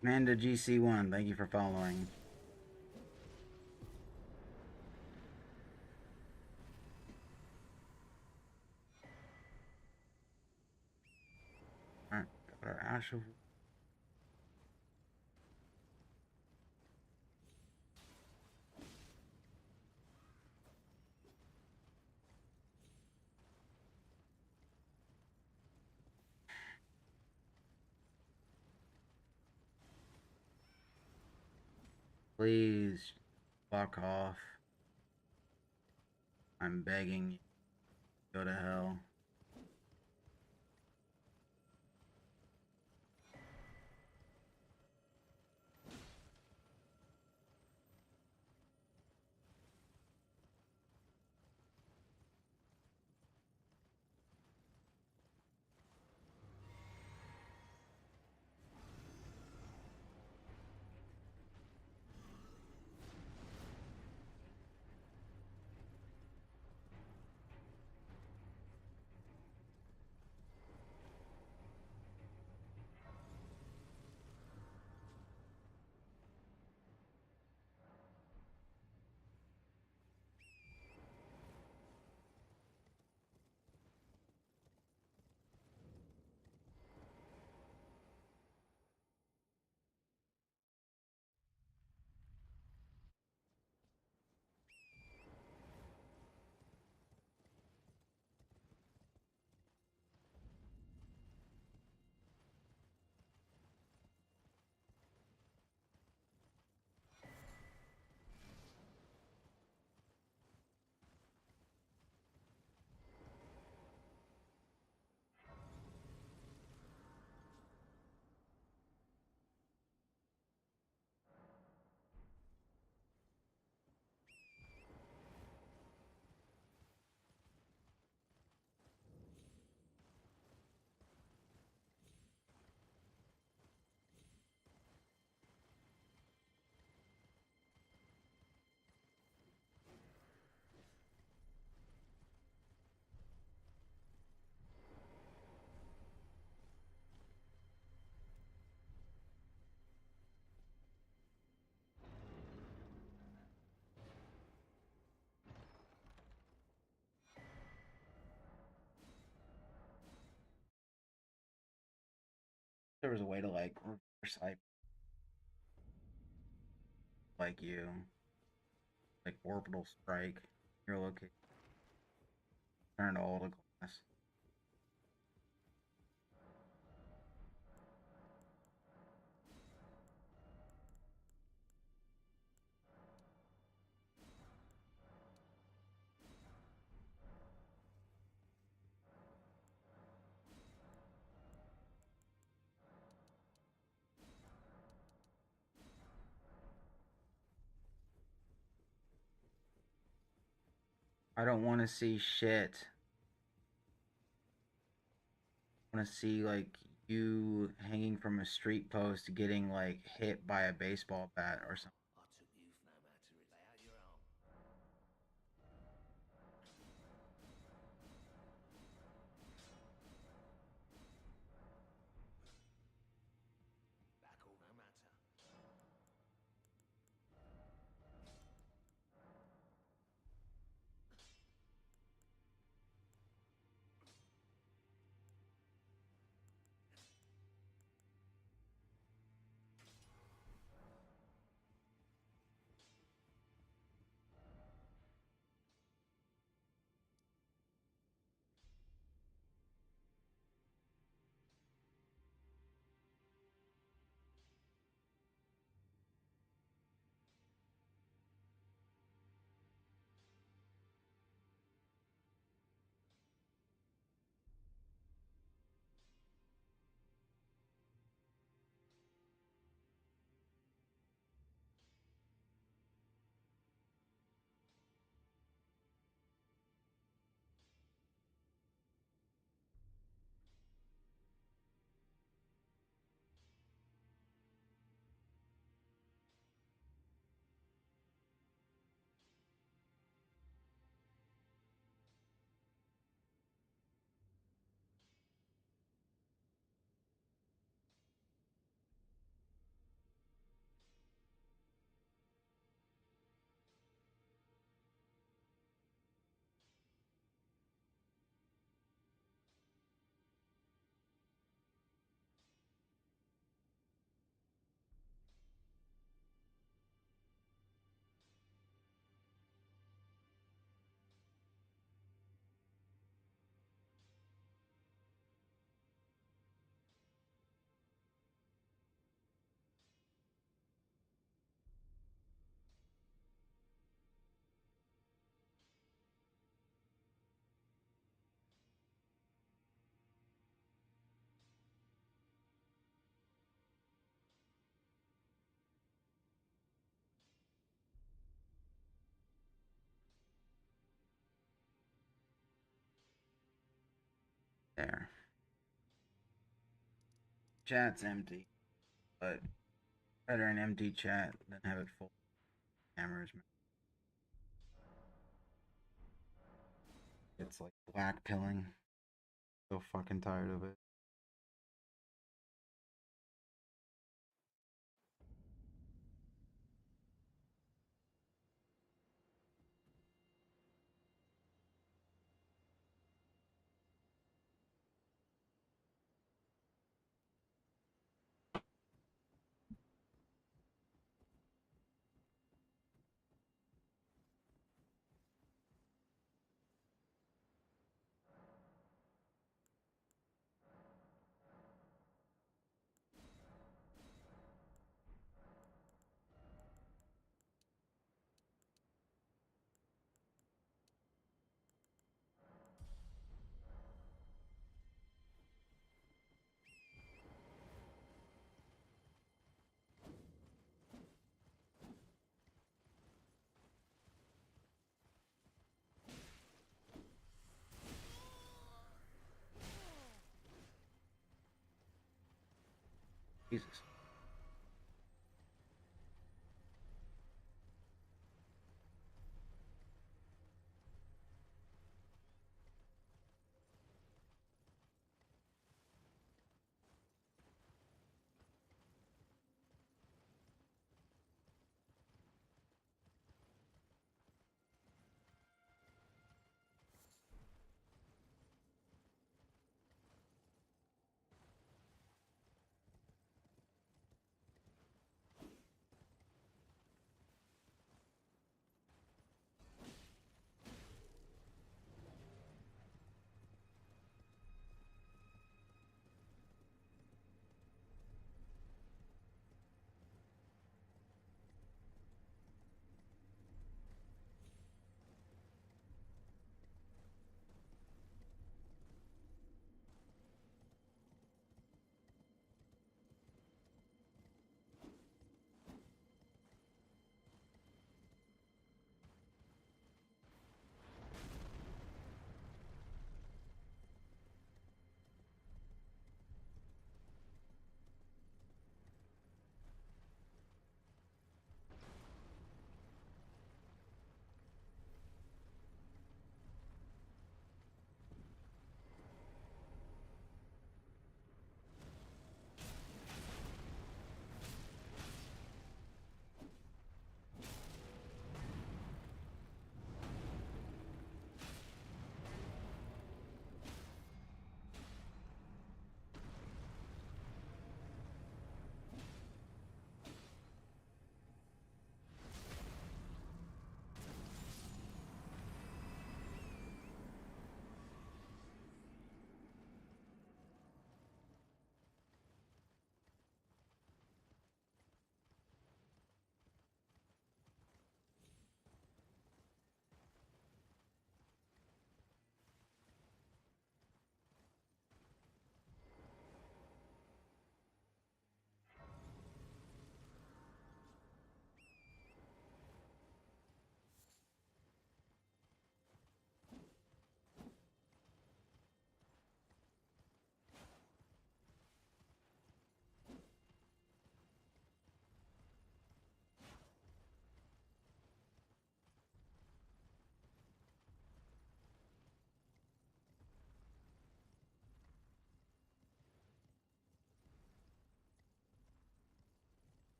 S1: Amanda GC1, thank you for following. Alright, got our Ash of... Please, fuck off. I'm begging you. Go to hell. There was a way to like reverse like you, like orbital strike your location, turn all to glass. I don't want to see shit. I want to see like you hanging from a street post getting like hit by a baseball bat or something. There. Chat's empty, but better an empty chat than have it full of cameras. It's like black pilling. So fucking tired of it. Jesus.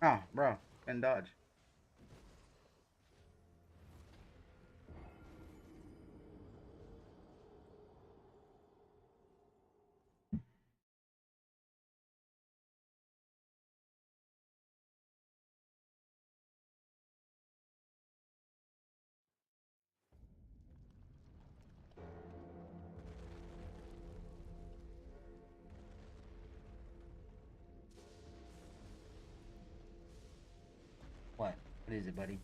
S1: Oh, bro, can dodge. What? What is it, buddy?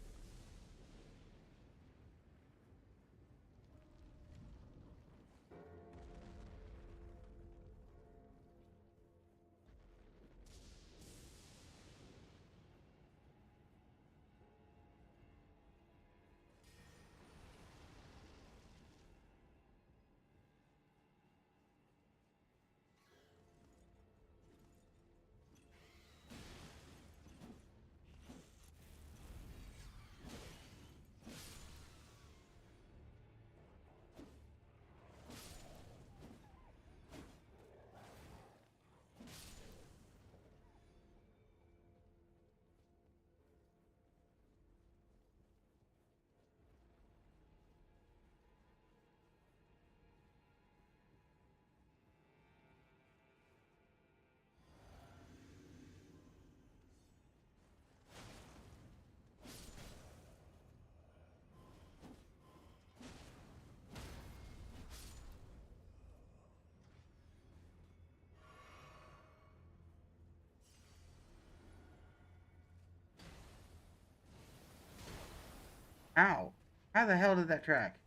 S1: Ow. How the hell did that track?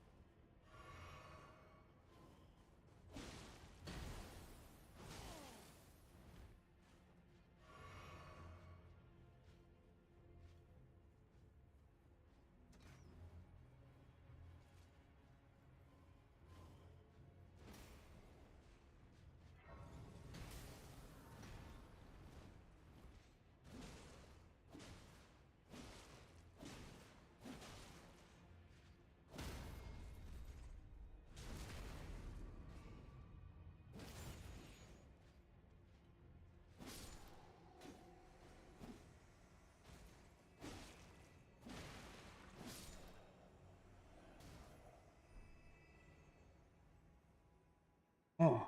S1: Oh.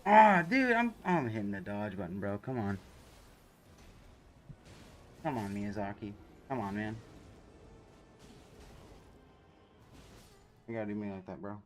S1: Ah, dude, I'm hitting the dodge button, bro. Come on. Come on, Miyazaki. Come on, man. You gotta do me like that, bro.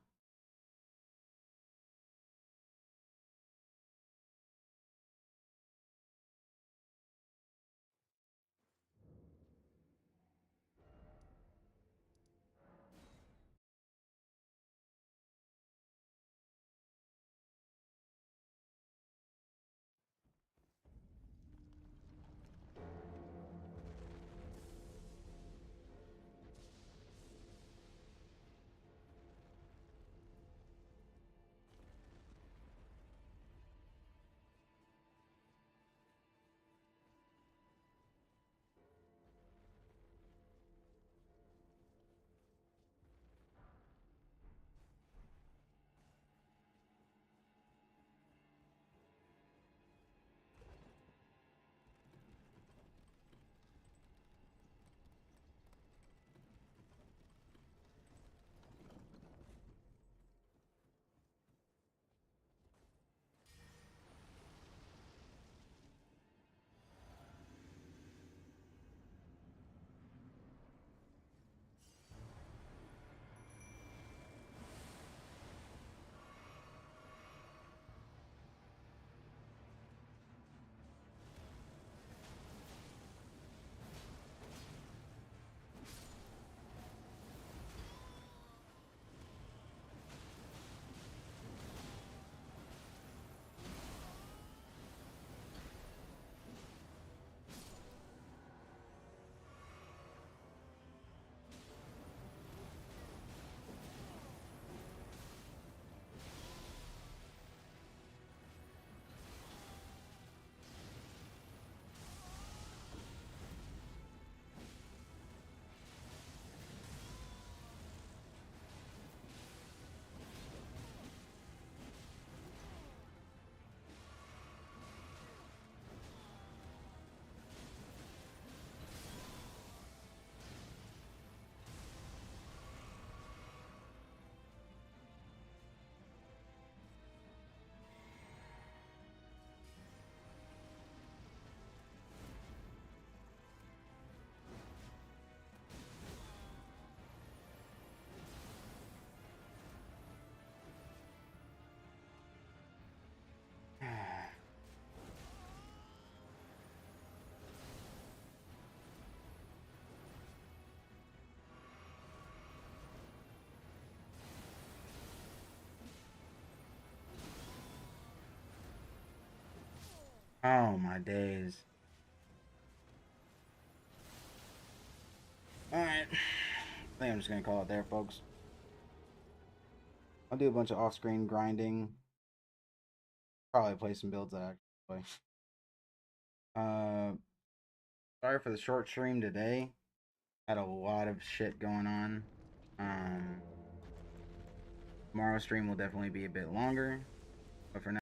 S1: Oh my days. Alright. I think I'm just gonna call it there, folks. I'll do a bunch of off-screen grinding. Probably play some builds that I actually play. Sorry for the short stream today. Had a lot of shit going on. Tomorrow's stream will definitely be a bit longer. But for now,